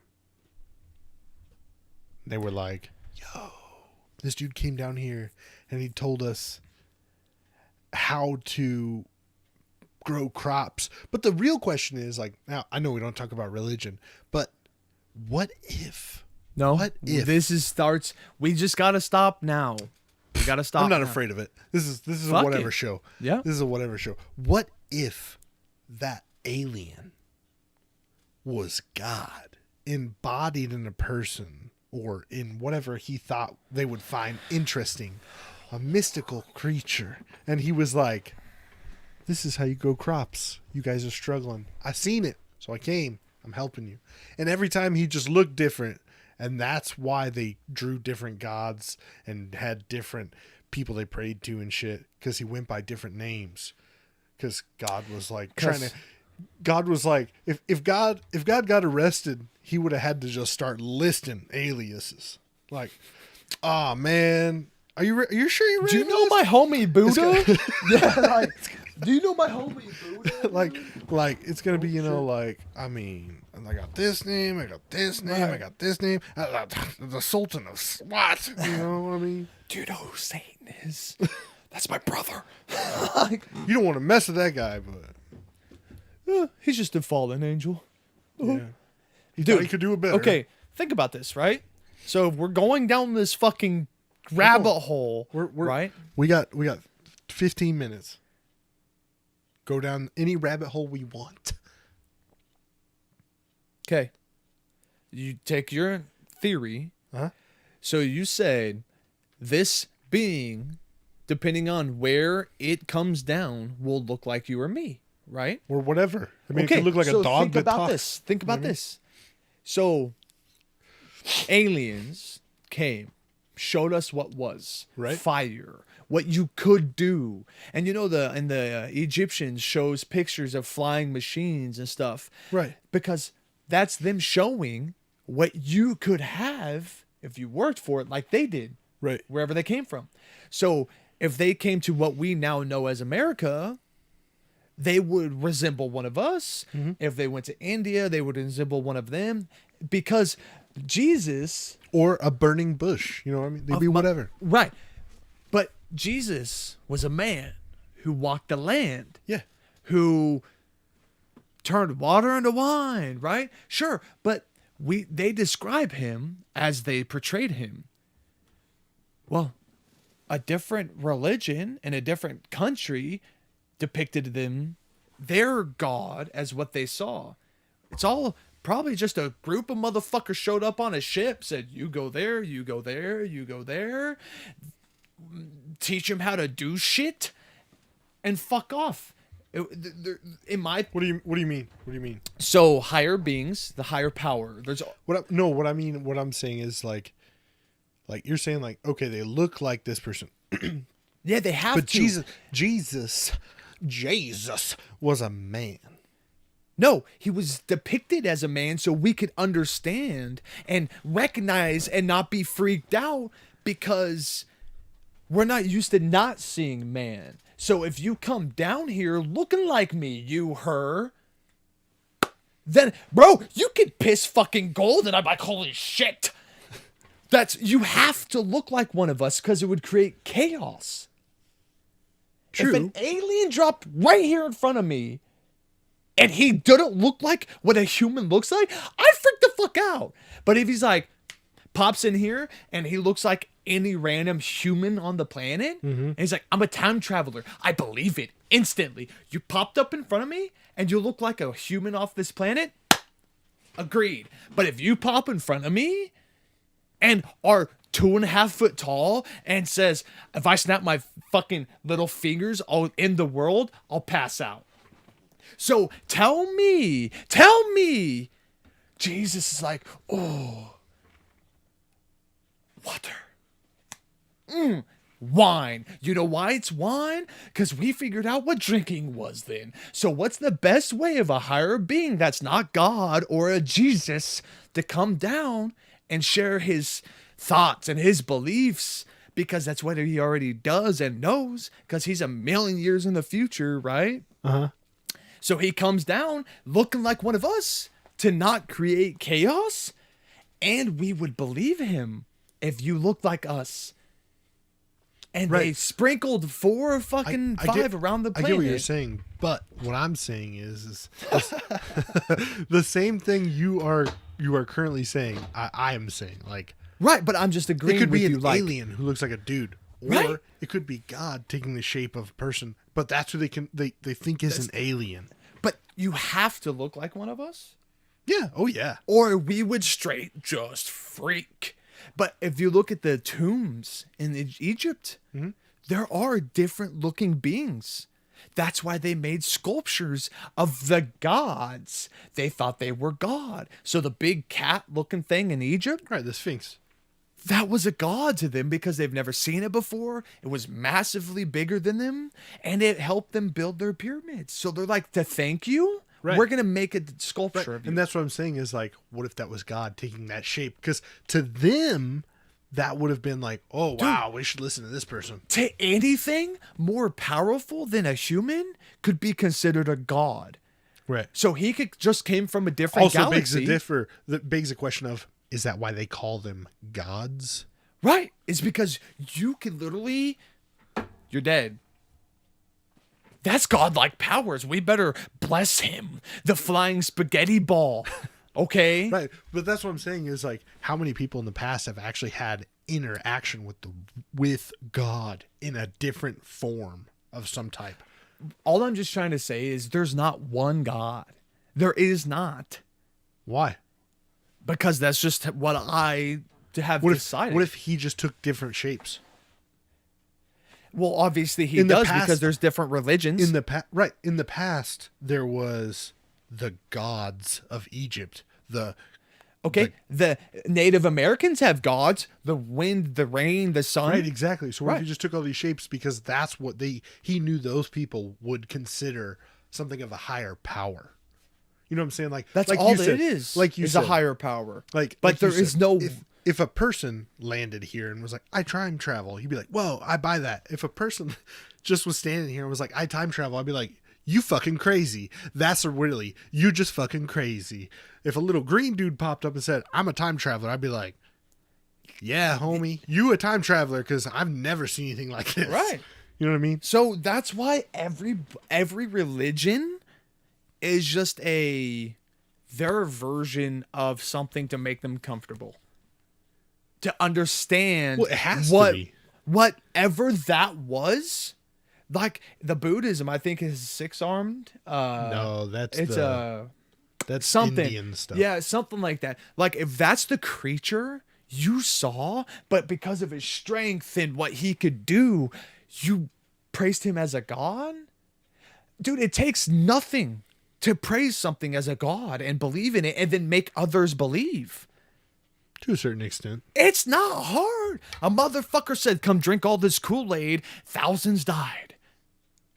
Speaker 2: They were like, yo, this dude came down here and he told us how to grow crops. But the real question is, like, now I know we don't talk about religion, but what if?
Speaker 4: No,
Speaker 2: What if?
Speaker 4: this is starts. We just gotta stop now. We gotta stop.
Speaker 2: I'm not
Speaker 4: now.
Speaker 2: afraid of it. This is
Speaker 4: Fuck
Speaker 2: a whatever
Speaker 4: it.
Speaker 2: show.
Speaker 4: Yeah.
Speaker 2: This is a whatever show. What if that alien was God embodied in a person or in whatever he thought they would find interesting, a mystical creature, and he was like, this is how you grow crops. You guys are struggling. I seen it, so I came. I'm helping you. And every time he just looked different, and that's why they drew different gods and had different people they prayed to and shit, because he went by different names. Because God was like trying to. God was like, if God got arrested, he would have had to just start listing aliases. Like, oh man, are you sure you're ready?
Speaker 4: Do you
Speaker 2: for
Speaker 4: know
Speaker 2: this?
Speaker 4: my homie Buddha? Yeah, like, do you know my homie Buddha?
Speaker 2: like it's gonna be, like, I mean, I got this name, I got this name, I got this name, the Sultan of SWAT. You know what I mean?
Speaker 4: Do you know who Satan is? That's my brother.
Speaker 2: You don't want to mess with that guy, but
Speaker 4: He's just a fallen angel.
Speaker 2: yeah, he
Speaker 4: Dude,
Speaker 2: thought he could do it better.
Speaker 4: Okay, think about this, right? So we're going down this fucking rabbit hole,
Speaker 2: we're
Speaker 4: right?
Speaker 2: We got 15 minutes. Go down any rabbit hole we want.
Speaker 4: Okay. You take your theory.
Speaker 2: Huh?
Speaker 4: So you said this being, depending on where it comes down, will look like you or me, right?
Speaker 2: Or whatever. I mean, it could look like
Speaker 4: so
Speaker 2: a dog
Speaker 4: think
Speaker 2: that
Speaker 4: about
Speaker 2: talks.
Speaker 4: this. Think about this. So aliens came, showed us what was
Speaker 2: Right.
Speaker 4: fire, what you could do. And the Egyptians shows pictures of flying machines and stuff.
Speaker 2: Right.
Speaker 4: Because that's them showing what you could have if you worked for it like they did.
Speaker 2: Right.
Speaker 4: Wherever they came from. So if they came to what we now know as America, they would resemble one of us.
Speaker 2: Mm-hmm.
Speaker 4: If they went to India, they would resemble one of them. Because Jesus...
Speaker 2: Or a burning bush. You know what I mean? They'd be whatever.
Speaker 4: Right. But Jesus was a man who walked the land.
Speaker 2: Yeah.
Speaker 4: Who turned water into wine, right? Sure, but they describe him as they portrayed him. Well, a different religion and a different country depicted their God as what they saw. It's all probably just a group of motherfuckers showed up on a ship, said, you go there, you go there, you go there, teach them how to do shit, and fuck off. In my
Speaker 2: What do you mean? What do you mean?
Speaker 4: So higher beings, the higher power. There's
Speaker 2: What I'm saying is like you're saying, like, okay, they look like this person.
Speaker 4: yeah, they have
Speaker 2: But
Speaker 4: to.
Speaker 2: Jesus was a man.
Speaker 4: No, he was depicted as a man so we could understand and recognize and not be freaked out because we're not used to not seeing man. So if you come down here looking like me, then, bro, you could piss fucking gold and I'm like, holy shit. You have to look like one of us because it would create chaos.
Speaker 2: True.
Speaker 4: If an alien dropped right here in front of me and he didn't look like what a human looks like, I'd freak the fuck out. But if he's like, pops in here and he looks like any random human on the planet, and he's like, I'm a time traveler, I believe it instantly. You popped up in front of me and you look like a human off this planet, agreed. But if you pop in front of me and are 2.5 foot tall and says, if I snap my fucking little fingers all in the world, I'll pass out. So tell me, Jesus is like, oh, water. Wine. You know why it's wine? Because we figured out what drinking was then. So what's the best way of a higher being that's not God or a Jesus to come down and share his thoughts and his beliefs because that's what he already does and knows, because he's a million years in the future, right?
Speaker 2: Uh-huh.
Speaker 4: So he comes down looking like one of us to not create chaos, and we would believe him if you looked like us. And they sprinkled 4 or fucking 5 around the planet.
Speaker 2: I get what you're saying, but what I'm saying is the same thing you are currently saying. I am saying, like,
Speaker 4: right, but I'm just agreeing.
Speaker 2: It could
Speaker 4: with
Speaker 2: be an
Speaker 4: you, like,
Speaker 2: alien who looks like a dude, or
Speaker 4: right?
Speaker 2: It could be God taking the shape of a person. But that's who they think is an alien.
Speaker 4: But you have to look like one of us.
Speaker 2: Yeah. Oh yeah.
Speaker 4: Or we would straight just freak. But if you look at the tombs in Egypt, there are different looking beings. That's why they made sculptures of the gods. They thought they were God. So the big cat looking thing in Egypt,
Speaker 2: right, the Sphinx,
Speaker 4: that was a god to them because they've never seen it before. It was massively bigger than them, and it helped them build their pyramids. So they're like, to thank you, we're going to make a sculpture of you.
Speaker 2: And that's what I'm saying is, like, what if that was God taking that shape? Because to them, that would have been like, oh, wow, we should listen to this person.
Speaker 4: To anything more powerful than a human could be considered a god.
Speaker 2: Right.
Speaker 4: So he just came from a different galaxy.
Speaker 2: That begs the question of, is that why they call them gods?
Speaker 4: Right. It's because you could literally, you're dead. That's godlike powers. We better bless him. The flying spaghetti ball. Okay.
Speaker 2: Right. But that's what I'm saying is, like, how many people in the past have actually had interaction with God in a different form of some type?
Speaker 4: All I'm just trying to say is there's not one God. There is not.
Speaker 2: Why?
Speaker 4: Because that's just what I have decided.
Speaker 2: What if he just took different shapes?
Speaker 4: Well, obviously he does, because there's different religions.
Speaker 2: In the past, there was the gods of Egypt. The
Speaker 4: Native Americans have gods: the wind, the rain, the sun.
Speaker 2: Right, exactly. So what if he just took all these shapes because that's what he knew those people would consider something of a higher power. You know what I'm saying? Like,
Speaker 4: that's
Speaker 2: like
Speaker 4: all
Speaker 2: you said,
Speaker 4: it is.
Speaker 2: Like you
Speaker 4: is
Speaker 2: said,
Speaker 4: a higher power.
Speaker 2: But
Speaker 4: there is no.
Speaker 2: If a person landed here and was like, I time travel, you'd be like, whoa, I buy that. If a person just was standing here and was like, I time travel, I'd be like, you fucking crazy. That's really, you just fucking crazy. If a little green dude popped up and said, I'm a time traveler, I'd be like, yeah, homie, you a time traveler, because I've never seen anything like this.
Speaker 4: Right.
Speaker 2: You know what I mean?
Speaker 4: So that's why every religion is just their version of something to make them comfortable. To understand
Speaker 2: it has to be.
Speaker 4: Whatever that was. Like the Buddhism, I think, is 6-armed.
Speaker 2: No, that's
Speaker 4: something.
Speaker 2: Indian stuff.
Speaker 4: Yeah, something like that. Like, if that's the creature you saw, but because of his strength and what he could do, you praised him as a god? Dude, it takes nothing to praise something as a god and believe in it and then make others believe.
Speaker 2: To a certain extent.
Speaker 4: It's not hard. A motherfucker said, come drink all this Kool-Aid. Thousands died.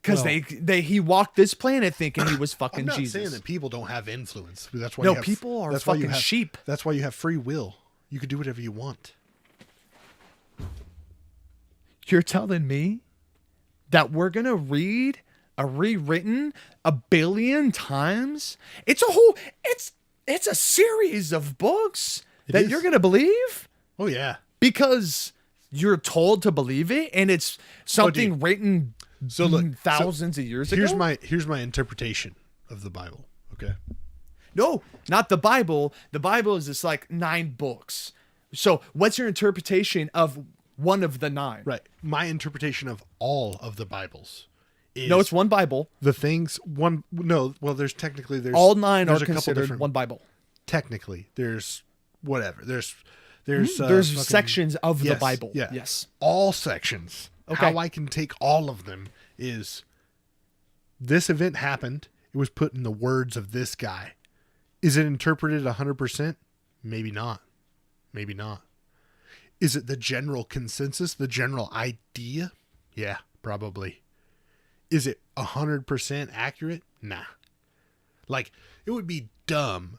Speaker 4: Because he walked this planet thinking he was fucking Jesus.
Speaker 2: I'm not saying that people don't have influence. That's why
Speaker 4: people are fucking sheep.
Speaker 2: That's why you have free will. You can do whatever you want.
Speaker 4: You're telling me that we're going to read a rewritten 1 billion times? It's a series of books that you're going to believe?
Speaker 2: Oh, yeah.
Speaker 4: Because you're told to believe it, and it's something written thousands of years ago?
Speaker 2: Here's my interpretation of the Bible, okay?
Speaker 4: No, not the Bible. The Bible is just like 9 books. So what's your interpretation of one of the 9?
Speaker 2: Right. My interpretation of all of the Bibles is...
Speaker 4: No, it's one Bible.
Speaker 2: There's technically...
Speaker 4: all 9 are considered one Bible.
Speaker 2: Technically, there's... whatever. There's
Speaker 4: sections of the Bible.
Speaker 2: Yeah.
Speaker 4: Yes.
Speaker 2: All sections.
Speaker 4: Okay.
Speaker 2: How I can take all of them is this event happened. It was put in the words of this guy. Is it interpreted 100%? Maybe not. Maybe not. Is it the general consensus, the general idea? Yeah, probably. Is it 100% accurate? Nah. Like, it would be dumb.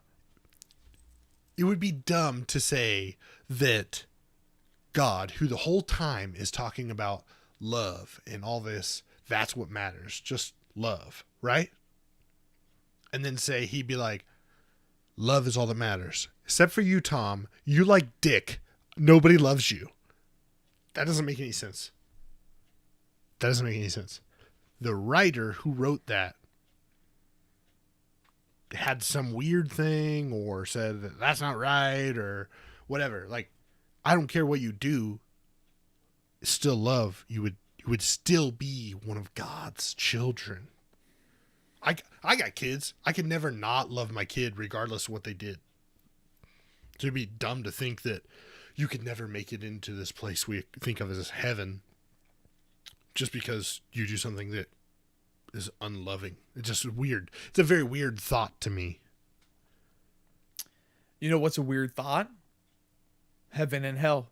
Speaker 2: It would be dumb to say that God, who the whole time is talking about love and all this, that's what matters, just love, right? And then say, he'd be like, love is all that matters. Except for you, Tom. You like dick. Nobody loves you. That doesn't make any sense. That doesn't make any sense. The writer who wrote that had some weird thing or said that that's not right or whatever. Like, I don't care what you do. It's still love. You would still be one of God's children. I got kids. I could never not love my kid regardless of what they did. So it'd be dumb to think that you could never make it into this place we think of as heaven just because you do something that is unloving. It's just weird. It's a very weird thought to me.
Speaker 4: You know what's a weird thought? Heaven and hell.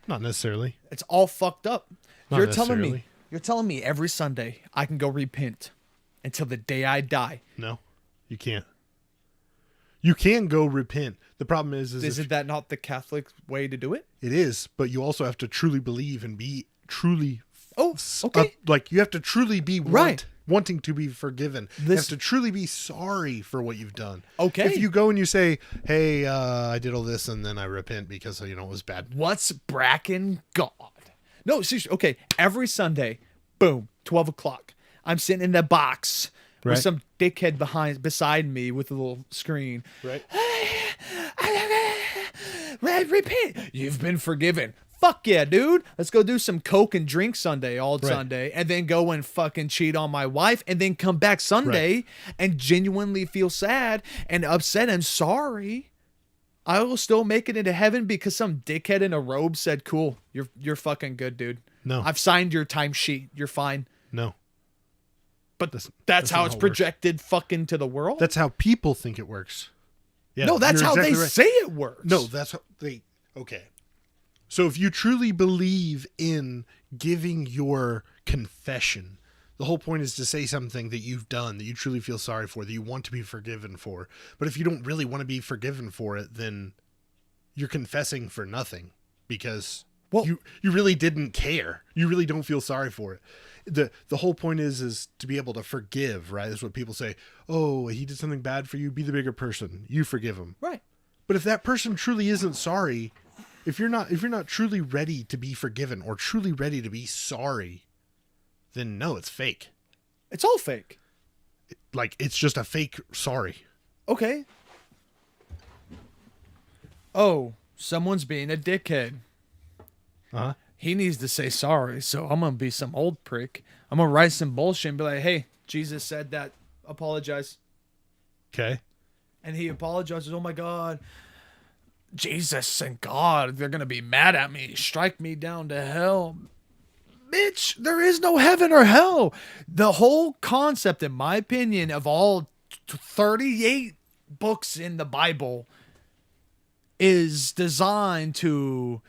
Speaker 2: Not necessarily.
Speaker 4: It's all fucked up.
Speaker 2: Not
Speaker 4: You're
Speaker 2: necessarily.
Speaker 4: telling me every Sunday I can go repent until the day I die.
Speaker 2: No, you can't. You can go repent. The problem is
Speaker 4: Isn't that not the Catholic way to do it?
Speaker 2: it is, but you also have to truly believe and be truly
Speaker 4: Oh, okay.
Speaker 2: like you have to truly be
Speaker 4: Right.
Speaker 2: wanting to be forgiven. You have to truly be sorry for what you've done.
Speaker 4: Okay.
Speaker 2: If you go and you say, "Hey, I did all this and then I repent because it was bad."
Speaker 4: What's bracking God? No, seriously. Okay, every Sunday, boom, 12 o'clock. I'm sitting in the box
Speaker 2: Right.
Speaker 4: with some dickhead beside me with a little screen.
Speaker 2: Right.
Speaker 4: Repent. You've been forgiven. Fuck yeah, dude. Let's go do some coke and drink Sunday, Sunday, and then go and fucking cheat on my wife, and then come back Sunday and genuinely feel sad and upset and sorry. I will still make it into heaven because some dickhead in a robe said, "Cool, you're fucking good, dude.
Speaker 2: No.
Speaker 4: I've signed your timesheet. You're fine."
Speaker 2: No.
Speaker 4: But
Speaker 2: That's
Speaker 4: that's how
Speaker 2: not
Speaker 4: it's
Speaker 2: how it works.
Speaker 4: projected fucking to the world.
Speaker 2: That's how people think it works. Yeah,
Speaker 4: no, that's
Speaker 2: you're
Speaker 4: how
Speaker 2: exactly
Speaker 4: they
Speaker 2: right.
Speaker 4: say it works.
Speaker 2: No, that's how they. Okay. So if you truly believe in giving your confession, the whole point is to say something that you've done that you truly feel sorry for, that you want to be forgiven for. But if you don't really want to be forgiven for it, then you're confessing for nothing because you really didn't care. You really don't feel sorry for it. The whole point is to be able to forgive, right? That's what people say. Oh, he did something bad for you. Be the bigger person. You forgive him.
Speaker 4: Right.
Speaker 2: But if that person truly isn't sorry, if you're not truly ready to be forgiven or truly ready to be sorry, then no, it's fake.
Speaker 4: It's all fake.
Speaker 2: Like, it's just a fake sorry.
Speaker 4: Okay. Oh, someone's being a dickhead.
Speaker 2: Uh-huh.
Speaker 4: He needs to say sorry, so I'm going to be some old prick. I'm going to write some bullshit and be like, "Hey, Jesus said that. Apologize."
Speaker 2: Okay.
Speaker 4: And he apologizes. "Oh my God. Jesus and God, they're going to be mad at me. Strike me down to hell." Bitch, there is no heaven or hell. The whole concept, in my opinion, of all 38 books in the Bible is designed to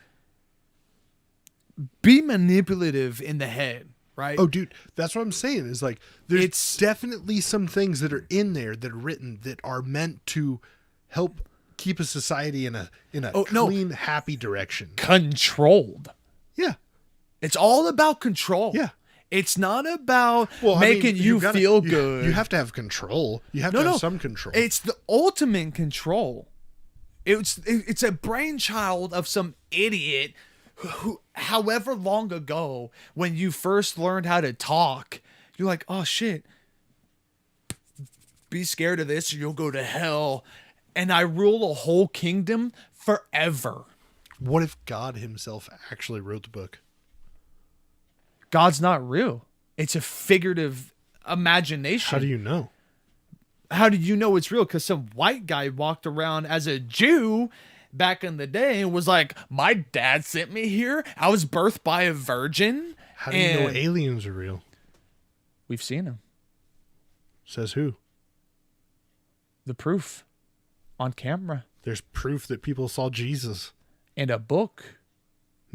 Speaker 4: be manipulative in the head, right?
Speaker 2: Oh, dude, that's what I'm saying. Is like, there's definitely some things that are in there that are written that are meant to help keep a society in a clean, happy direction.
Speaker 4: Controlled.
Speaker 2: Yeah.
Speaker 4: It's all about control.
Speaker 2: Yeah.
Speaker 4: It's not about making you feel good.
Speaker 2: You have to have control. You have to have some control.
Speaker 4: It's the ultimate control. It's a brainchild of some idiot who, however long ago, when you first learned how to talk, you're like, "Oh shit, be scared of this or you'll go to hell, and I rule a whole kingdom forever."
Speaker 2: What if God himself actually wrote the book?
Speaker 4: God's not real. It's a figurative imagination.
Speaker 2: How do you know?
Speaker 4: How did you know it's real? Because some white guy walked around as a Jew back in the day and was like, "My dad sent me here. I was birthed by a virgin."
Speaker 2: How do you know aliens are real?
Speaker 4: We've seen them.
Speaker 2: Says who?
Speaker 4: The proof on camera.
Speaker 2: There's proof that people saw Jesus.
Speaker 4: In a book.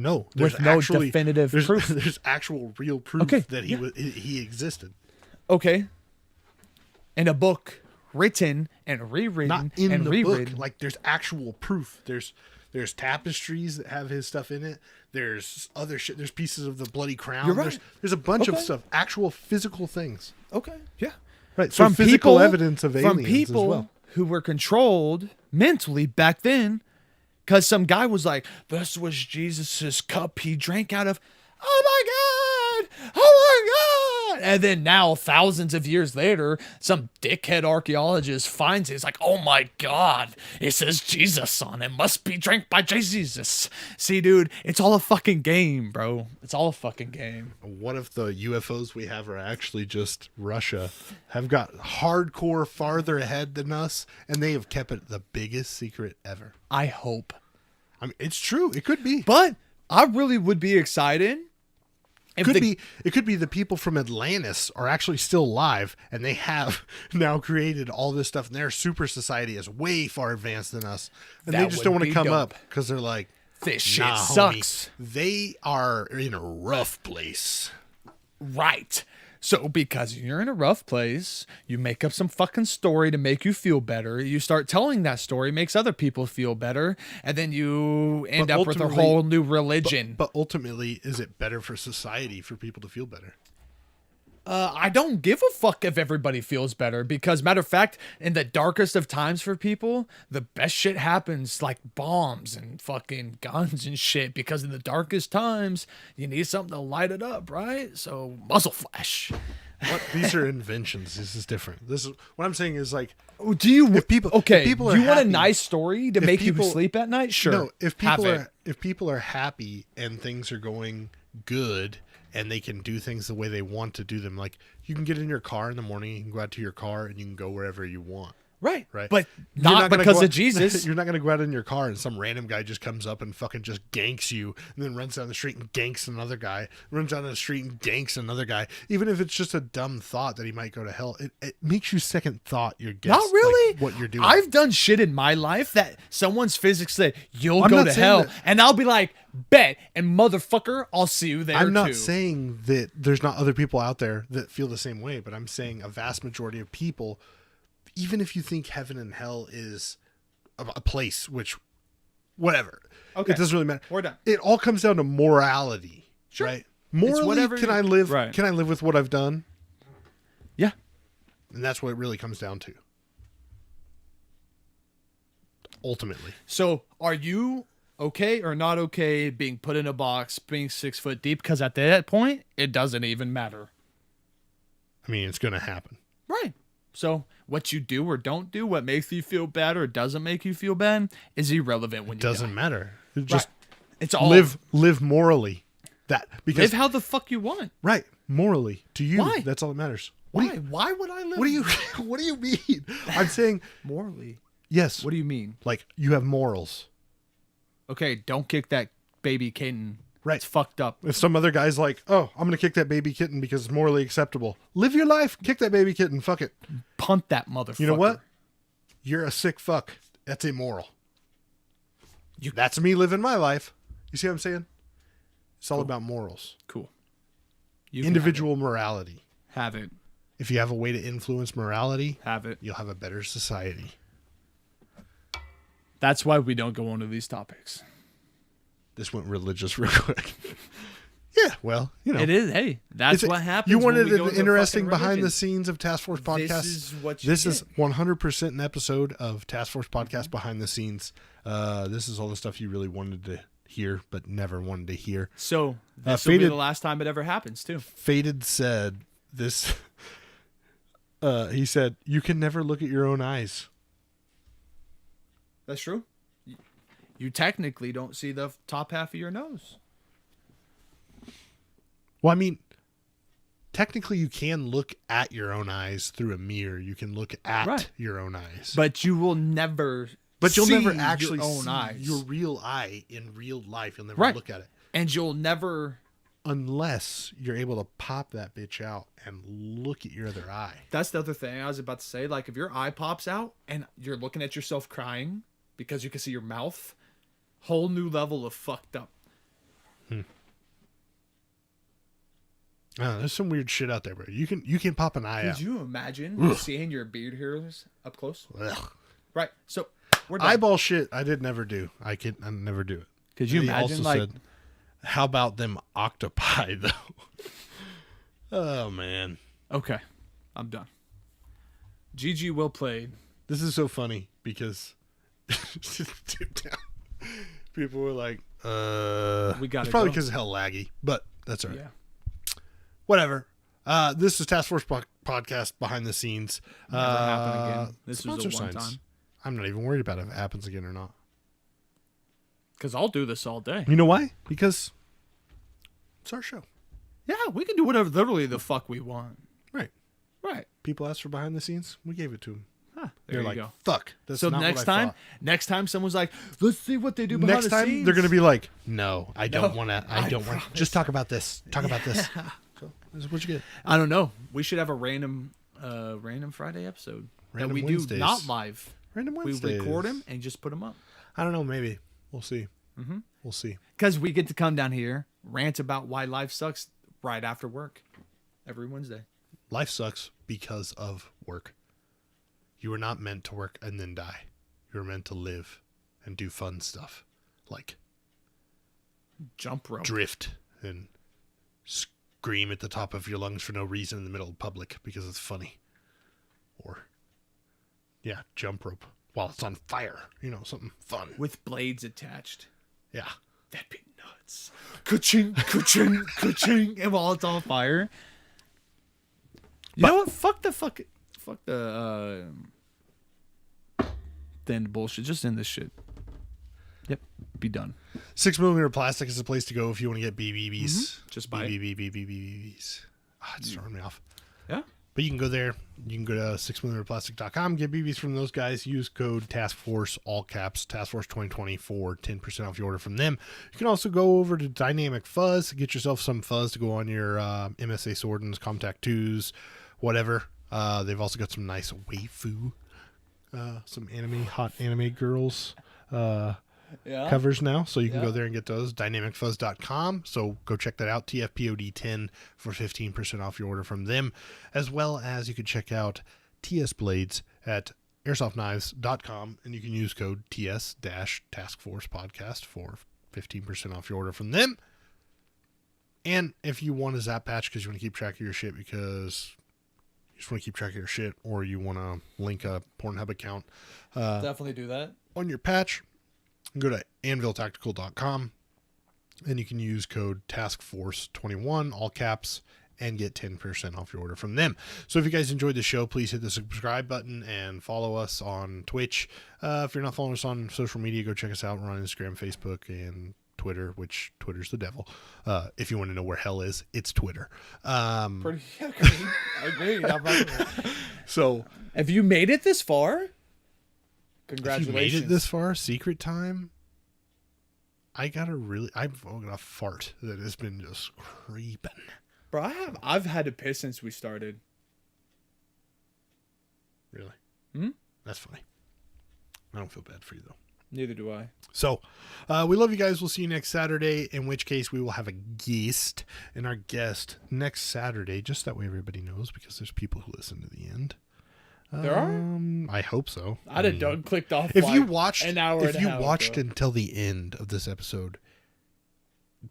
Speaker 2: No, there's
Speaker 4: with no definitive proof.
Speaker 2: There's actual real proof that he existed.
Speaker 4: Okay. In a book written and rewritten
Speaker 2: Not in
Speaker 4: and
Speaker 2: the
Speaker 4: rewritten.
Speaker 2: book. Like, there's actual proof. There's There's tapestries that have his stuff in it. There's other shit. There's pieces of the bloody crown.
Speaker 9: You're right.
Speaker 2: There's a bunch of
Speaker 9: Okay.
Speaker 2: stuff. Actual physical things.
Speaker 9: Okay. Yeah.
Speaker 2: Right. So physical evidence of aliens
Speaker 9: from people
Speaker 2: as well.
Speaker 9: who were controlled mentally back then, because some guy was like, "This was Jesus's cup he drank out of." Oh my God! Oh my God! And then now, thousands of years later, some dickhead archaeologist finds it. He's like, "Oh my God! It says Jesus on it. Must be drank by Jesus." See, dude, it's all a fucking game, bro. It's all a fucking game.
Speaker 2: What if the UFOs we have are actually just Russia, have got hardcore farther ahead than us, and they have kept it the biggest secret ever?
Speaker 9: I hope.
Speaker 2: I mean, it's true. It could be.
Speaker 9: But I really would be excited.
Speaker 2: It could be the people from Atlantis are actually still alive, and they have now created all this stuff, and their super society is way far advanced than us, and
Speaker 9: That
Speaker 2: they just don't
Speaker 9: would
Speaker 2: want to
Speaker 9: be
Speaker 2: come
Speaker 9: dope.
Speaker 2: up because they're like,
Speaker 9: This shit
Speaker 2: nah,
Speaker 9: sucks.
Speaker 2: homie, they are in a rough place.
Speaker 9: Right. So because you're in a rough place, you make up some fucking story to make you feel better. You start telling that story, makes other people feel better, and then you end
Speaker 2: But
Speaker 9: up with a
Speaker 2: ultimately-
Speaker 9: whole new religion.
Speaker 2: But ultimately, is it better for society for people to feel better?
Speaker 9: I don't give a fuck if everybody feels better, because matter of fact, in the darkest of times for people, the best shit happens, like bombs and fucking guns and shit, because in the darkest times, you need something to light it up, right? So muzzle flash.
Speaker 2: These are inventions. This is different. This is what I'm saying is like,
Speaker 9: Do you
Speaker 2: if people
Speaker 9: you
Speaker 2: are
Speaker 9: want a
Speaker 2: happy-
Speaker 9: nice story to
Speaker 2: if
Speaker 9: make
Speaker 2: people-
Speaker 9: you sleep at night? Sure.
Speaker 2: No, if
Speaker 9: Have
Speaker 2: people are happy and things are going good and they can do things the way they want to do them, like you can get in your car in the morning, you can go out to your car and you can go wherever you want.
Speaker 9: Right.
Speaker 2: Right.
Speaker 9: But
Speaker 2: You're
Speaker 9: not
Speaker 2: gonna
Speaker 9: because
Speaker 2: go
Speaker 9: of
Speaker 2: out-
Speaker 9: Jesus.
Speaker 2: You're not going to go out in your car and some random guy just comes up and fucking just ganks you and then runs down the street and ganks another guy, runs down the street and ganks another guy. Even if it's just a dumb thought that he might go to hell, it makes you second thought your guess.
Speaker 9: Not really.
Speaker 2: Like, what you're doing.
Speaker 9: I've done shit in my life that someone's physics said, you'll
Speaker 2: I'm
Speaker 9: go
Speaker 2: not
Speaker 9: to
Speaker 2: saying
Speaker 9: hell.
Speaker 2: that-
Speaker 9: And I'll be like, bet. And motherfucker, I'll see you there
Speaker 2: I'm not
Speaker 9: too.
Speaker 2: saying that there's not other people out there that feel the same way, but I'm saying a vast majority of people, even if you think heaven and hell is a place, which, whatever,
Speaker 9: Okay.
Speaker 2: it doesn't really matter.
Speaker 9: We're done.
Speaker 2: It all comes down to morality,
Speaker 9: Sure.
Speaker 2: right? Morally,
Speaker 9: whatever
Speaker 2: can
Speaker 9: you-
Speaker 2: I live?
Speaker 9: Right.
Speaker 2: Can I live with what I've done?
Speaker 9: Yeah.
Speaker 2: And that's what it really comes down to. Ultimately,
Speaker 9: So are you okay or not okay being put in a box, being 6 foot deep? Because at that point, it doesn't even matter.
Speaker 2: I mean, it's going to happen.
Speaker 9: Right. So what you do or don't do, what makes you feel bad or doesn't make you feel bad, is irrelevant when
Speaker 2: It
Speaker 9: you
Speaker 2: doesn't
Speaker 9: die.
Speaker 2: matter. It just
Speaker 9: It's all
Speaker 2: live morally. That because
Speaker 9: live how the fuck you want.
Speaker 2: right morally to you.
Speaker 9: Why?
Speaker 2: That's all that matters. What do
Speaker 9: Why?
Speaker 2: you-
Speaker 9: Why would I live?
Speaker 2: What do you what do you mean? I'm saying
Speaker 9: morally?
Speaker 2: yes.
Speaker 9: What do you mean?
Speaker 2: Like you have morals.
Speaker 9: Okay, don't kick that baby kitten.
Speaker 2: Right.
Speaker 9: It's fucked up.
Speaker 2: If some other guy's like, "Oh, I'm going to kick that baby kitten because it's morally acceptable." Live your life. Kick that baby kitten. Fuck it.
Speaker 9: Punt that motherfucker.
Speaker 2: You know what? You're a sick fuck. That's immoral. That's me living my life. You see what I'm saying? It's all about morals.
Speaker 9: Cool. You can
Speaker 2: Individual morality.
Speaker 9: have it.
Speaker 2: If you have a way to influence morality,
Speaker 9: Have it.
Speaker 2: you'll have a better society.
Speaker 9: That's why we don't go into these topics.
Speaker 2: This went religious real quick. Yeah, well, you know.
Speaker 9: It is. Hey, that's
Speaker 2: It's-
Speaker 9: what happens.
Speaker 2: You
Speaker 9: when
Speaker 2: wanted
Speaker 9: we go
Speaker 2: an
Speaker 9: into
Speaker 2: interesting
Speaker 9: fucking
Speaker 2: behind the
Speaker 9: religion.
Speaker 2: scenes of Task Force Podcast.
Speaker 9: is what you
Speaker 2: This
Speaker 9: get.
Speaker 2: is 100% an episode of Task Force Podcast behind the scenes. This is all the stuff you really wanted to hear, but never wanted to hear.
Speaker 9: So this will be
Speaker 2: Faded-
Speaker 9: the last time it ever happens, too.
Speaker 2: Faded said this. He said, "You can never look at your own eyes."
Speaker 9: That's true. You technically don't see the top half of your nose.
Speaker 2: Well, I mean, technically, you can look at your own eyes through a mirror. You can look at
Speaker 9: Right.
Speaker 2: your own eyes,
Speaker 9: But you will never
Speaker 2: but you'll
Speaker 9: see
Speaker 2: never actually
Speaker 9: your own
Speaker 2: see
Speaker 9: eyes.
Speaker 2: your real eye in real life. You'll never
Speaker 9: Right.
Speaker 2: look at it.
Speaker 9: And you'll never...
Speaker 2: Unless you're able to pop that bitch out and look at your other eye.
Speaker 9: That's the other thing I was about to say. Like, if your eye pops out and you're looking at yourself crying because you can see your mouth, whole new level of fucked up.
Speaker 2: There's some weird shit out there, bro. You can pop an eye
Speaker 9: Could
Speaker 2: out.
Speaker 9: you imagine seeing your beard hairs up close?
Speaker 2: Ugh.
Speaker 9: Right. So We're done.
Speaker 2: Eyeball shit, I never do. I never do it.
Speaker 9: Could you
Speaker 2: He
Speaker 9: imagine,
Speaker 2: also
Speaker 9: like,
Speaker 2: said, how about them octopi, though? Oh, man.
Speaker 4: Okay, I'm done. GG, well played.
Speaker 2: This is so funny because people were like,
Speaker 4: We gotta
Speaker 2: it's probably
Speaker 4: go.
Speaker 2: because of hell laggy, but that's all right.
Speaker 4: Yeah.
Speaker 2: Whatever. This is Task Force Podcast behind the scenes.
Speaker 4: Never happen again. This was
Speaker 2: sponsor
Speaker 4: a one
Speaker 2: signs.
Speaker 4: time.
Speaker 2: I'm not even worried about if it happens again or not.
Speaker 4: Because I'll do this all day.
Speaker 2: You know why? Because it's our show.
Speaker 4: Yeah, we can do whatever literally the fuck we want.
Speaker 2: Right.
Speaker 4: Right.
Speaker 2: People asked for behind the scenes. We gave it to them.
Speaker 4: Huh,
Speaker 2: They're
Speaker 4: there you
Speaker 2: like,
Speaker 4: go.
Speaker 2: fuck. That's
Speaker 9: So
Speaker 2: not
Speaker 9: next
Speaker 2: what I
Speaker 9: time,
Speaker 2: thought.
Speaker 9: next time someone's like, let's see what they do behind
Speaker 2: Next
Speaker 9: the
Speaker 2: time
Speaker 9: scenes.
Speaker 2: they're gonna be like, no, I don't
Speaker 9: No,
Speaker 2: want to. I don't want. Just talk about this. Talk about this. So, this is what you get.
Speaker 9: I don't know.
Speaker 4: We should have a random Friday episode
Speaker 2: Random
Speaker 4: that we
Speaker 2: Wednesdays.
Speaker 4: do not live.
Speaker 2: Random
Speaker 4: We
Speaker 2: Wednesdays.
Speaker 4: record them and just put them up.
Speaker 2: I don't know. Maybe we'll see. Mm-hmm. We'll see.
Speaker 9: Because we get to come down here, rant about why life sucks right after work every Wednesday.
Speaker 2: Life sucks because of work. You were not meant to work and then die. You were meant to live and do fun stuff like
Speaker 4: Jump rope.
Speaker 2: drift and scream at the top of your lungs for no reason in the middle of public because it's funny. Or, yeah, jump rope while it's on fire. You know, something fun.
Speaker 4: With blades attached.
Speaker 2: Yeah.
Speaker 4: That'd be nuts.
Speaker 9: Ka-ching, ka-ching, ka-ching, and while it's on fire. You know what? Fuck the
Speaker 4: End bullshit. Just end this shit. Yep. Be done.
Speaker 2: 6mm plastic is the place to go if you want to get BBBs.
Speaker 4: Just buy it.
Speaker 2: BBBs. It's throwing me off.
Speaker 4: Yeah.
Speaker 2: But you can go there. You can go to 6mmPlastic.com, get BBs from those guys. Use code TASKFORCE, all caps, TASKFORCE2020 for 10% off your order from them. You can also go over to Dynamic Fuzz, get yourself some fuzz to go on your MSA Swordens, Comtac 2s, whatever. They've also got some nice waifu, some hot anime girls covers now. So you can go there and get those. DynamicFuzz.com. So go check that out. TFPOD10 for 15% off your order from them. As well as you can check out TS Blades at airsoftknives.com. And you can use code TS-Taskforce for 15% off your order from them. And if you want a Zap patch because you want to keep track of your shit because you just want to keep track of your shit, or you want to link a Pornhub account
Speaker 9: definitely do that.
Speaker 2: on your patch, go to anviltactical.com and you can use code TASKFORCE21, all caps, and get 10% off your order from them. So if you guys enjoyed the show, please hit the subscribe button and follow us on Twitch. If you're not following us on social media, go check us out. We're on Instagram, Facebook, and Twitter, which Twitter's the devil. If you want to know where hell is, it's Twitter.
Speaker 9: Pretty agreed.
Speaker 2: So
Speaker 9: Have you made it this far?
Speaker 2: if you
Speaker 9: Congratulations.
Speaker 2: made it this far, secret time, I've got a fart that has been just creeping.
Speaker 9: Bro, I've had to piss since we started.
Speaker 2: Really?
Speaker 9: Hmm?
Speaker 2: That's funny. I don't feel bad for you, though.
Speaker 9: Neither do I.
Speaker 2: So, we love you guys. We'll see you next Saturday, in which case we will have a guest. And our guest next Saturday, just that way everybody knows, because there's people who listen to the end.
Speaker 9: There are?
Speaker 2: I hope so.
Speaker 9: I'd have done clicked off.
Speaker 2: If you
Speaker 9: like
Speaker 2: watched,
Speaker 9: an hour
Speaker 2: if
Speaker 9: and
Speaker 2: you
Speaker 9: a half
Speaker 2: watched
Speaker 9: ago.
Speaker 2: until the end of this episode,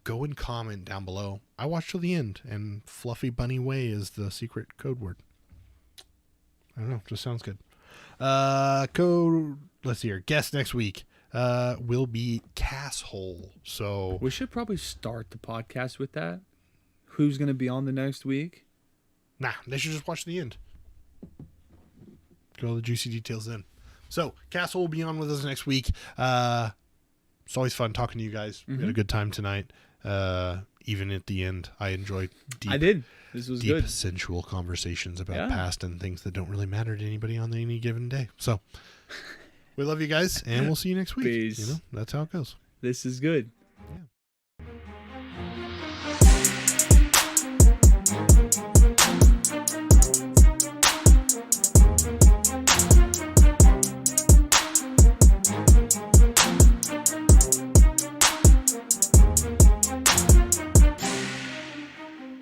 Speaker 2: go and comment down below. I watched till the end, and Fluffy Bunny Way is the secret code word. I don't know, just sounds good. Let's see here. Guest next week will be Casshole. So
Speaker 4: We should probably start the podcast with that. Who's going to be on the next week?
Speaker 2: nah, they should just watch the end. Get all the juicy details then. So Casshole will be on with us next week. It's always fun talking to you guys. We had a good time tonight. Even at the end, I enjoyed deep.
Speaker 4: I did. This was
Speaker 2: deep,
Speaker 4: good.
Speaker 2: sensual conversations about
Speaker 4: Yeah.
Speaker 2: past and things that don't really matter to anybody on any given day. So, we love you guys, and we'll see you next week.
Speaker 4: Peace.
Speaker 2: You know, that's how it goes.
Speaker 4: This is good.